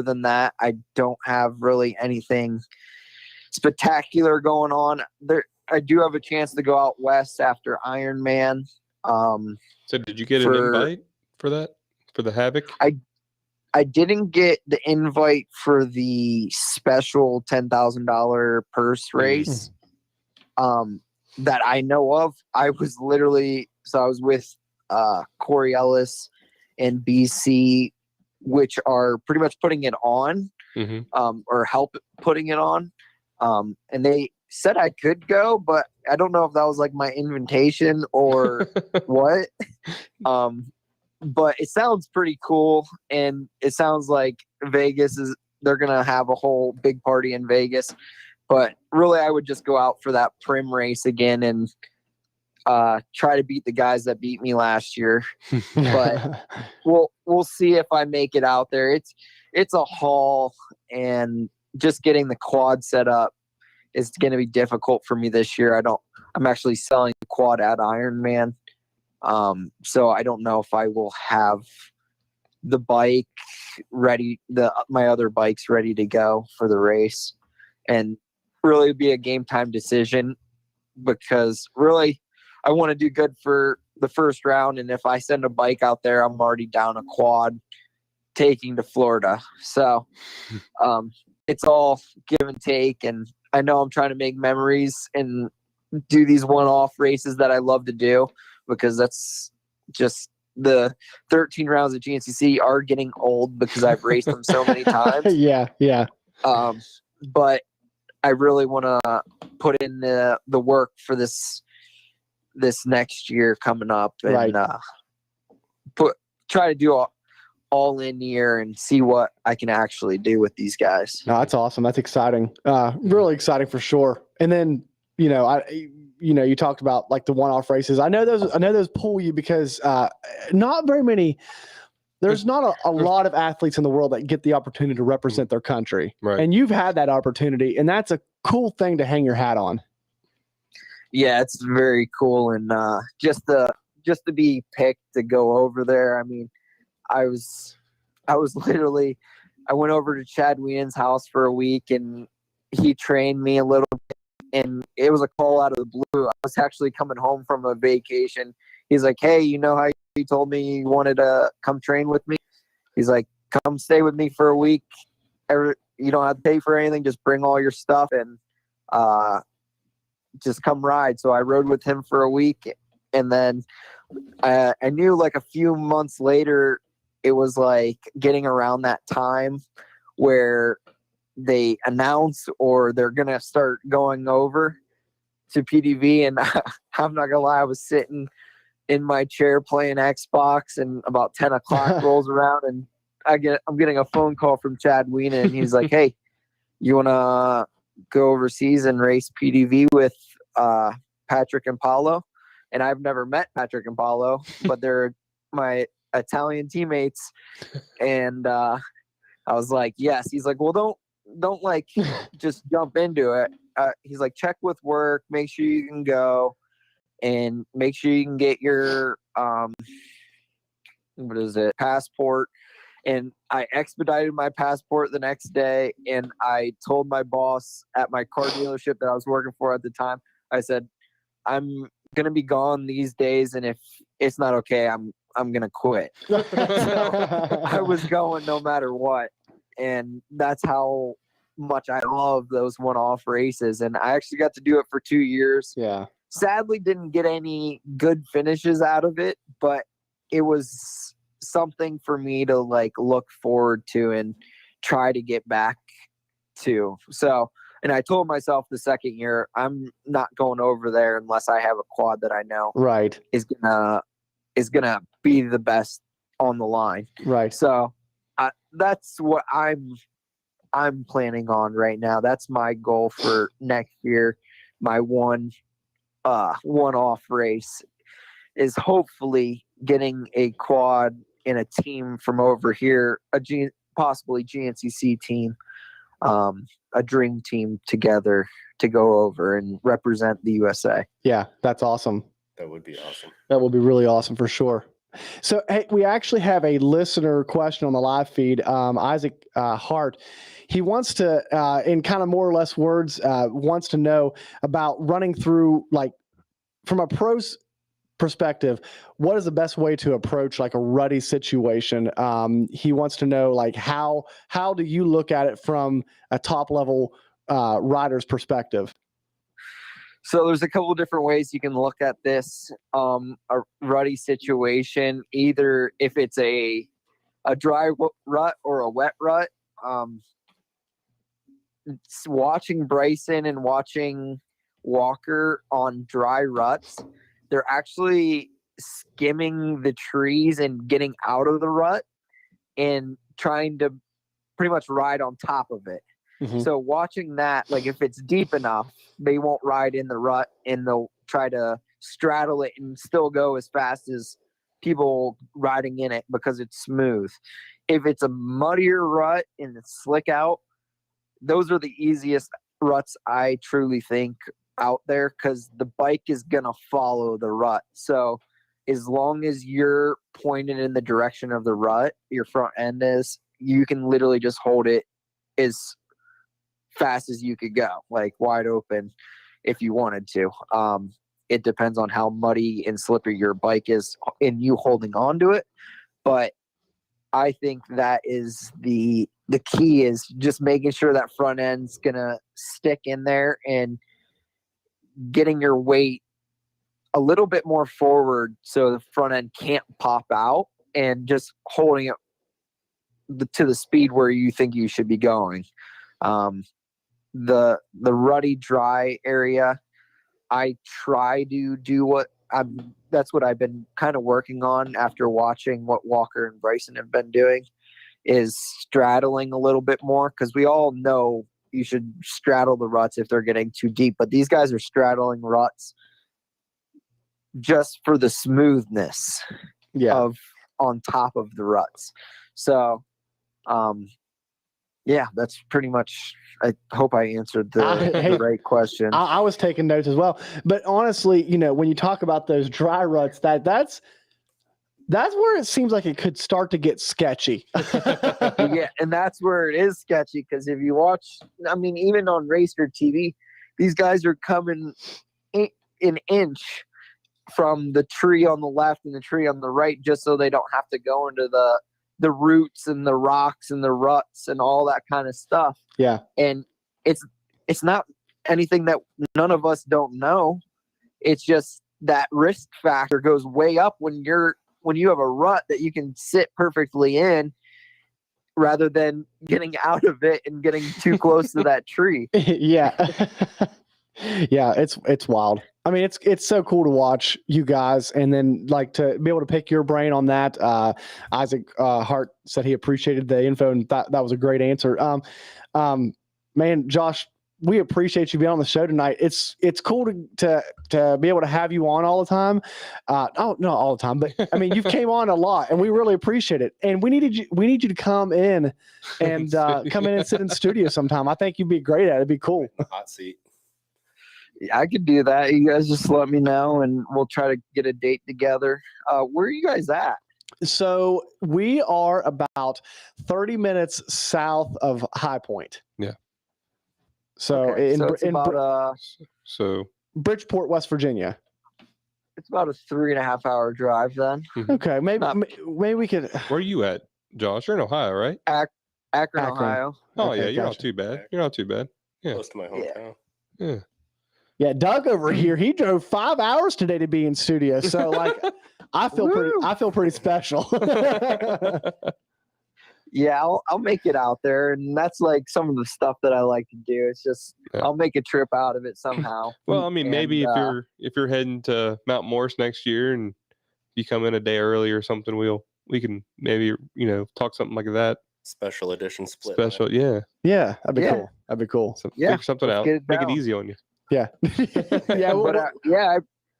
than that, I don't have really anything spectacular going on. I do have a chance to go out west after Ironman. So did you get an invite for that, for the Havoc? I didn't get the invite for the special $10,000 purse race that I know of. I was with Corey Ellis and BC, which are pretty much putting it on, or help putting it on. And they said I could go, but I don't know if that was like my invitation or what. But it sounds pretty cool, and it sounds like they're going to have a whole big party in Vegas. But really, I would just go out for that Prim race again and try to beat the guys that beat me last year. But we'll see if I make it out there. It's a haul, and just getting the quad set up is going to be difficult for me this year. I'm actually selling the quad at Ironman. So I don't know if I will have the bike ready, my other bikes ready to go for the race, and really be a game time decision, because really I want to do good for the first round. And if I send a bike out there, I'm already down a quad taking to Florida. So, it's all give and take. And I know I'm trying to make memories and do these one-off races that I love to do, because that's just the 13 rounds of GNCC are getting old because I've raced them so many times. Yeah. But I really want to put in the work for this next year coming up, and try to do all in year and see what I can actually do with these guys. No, that's awesome. That's exciting. Really exciting for sure. And then, you talked about like the one-off races. I know those pull you because not very many. There's not a lot of athletes in the world that get the opportunity to represent their country, right? And you've had that opportunity, and that's a cool thing to hang your hat on. Yeah, it's very cool, and just to be picked to go over there. I mean, I was literally, I went over to Chad Wien's house for a week, and he trained me a little bit. And it was a call out of the blue. I was actually coming home from a vacation. He's like, "Hey, you know how you told me you wanted to come train with me?" He's like, "Come stay with me for a week. You don't have to pay for anything. Just bring all your stuff and just come ride." So I rode with him for a week. And then I knew like a few months later, it was like getting around that time where they announce or they're going to start going over to PDV. And I'm not going to lie, I was sitting in my chair playing Xbox, and about 10 o'clock rolls around, and I'm getting a phone call from Chad Wien, and he's like, "Hey, you want to go overseas and race PDV with Patrick and Paolo?" And I've never met Patrick and Paolo, but they're my Italian teammates. And I was like, yes. He's like, well, don't like just jump into it. He's like, check with work, make sure you can go, and make sure you can get your passport. And I expedited my passport the next day, and I told my boss at my car dealership that I was working for at the time, I said, I'm gonna be gone these days, and if it's not okay, I'm gonna quit. So I was going no matter what, and that's how much I love those one-off races. And I actually got to do it for 2 years. Yeah. Sadly, didn't get any good finishes out of it, but it was something for me to like look forward to and try to get back to. So, and I told myself the second year, I'm not going over there unless I have a quad that I know Right. is gonna be the best on the line. Right. So that's what I'm planning on right now. That's my goal for next year. My one-off race is hopefully getting a quad in a team from over here, possibly GNCC team, a dream team together to go over and represent the USA. Yeah, that's awesome. That would be awesome. That will be really awesome for sure. So, hey, we actually have a listener question on the live feed. Isaac Hart, he wants to, in kind of more or less words, wants to know about running through, like, from a pro's perspective, what is the best way to approach like a ruddy situation? He wants to know, like, how do you look at it from a top level rider's perspective? So there's a couple of different ways you can look at this. A ruddy situation, either if it's a dry rut or a wet rut. Watching Bryson and watching Walker on dry ruts, they're actually skimming the trees and getting out of the rut and trying to pretty much ride on top of it. Mm-hmm. So watching that, like if it's deep enough, they won't ride in the rut and they'll try to straddle it and still go as fast as people riding in it because it's smooth. If it's a muddier rut and it's slick out, those are the easiest ruts I truly think out there because the bike is going to follow the rut. So as long as you're pointed in the direction of the rut, your front end is, you can literally just hold it as fast as you could go, like wide open if you wanted to. It depends on how muddy and slippery your bike is and you holding on to it. But I think that is the key, is just making sure that front end's going to stick in there and getting your weight a little bit more forward so the front end can't pop out, and just holding it to the speed where you think you should be going. The ruddy dry area, I try to do that's what I've been kind of working on after watching what Walker and Bryson have been doing, is straddling a little bit more, because we all know you should straddle the ruts if they're getting too deep, but these guys are straddling ruts just for the smoothness of on top of the ruts. So yeah, that's pretty much, I hope I answered the right question. I was taking notes as well, but honestly, when you talk about those dry ruts, that's where it seems like it could start to get sketchy. Yeah, and that's where it is sketchy, because if you watch, I mean, even on Racer TV, these guys are coming an inch from the tree on the left and the tree on the right, just so they don't have to go into the roots and the rocks and the ruts and all that kind of stuff. Yeah. And it's not anything that none of us don't know. It's just that risk factor goes way up when you have a rut that you can sit perfectly in, rather than getting out of it and getting too close to that tree. Yeah. Yeah, it's wild. I mean, it's so cool to watch you guys, and then like to be able to pick your brain on that. Isaac Hart said he appreciated the info and thought that was a great answer. Man, Josh, we appreciate you being on the show tonight. It's cool to be able to have you on all the time. Oh, not all the time, but I mean, you've came on a lot, and we really appreciate it. And we need you to come in and come in and sit in studio sometime. I think you'd be great at it. It'd be cool. Hot seat. Yeah, I could do that. You guys just let me know, and we'll try to get a date together. Where are you guys at? So we are about 30 minutes south of High Point. Yeah. So Okay, so it's in about So Bridgeport, West Virginia. it's about a 3.5 hour drive then. Okay, maybe Not- maybe we could. where are you at, Josh? You're in Ohio, right? Akron, Akron. Ohio. Oh Okay, yeah, you're not gotcha. too bad. You're not too bad. Yeah. Close to my hometown. Yeah. Yeah, Doug over here, he drove 5 hours today to be in studio. So like, I feel pretty special. Yeah, I'll make it out there, and that's like some of the stuff that I like to do. It's just Yeah. I'll make a trip out of it somehow. Well, I mean, maybe if you're heading to Mount Morris next year and you come in a day early or something, we can maybe talk something like that. Special edition split. Special, yeah. Yeah, that'd be Yeah. cool. That'd be cool. So Yeah, figure something let's out. get it Make it down. easy on you. Yeah. Yeah. But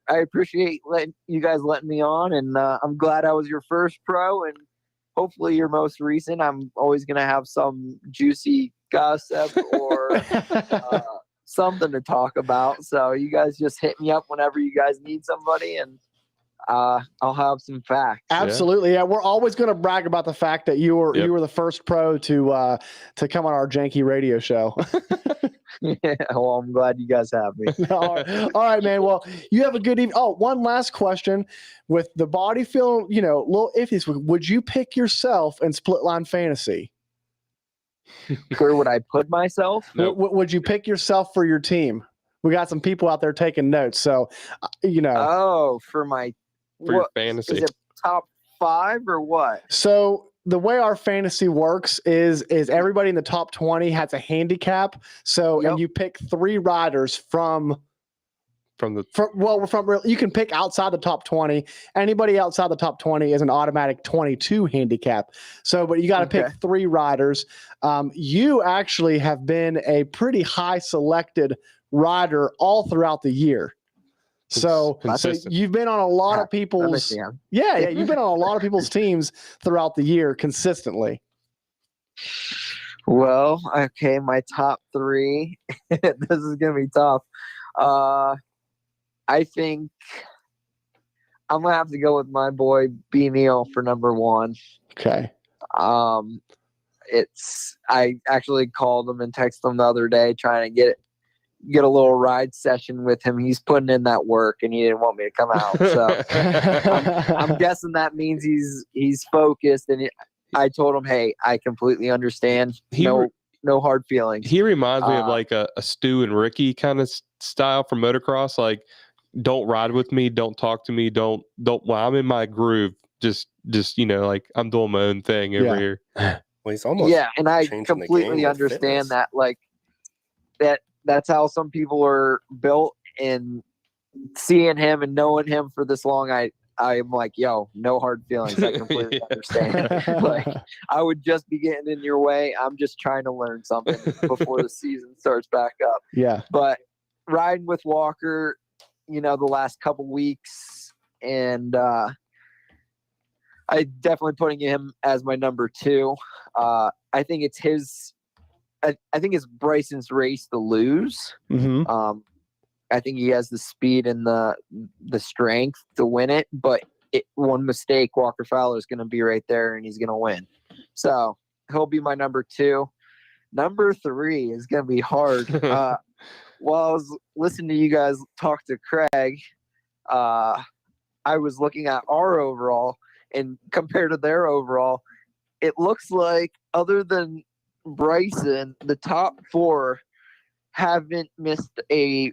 I appreciate you guys letting me on, and I'm glad I was your first pro, and hopefully your most recent. I'm always gonna have some juicy gossip or something to talk about. So you guys just hit me up whenever you guys need somebody, and I'll have some facts. Absolutely. Yeah, we're always going to brag about the fact that you were the first pro to come on our janky radio show. Yeah, well, I'm glad you guys have me. All right, man. Well, you have a good evening. Oh, one last question. With the body feeling, a little iffy, would you pick yourself in split line fantasy? Where would I put myself? Nope. Would you pick yourself for your team? We got some people out there taking notes. So, Oh, for your what, fantasy. Is it top 5 or what? So the way our fantasy works is everybody in the top 20 has a handicap. So, Yep. and you pick 3 riders from you can pick outside the top 20. Anybody outside the top 20 is an automatic 22 handicap. So, but you got to Okay. pick 3 riders. You actually have been a pretty high selected rider all throughout the year. So Consistent. you've been on a lot of people's Understand. yeah, you've been on a lot of people's teams throughout the year consistently. Well, okay, my top 3. This is gonna be tough. I think I'm gonna have to go with my boy B Neal for number 1. Okay. I actually called him and texted him the other day trying to get a little ride session with him. He's putting in that work, and he didn't want me to come out. So I'm guessing that means he's focused. And I told him, hey, I completely understand. No hard feelings. He reminds me of like a Stu and Ricky kind of style from motocross. Like, don't ride with me, don't talk to me, don't. While I'm in my groove, just like I'm doing my own thing over here. Well, he's almost And I changing the game completely with understand fitness. that. Like that's how some people are built. And seeing him and knowing him for this long, I'm like, yo, no hard feelings. I completely understand. Like, I would just be getting in your way. I'm just trying to learn something before the season starts back up. Yeah. But riding with Walker, the last couple weeks, and I definitely putting him as my number 2. I think it's his. I think it's Bryson's race to lose. Mm-hmm. I think he has the speed and the strength to win it, but one mistake, Walker Fowler is going to be right there, and he's going to win. So he'll be my number 2. Number 3 is going to be hard. While I was listening to you guys talk to Craig, I was looking at our overall, and compared to their overall, it looks like other than Bryson, the top 4 haven't missed a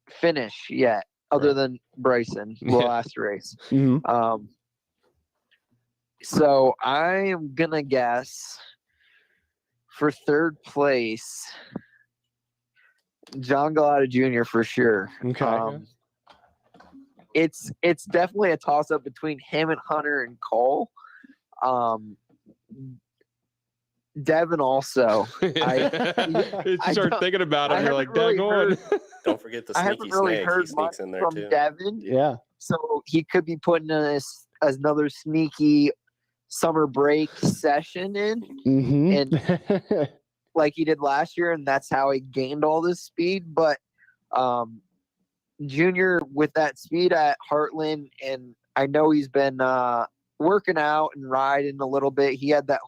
finish yet, other than Bryson, the last race. Mm-hmm. So I am gonna guess for 3rd place, John Galata Jr. for sure. Okay. It's definitely a toss up between him and Hunter and Cole. Devin also. You I start don't- thinking about I him, you're haven't like, really daggone. heard- Don't forget the I sneaky haven't really snake. He heard much sneaks in there from too. Devin, Yeah. so he could be putting another sneaky summer break session in, Mm-hmm. like he did last year, and that's how he gained all this speed. But Junior with that speed at Heartland, and I know he's been working out and riding a little bit. He had that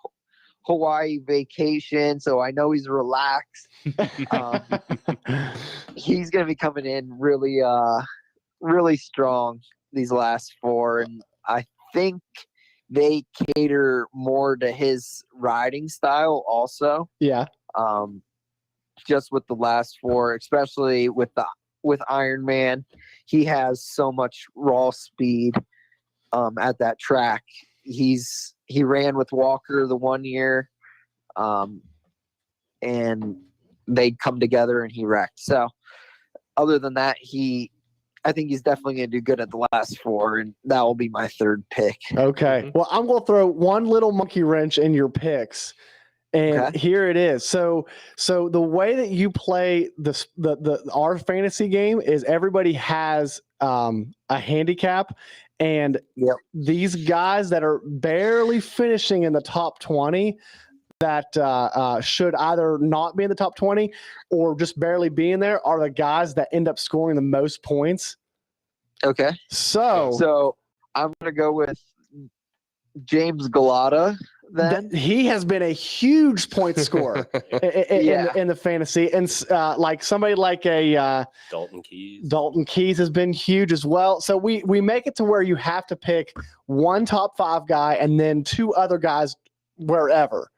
Hawaii vacation, so I know he's relaxed. He's going to be coming in really, really strong these last four, and I think they cater more to his riding style also. Yeah. Just with the last four, especially with Iron Man, he has so much raw speed at that track. He ran with Walker the 1 year, and they'd come together and he wrecked. So other than that, I think he's definitely going to do good at the last four, and that will be my third pick. Okay. Well, I'm going to throw one little monkey wrench in your picks. And Okay. here it is. So the way that you play our fantasy game is everybody has a handicap, and Yep. these guys that are barely finishing in the top 20 that should either not be in the top 20 or just barely be in there are the guys that end up scoring the most points. Okay. So I'm going to go with James Galata then. he has been a huge point scorer in the fantasy, and like somebody like a Dalton Keys. Dalton Keys has been huge as well. So we make it to where you have to pick one top 5 guy and then 2 other guys wherever.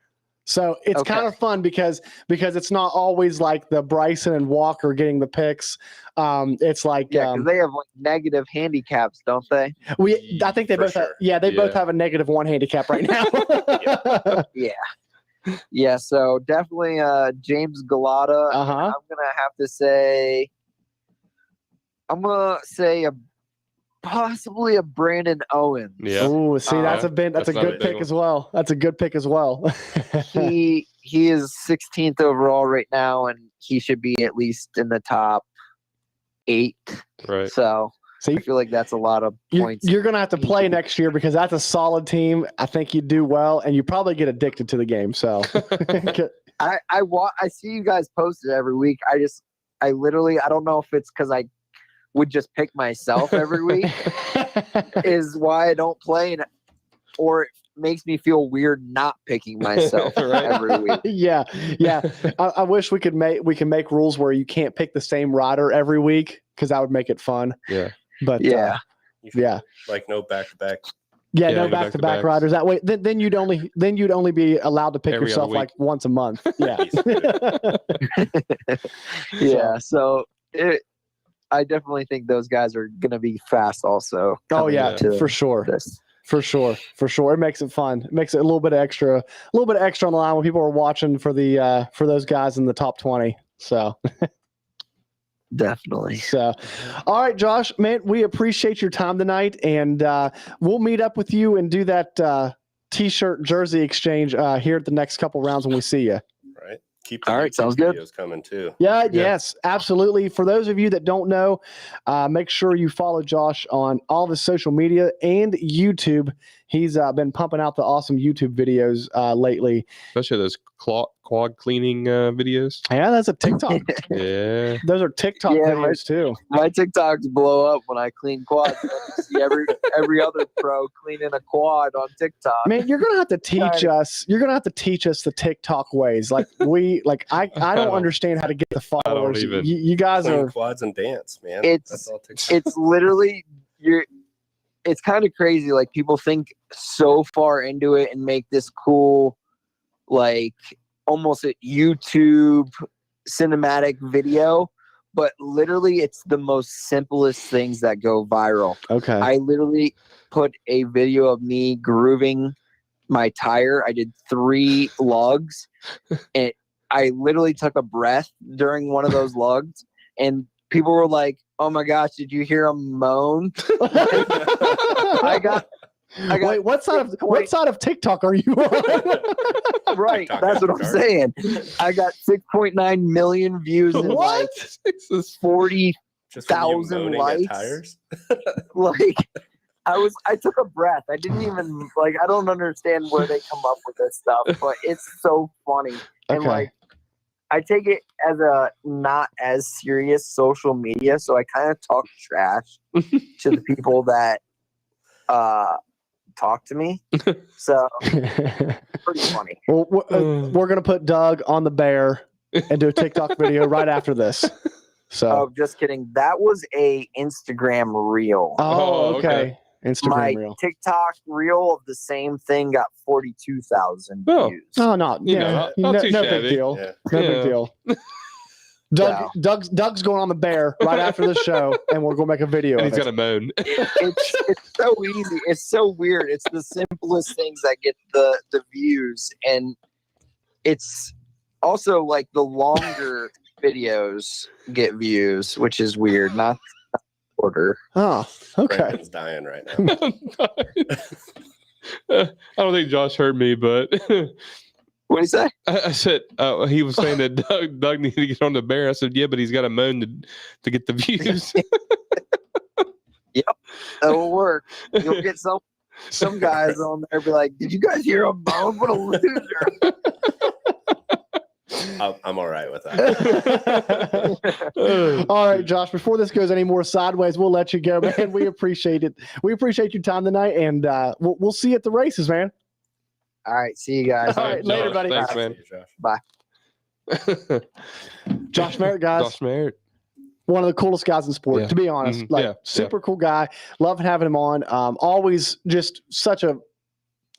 So it's kind of fun because it's not always like the Bryson and Walker getting the picks. It's like because they have like negative handicaps, don't they? I think they For both have, sure. they both have a -1 handicap right now. Yeah. So definitely James Galata. Uh-huh. I'm gonna have to say. I'm gonna say possibly a Brandon Owens. Yeah. Ooh, see, that's a That's good another big pick one. as well. That's a good pick as well. He is 16th overall right now, and he should be at least in the top 8. Right. So So I feel like that's a lot of points. you're going to have to play next year because that's a solid team. I think you do well, and you probably get addicted to the game. So I see you guys post it every week. I literally don't know if it's because I would just pick myself every week is why I don't play, or it makes me feel weird not picking myself every week. yeah. I wish we can make rules where you can't pick the same rider every week because that would make it fun. Yeah. But Yeah. Like no back-to-back. Yeah, Yeah, no no back-to-back back-to-backs. riders. That way, then you'd only be allowed to pick Every other yourself week. like once a month. Yeah. Yeah. So I definitely think those guys are going to be fast also. Oh coming yeah, into for sure. this. For sure. It makes it fun. It makes it a little bit extra on the line when people are watching for those guys in the top 20. So Definitely. all right, Josh, man, we appreciate your time tonight, and we'll meet up with you and do that t-shirt jersey exchange here at the next couple rounds when we see you. Right. Keep the All right, YouTube sounds good. videos coming too. Yeah, yes, absolutely. For those of you that don't know, make sure you follow Josh on all the social media and YouTube. He's been pumping out the awesome YouTube videos lately. Especially those quad cleaning videos. Yeah, that's a TikTok. Yeah. Those are TikTok Yeah, videos too. My TikToks blow up when I clean quads. I see every other pro cleaning a quad on TikTok. Man, you're gonna have to teach us. You're gonna have to teach us the TikTok ways. Like I don't understand how to get the followers. even. You guys Clean are. quads and dance, man. It's- That's all TikTok. It's literally it's kind of crazy. Like people think so far into it and make this cool, like almost a YouTube cinematic video, but literally it's the most simplest things that go viral. Okay. I literally put a video of me grooving my tire. I did 3 lugs, and I literally took a breath during one of those lugs, and people were like, "Oh my gosh, did you hear him moan?" I I got Wait, what side of TikTok are you on? right. TikTok That's what I'm after dark. saying. I got 6.9 million views and like Jesus. 40. Just from you 1,000 moaning likes. at tires. Like I took a breath. I didn't even like. I don't understand where they come up with this stuff, but it's so funny. And Okay. like, I take it as a not as serious social media, so I kind of talk trash to the people that talk to me. So pretty funny. Well, we're gonna put Doug on the bear and do a TikTok video right after this. So. Oh, just kidding. That was a Instagram reel. Oh, okay. okay. Instagram My reel. TikTok reel of the same thing got 42,000 Oh. views. Oh, no, You yeah, know, not too no big shabby. deal. Yeah. No Yeah. big deal. Yeah. Doug's going on the bear right after the show, and we're gonna make a video. And of he's it. gonna moan. It's so easy. It's so weird. It's the simplest things that get the views, and it's also like the longer videos get views, which is weird. Not shorter. Oh, okay. Brandon's dying right now. I don't think Josh heard me, but What do you say? I said he was saying that Doug needed to get on the bear. I said, yeah, but he's got to moan to get the views. That'll work. You'll get some guys on there be like, "Did you guys hear him moan? What a loser!" I'm all right with that. All right, Josh. Before this goes any more sideways, we'll let you go, man. We appreciate it. We appreciate your time tonight, and we'll see you at the races, man. All right, see you guys. All right, later, buddy. Thanks, man. Josh Merritt, guys. Josh Merritt. One of the coolest guys in sport, Yeah. to be honest. Mhm. Like, Yeah. super cool guy. Love having him on. Always just such a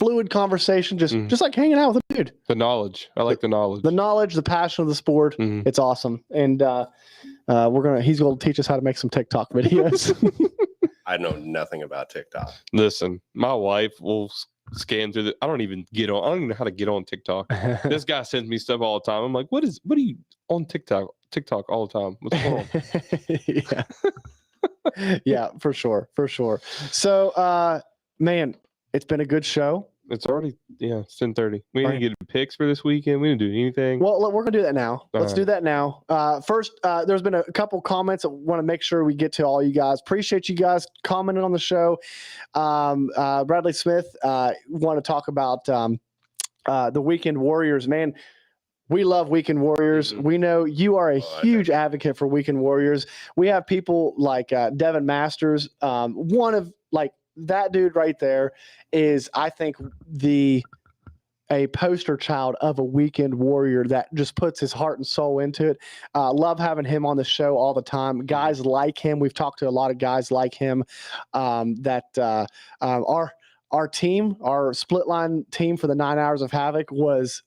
fluid conversation, just like hanging out with a dude. The knowledge. I like the knowledge. The knowledge, the passion of the sport. Mhm. It's awesome. And he's going to teach us how to make some TikTok videos. I know nothing about TikTok. Listen, my wife will scan through I don't even know how to get on TikTok. This guy sends me stuff all the time. I'm like, what are you on TikTok all the time? What's going on? Yeah. Yeah, for sure. So, man, it's been a good show. It's already, it's 10:30. We Right. didn't get picks for this weekend. We didn't do anything. Well, we're going to do that now. Let's right. do that now. First, there's been a couple comments that want to make sure we get to all you guys. Appreciate you guys commenting on the show. Bradley Smith want to talk about the Weekend Warriors. Man, we love Weekend Warriors. Mhm. We know you are a Oh, I huge advocate for Weekend Warriors. We have people like Devin Masters. One of that dude right there is, I think, a poster child of a Weekend Warrior that just puts his heart and soul into it. Love having him on the show all the time. Guys like him. We've talked to a lot of guys like him that our team, our split line team for the 9 Hours of Havoc was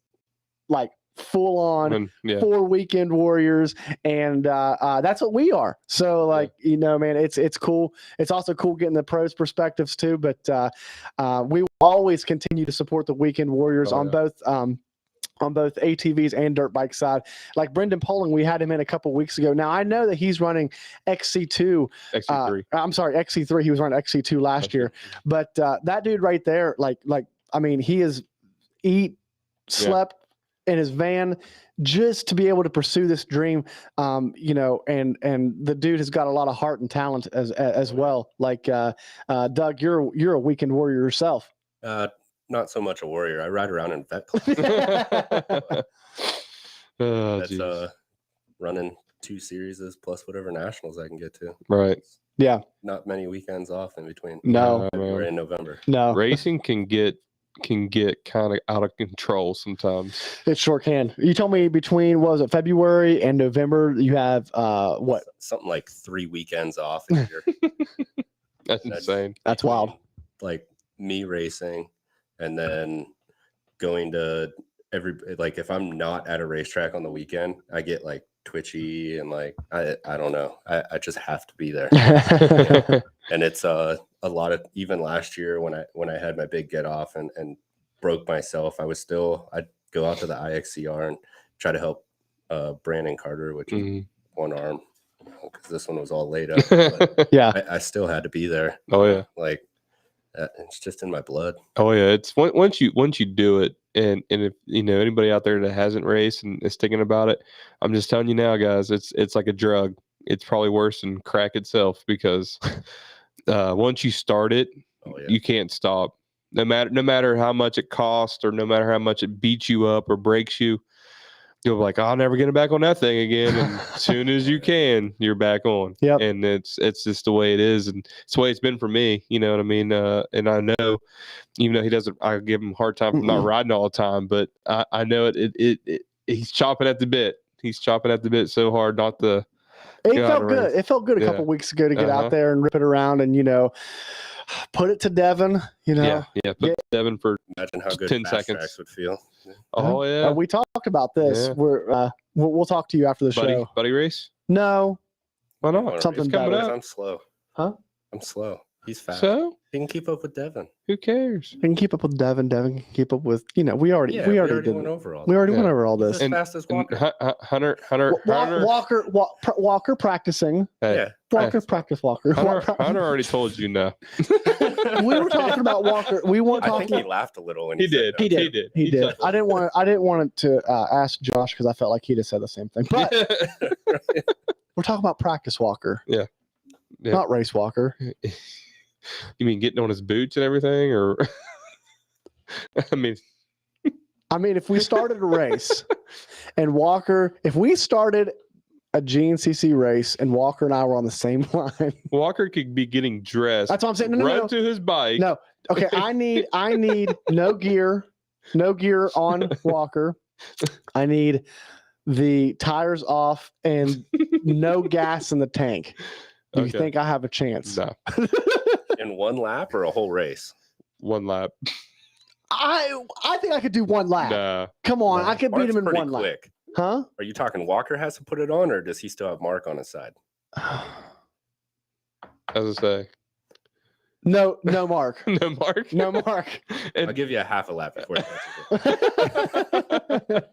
like full on And, yeah. 4 Weekend Warriors, and that's what we are. So man, it's cool. It's also cool getting the pros perspectives too, but we will always continue to support the Weekend Warriors on both ATVs and dirt bike side. Like Brendan Poling, we had him in a couple weeks ago. Now I know that he's running XC2. XC3. I'm sorry, XC3. He was running XC2 last year, but that dude right there, he has slept in his van just to be able to pursue this dream, and the dude has got a lot of heart and talent as well. Like Doug, you're a Weekend Warrior yourself. Not so much a warrior. I ride around in vet clothes. Oh, That's geez. running 2 series plus whatever nationals I can get to. Right. Yeah. Not many weekends off in between. No. February and November. No, Racing can get kind of out of control sometimes. it sure can. You told me between, what was it, February and November, you have what? Something like 3 weekends off a year. That's That's- insane. That's wild. Like me racing and then going to if I'm not at a racetrack on the weekend, I get like twitchy and I don't know. I just have to be there. And it's a lot of, even last year when I had my big get off and broke myself, I'd go out to the IXCR and try to help Brandon Carter, which is one arm, because this one was all laid up. But Yeah. I still had to be there. Oh yeah. It's just in my blood. Oh yeah, it's once you do it, and if anybody out there that hasn't raced and is thinking about it, I'm just telling you now, guys, it's like a drug. It's probably worse than crack itself because once you start it, you can't stop. No matter how much it costs or no matter how much it beats you up or breaks you, you'll be like, I'll never get back on that thing again. And as soon as you can, you're back on. Yep. And it's just the way it is. And it's the way it's been for me. You know what I mean? And I know, even though I give him a hard time for not riding all the time, but I know he's chopping at the bit. He's chopping at the bit so hard not to. It felt good. It felt good a couple weeks ago to get out there and rip it around and, put it to Devin, Yeah, put Devin for Imagine how good 10 fast seconds. tracks would feel. Oh, yeah. We talked about this. Yeah. We'll talk to you after the show. Buddy race? No. Why I not? wanna Something race better. because I'm slow. Huh? I'm slow. He's fast. So? He can keep up with Devin. Who cares? We can keep up with Devin. Devin can keep up with, we already Yeah, did. we already went over all We already that. went over all He's this. as fast as Walker. Hunter. Walker practicing. Hey, Walker practice Walker. Hunter already told you no. We were talking about Walker. We weren't I talking. think he laughed a little when He said did. that. He did. I didn't want it to ask Josh because I felt like he'd have said the same thing. But we're talking about practice Walker. Yeah. Not race Walker. You mean getting on his boots and everything, or? I mean, if we started a race and if we started a GNCC race and Walker and I were on the same line, Walker could be getting dressed. That's what I'm saying. Run to his bike. No. Okay. I need no gear on Walker. I need the tires off and no gas in the tank. Do you think I have a chance? No. In one lap or a whole race? One lap. I think I could do one lap. Nah. Come on, I could beat him in pretty one lap. quick. Huh? Are you talking Walker has to put it on, or does he still have Mark on his side? As I say. No, Mark. No Mark. No Mark. I'll give you a half a lap before he touches it.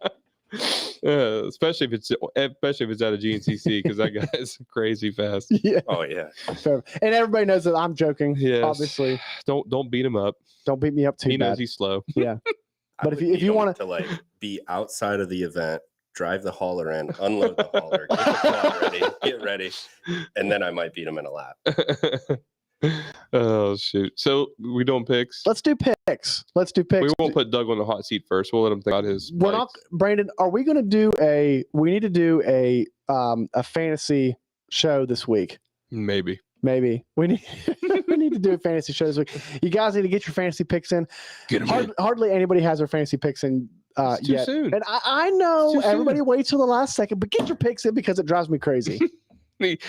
Especially if it's out of GNCC because that guy is crazy fast. Yeah. Oh yeah. Fair. And everybody knows that I'm joking. Yes. Obviously. Don't beat him up. Don't beat me up too He bad. knows he's slow. Yeah. I But would if need you him want to be outside of the event, drive the hauler in, unload the hauler, get the quad ready, get ready, and then I might beat him in a lap. Oh shoot! So we doing picks? Let's do picks. We won't put Doug on the hot seat first. We'll let him think about his. We're not, Brandon. Are we going to do we need to do a fantasy show this week? Maybe we need we need to do a fantasy show this week. You guys need to get your fantasy picks in. Hardly anybody has their fantasy picks in It's too yet. soon. And I know It's too everybody soon. waits till the last second, but get your picks in because it drives me crazy.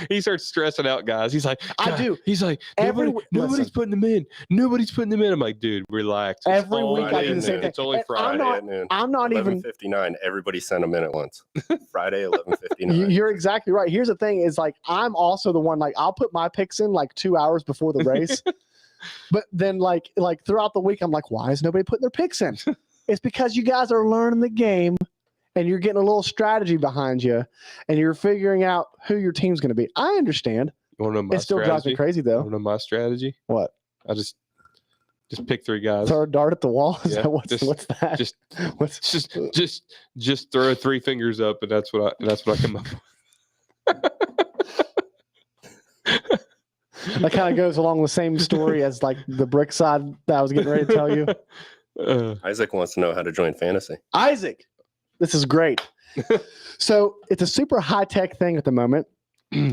He starts stressing out, guys. He's like, I "God," do. He's like, nobody's listen. putting them in. Nobody's putting them in. I'm like, dude, relax. It's Every week I Friday do the at same noon. thing. It's only And Friday. Friday at noon. I'm not even 11:59. Everybody sent them in at once. Friday 11:59. You're exactly right. Here's the thing is like, I'm also the one, like I'll put my picks in like 2 hours before the race, but then like throughout the week, I'm like, why is nobody putting their picks in? It's because you guys are learning the game and you're getting a little strategy behind you and you're figuring out who your team's going to be. I understand. You want to know my It still drives me strategy? crazy You though. want to know my strategy? What? I just pick 3 guys. Throw a dart at the wall? Is Yeah, that what's that? Just What's just throw 3 fingers up, and that's what I come up with. that kind of goes along the same story as like the brick side that I was getting ready to tell you. Isaac wants to know how to join fantasy. Isaac, this is great. So it's a super high-tech thing at the moment.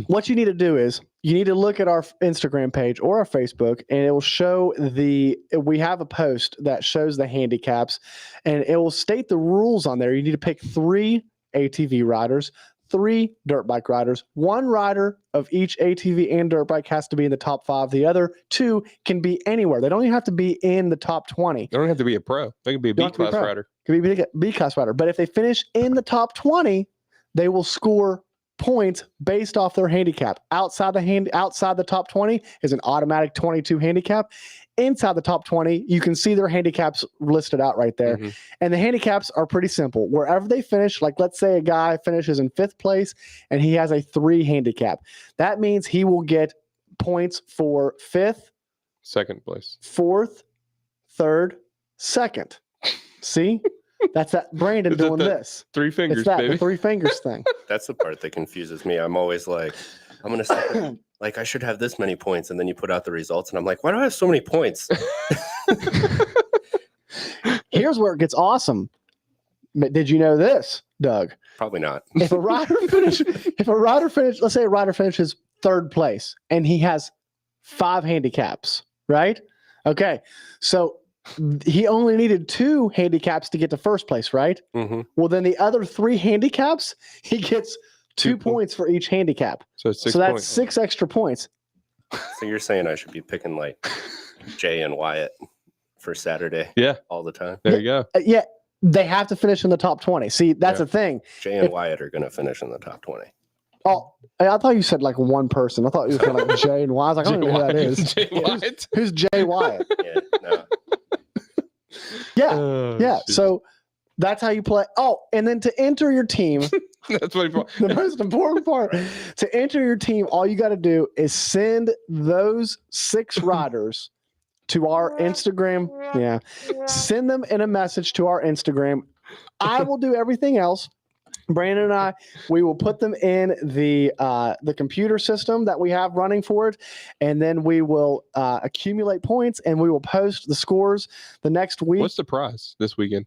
What you need to do is you need to look at our Instagram page or our Facebook, and it will show we have a post that shows the handicaps, and it will state the rules on there. You need to pick 3 ATV riders, 3 dirt bike riders. 1 rider of each ATV and dirt bike has to be in the top 5. The other 2 can be anywhere. They don't even have to be in the top 20. They don't have to be a pro. They can be a Don't have to be a B-class pro. rider. Could be B-class rider. But if they finish in the top 20, they will score points based off their handicap. Outside the top 20 is an automatic 22 handicap. Inside the top 20, you can see their handicaps listed out right there. Mhm. And the handicaps are pretty simple. Wherever they finish, like let's say a guy finishes in 5th place and he has a 3 handicap. That means he will get points for 5th, Second place. fourth, third, second. See? That's that Brandon Is it doing the this. Three fingers, It's that, baby. the three fingers thing. That's the part that confuses me. I'm always like, I'm gonna say, like I should have this many points, and then you put out the results, and I'm like, why do I have so many points? Here's where it gets awesome. Did you know this, Doug? Probably not. If a rider let's say a rider finishes third place and he has 5 handicaps, right? Okay. So he only needed 2 handicaps to get to first place, right? Mm-hmm. Well, then the other 3 handicaps, he gets 2 points for each handicap. So it's 6 So that's points. 6 extra points. So you're saying I should be picking like Jay and Wyatt for Saturday Yeah. all the time? There you go. Yeah, they have to finish in the top 20. See, that's Yeah. the thing. Jay and If- Wyatt are going to finish in the top 20. Oh, I thought you said like one person. I thought you were like Jay and Wyatt. I was like, I don't know who that is. Jay Wyatt. Who's Jay Wyatt? Yeah, no. Yeah, Oh, yeah. shit. So that's how you play. Oh, and then to enter your team, That's what he the most important part, to enter your team, all you got to do is send those 6 riders to our Instagram. Yeah. Send them in a message to our Instagram. I will do everything else. Brandon and I, we will put them in the computer system that we have running for it, and then we will accumulate points, and we will post the scores the next week. What's the prize this weekend?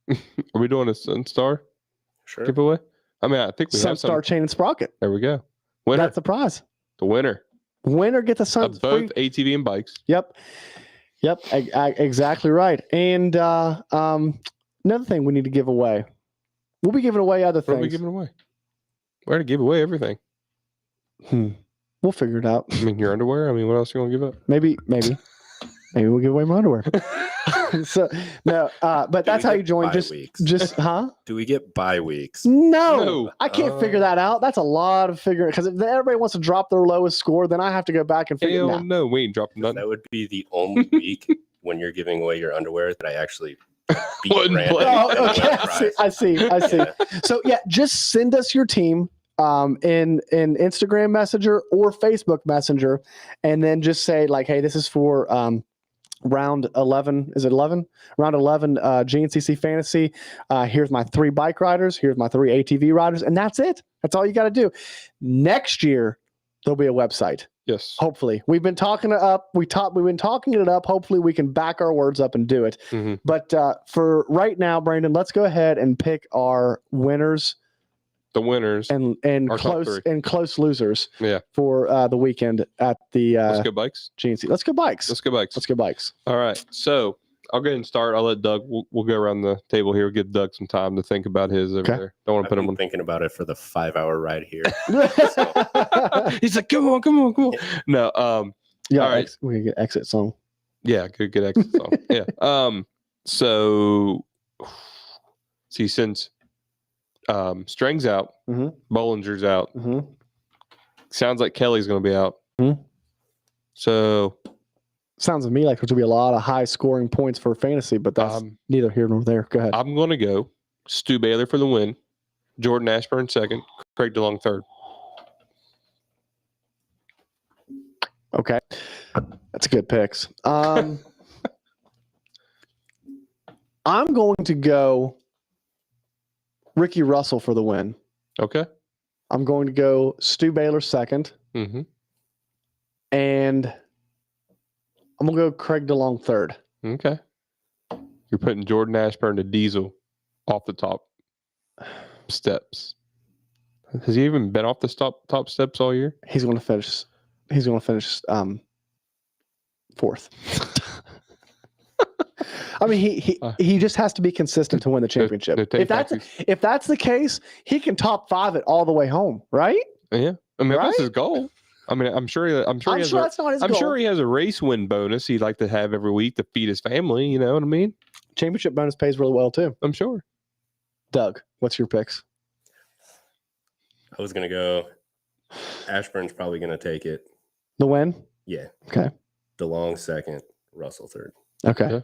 Are we doing a Sunstar Sure. giveaway? I mean, I think we have some. Sunstar Chain and Sprocket. There we go. Winner. That's the prize. The winner Winner get the Sun. of both ATV and bikes. Yep. Exactly right. And another thing we need to give away. We'll be giving away other What are we things. giving away? We're going to give away everything. We'll figure it out. I mean, your underwear. I mean, what else are you going to give up? Maybe we'll give away my underwear. So no, but that's how you join. Just huh? Do we get bye weeks? No, No. I can't figure that out. That's a lot of figuring because if everybody wants to drop their lowest score, then I have to go back and figure. Hell no, we ain't dropping nothing. That would be the only week when you're giving away your underwear that I actually beat Wouldn't Brandon. play. and Oh, win okay. a prize. I see. Yeah. So yeah, just send us your team in Instagram Messenger or Facebook Messenger, and then just say like, hey, this is for round 11. Is it 11? Round 11 GNCC Fantasy. Here's my 3 bike riders. Here's my 3 ATV riders, and that's it. That's all you got to do. Next year there'll be a website. Yes. Hopefully, we've been talking it up. We've been talking it up. Hopefully, we can back our words up and do it. Mhm. But for right now, Brandon, let's go ahead and pick our winners The winners. and Our top close losers. Yeah. For the weekend at the Let's go bikes. GNC. Let's go bikes. Let's go bikes. Let's go bikes. All right. So I'll go ahead and start. I'll let Doug. We'll go around the table here. Give Doug some time to think about his over Okay. there. Don't want to I've put him been on. thinking about it for the 5-hour ride here. He's like, come on. No. Yeah. All right. We can get exit song. Yeah. Good exit song. Yeah. So see, since Strang's out, Mhm. Bollinger's out. Mm-hmm. Sounds like Kelly's going to be out. Mhm. So Sounds to me like there's gonna be a lot of high scoring points for fantasy, but that's neither here nor there. Go ahead. I'm going to go Stu Baylor for the win, Jordan Ashburn second, Craig DeLong third. Okay, that's good picks. I'm going to go Ricky Russell for the win. Okay. I'm going to go Stu Baylor second, Mm-hmm. and I'm going to go Craig DeLong third. Okay. You're putting Jordan Ashburn to Diesel off the top steps. Has he even been off the top steps all year? He's going to finish. He's going to finish fourth. I mean, he just has to be consistent to win the championship. no take If that's the case, he can top 5 it all the way home, right? Yeah. I mean, Right? that's his goal. I mean, I'm sure he has that's not his I'm goal. sure he has a race win bonus he'd like to have every week to feed his family. You know what I mean? Championship bonus pays really well too. I'm sure. Doug, what's your picks? I was going to go. Ashburn's probably going to take it. The win? Yeah. Okay. DeLong second, Russell third. Okay. Yeah.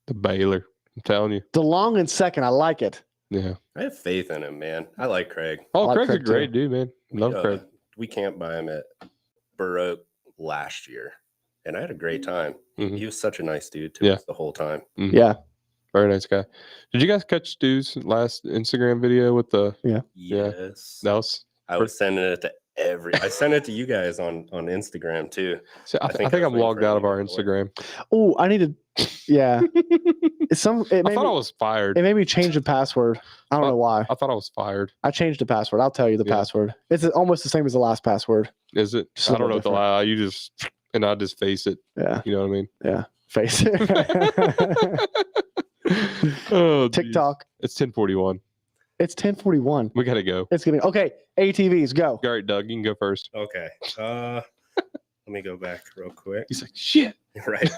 The Baylor. I'm telling you. DeLong in second. I like it. Yeah. I have faith in him, man. I like Craig. Oh, I like Craig's a Craig, too. great dude, man. Love Craig. We can't buy him at Baroque last year, and I had a great time. Mhm. He was such a nice dude to Yeah. us the whole time. Mhm. Yeah. Very nice guy. Did you guys catch Stu's last Instagram video with the? Yeah. Yes. That was. I was sending it to I sent it to you guys on Instagram too. So I think was I'm waiting logged for out an of our email to work. Instagram. Oh, I need to. Yeah. I thought I was fired. It made me change the password. I don't know why. I thought I was fired. I changed the password. I'll tell you the password. It's almost the same as the last password. Is it? Just a I don't know little what to lie. You just and I just face it. Yeah. You know what I mean? Yeah. Face it. Oh, TikTok. geez. It's 10:41. It's 10:41. We gotta go. It's getting okay. ATVs, go. All right, Doug, you can go first. Okay. Let me go back real quick. He's like, shit. Right.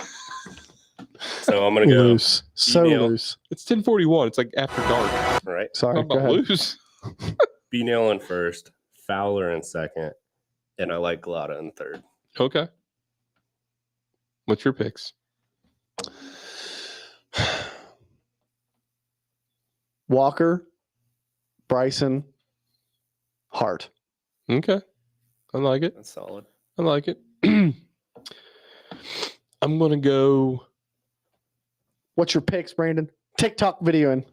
So I'm gonna go Loose. So email. loose. It's 10:41. It's like after dark. Right. Sorry. Talk Go about ahead. loose. B-Nail in first, Fowler in second, and I like Galata in third. Okay. What's your picks? Walker, Bryson, Hart. Okay. I like it. That's solid. I like it. I'm gonna go. What's your picks, Brandon? TikTok videoing.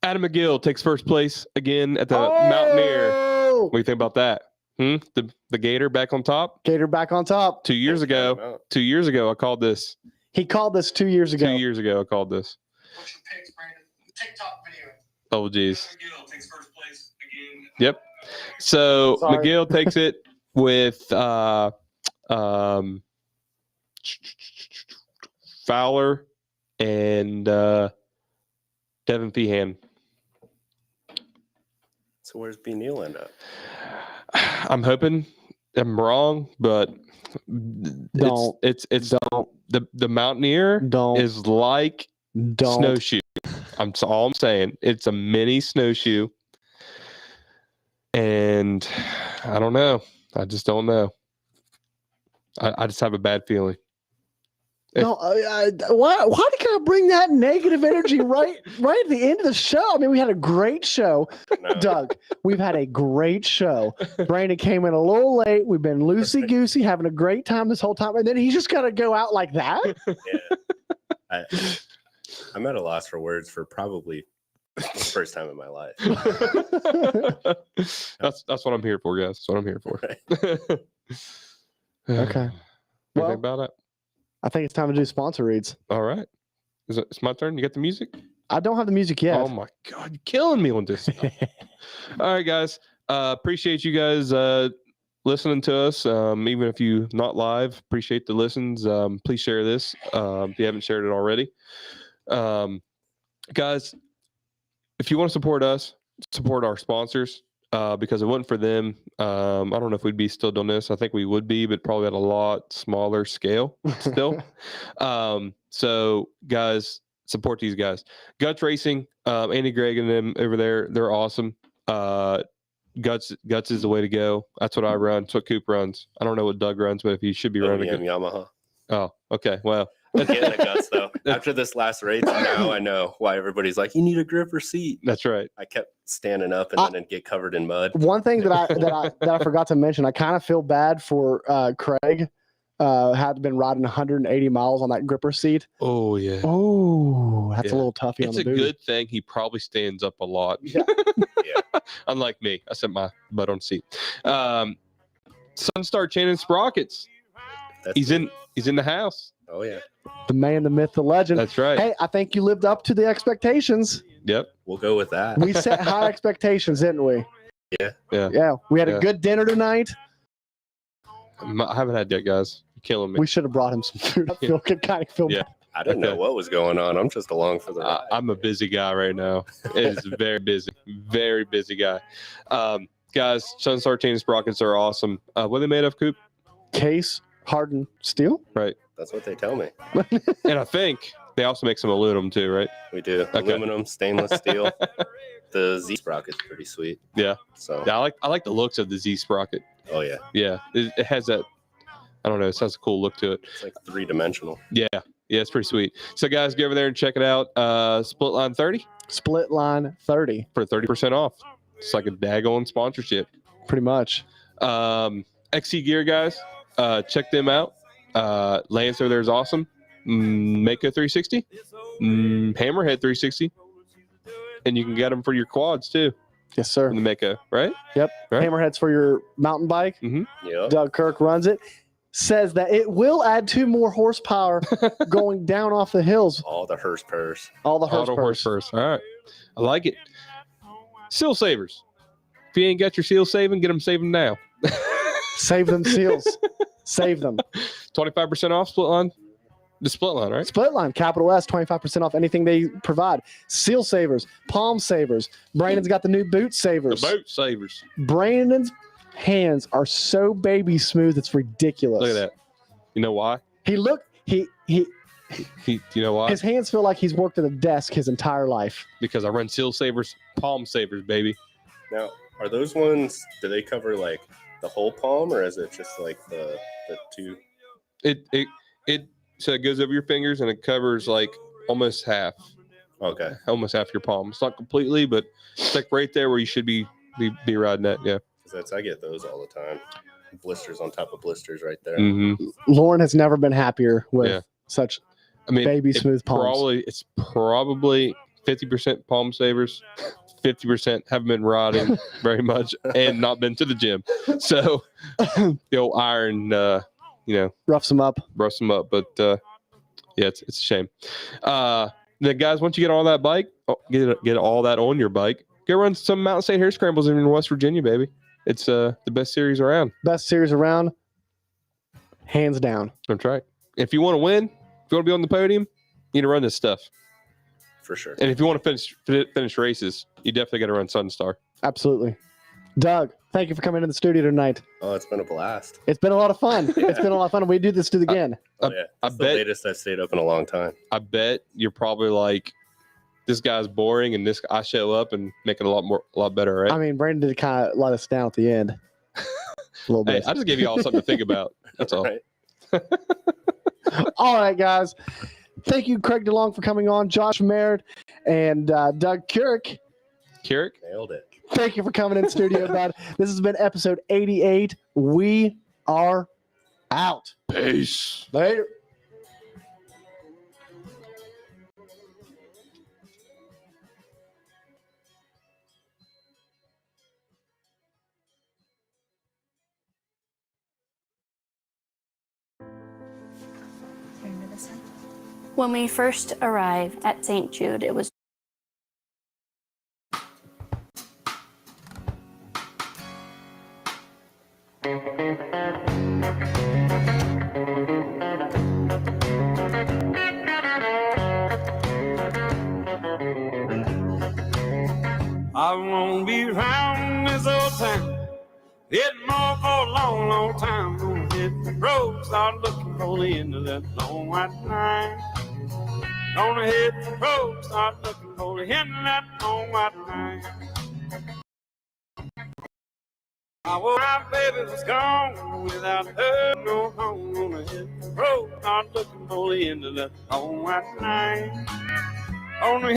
Adam McGill takes first place again at the Mountaineer. Oh! What do you think about that? The Gator back on top. Gator back on top. 2 years ago. 2 years ago, I called this. He called this 2 years ago. 2 years ago, I called this. What's your picks, Brandon? TikTok video. Oh, geez. McGill takes first place again. Yep. So Sorry. McGill takes it with Fowler and Devin Feehan. So where's B Neal end up? I'm hoping I'm wrong, but Don't. it's the Mountaineer Don't. is like Don't. snowshoe. That's all I'm saying. It's a mini snowshoe. And I don't know. I just don't know. I just have a bad feeling. No, why did I bring that negative energy right at the end of the show? I mean, we had a great show, No. Doug. We've had a great show. Brandon came in a little late. We've been loosey goosey, having a great time this whole time, and then he's just got to go out like that. Yeah. I'm at a loss for words for probably the first time in my life. That's what I'm here for, guys. That's what I'm here for. Okay. Well, Well, about it. I think it's time to do sponsor reads. All right. It's my turn. You got the music? I don't have the music yet. Oh my God, you're killing me on this stuff. All right, guys. Appreciate you guys listening to us. Even if you not live, appreciate the listens. Please share this if you haven't shared it already. Guys, if you want to support us, support our sponsors. Because it wasn't for them, I don't know if we'd be still doing this. I think we would be, but probably at a lot smaller scale still. So, guys, support these guys. Guts Racing, Andy Gregg and them over there, they're awesome. Guts is the way to go. That's what I run. That's what Coop runs. I don't know what Doug runs, but if you should be running OEM Yamaha. Oh, okay. Well, I'm getting the Guts though. After this last race, now I know why everybody's like, you need a gripper seat. that's right. I kept standing up and then it'd get covered in mud. One thing that I forgot to mention, I kind of feel bad for Craig. Had been riding 180 miles on that gripper seat. Oh, yeah. Oh, that's a Yeah. little toughy on It's the a boot. good thing he probably stands up a lot. Yeah. Yeah. Unlike me, I set my butt on the seat. Sunstar Chain and Sprockets. That's He's in the house. Oh yeah. The man, the myth, the legend. That's right. Hey, I think you lived up to the expectations. Yep. We'll go with that. We set high expectations, didn't we? Yeah. Yeah. We had Yeah. a good dinner tonight. I haven't had yet, guys. You're killing me. We should have brought him some food. I feel kind of feel Yeah. bad. I didn't know Okay. what was going on. I'm just along for the ride. I'm a busy guy right now. It is very busy. Very busy guy. Guys, Sunstar Chain and Sprockets are awesome. What are they made of, Coop? Case hardened steel. Right. That's what they tell me. And I think they also make some aluminum too, right? We do. Aluminum, stainless steel. The Z sprocket's pretty sweet. Yeah. So Yeah, I like the looks of the Z Sprocket. oh yeah. Yeah. It has that, I don't know, it has a cool look to it. It's like 3-dimensional. Yeah. Yeah, it's pretty sweet. So guys, get over there and check it out. Split Line 30 Split line 30. for 30% off. It's like a daggone sponsorship. Pretty much. XC Gear guys, Check them out. Lancer there is awesome. Mako 360, Hammerhead 360, and you can get them for your quads too. Yes, sir. In the Mako, right? Yep. Right. Hammerheads for your mountain bike. Yeah. Doug Kirk runs it. Says that it will add 2 more horsepower going down off the hills. All the horse purrs. All the Auto horse horse first. All right. I like it. Seal savers. If you ain't got your seal saving, get them saving now. Save them seals. Save them. 25% off split line. The split line, right? Split line, capital S, 25% off anything they provide. Seal savers, palm savers. Brandon's got the new boot savers. The boat savers. Brandon's hands are so baby smooth, it's ridiculous. Look at that. You know why? You know why? his hands feel like he's worked at a desk his entire life. Because I run seal savers, palm savers, baby. Now, are those ones, do they cover like the whole palm or is it just like the two? So it goes over your fingers and it covers like almost half. Okay. Almost half your palm. It's not completely, but it's like right there where you should be riding at. Yeah. I get those all the time. Blisters on top of blisters right there. Mm-hmm. Lauren has never been happier with such baby smooth palms. It's probably 50% palm savers, 50% haven't been riding very much and not been to the gym. So the old iron, roughs them up. But yeah, it's a shame. Then guys, once you get all that bike, get all that on your bike, go run some Mountain State Hare Scrambles in West Virginia, baby. It's the best series around. Best series around, hands down. That's right. If you want to win, if you want to be on the podium, you need to run this stuff. For sure. And if you want to finish races, you definitely got to run Sunstar. Absolutely. Doug, thank you for coming in the studio tonight. Oh, it's been a blast. It's been a lot of fun. It's been a lot of fun. We do this again. Oh, yeah. That's the latest I've stayed up in a long time. I bet you're probably like, this guy's boring, and I show up and make it a lot better, right? I mean, Brandon did kind of let us down at the end. A little bit. Hey, I just gave you all something to think about. That's all. Right. All right, guys. Thank you, Craig DeLong, for coming on. Josh Merritt and Doug Kirik. Kirik? Nailed it. Thank you for coming in studio, bud. This has been episode 88. We are out. Peace. Later. When we first arrived at St. Jude, it was I won't be round this old town. Hitting more for a long, long time. Gonna hit the road, start looking for the end of that long white line. Gonna hit the road, start looking for the end of that long white line. My baby was gone without her, no home. Gonna hit the road, start looking for the end of that long white line. Gonna hit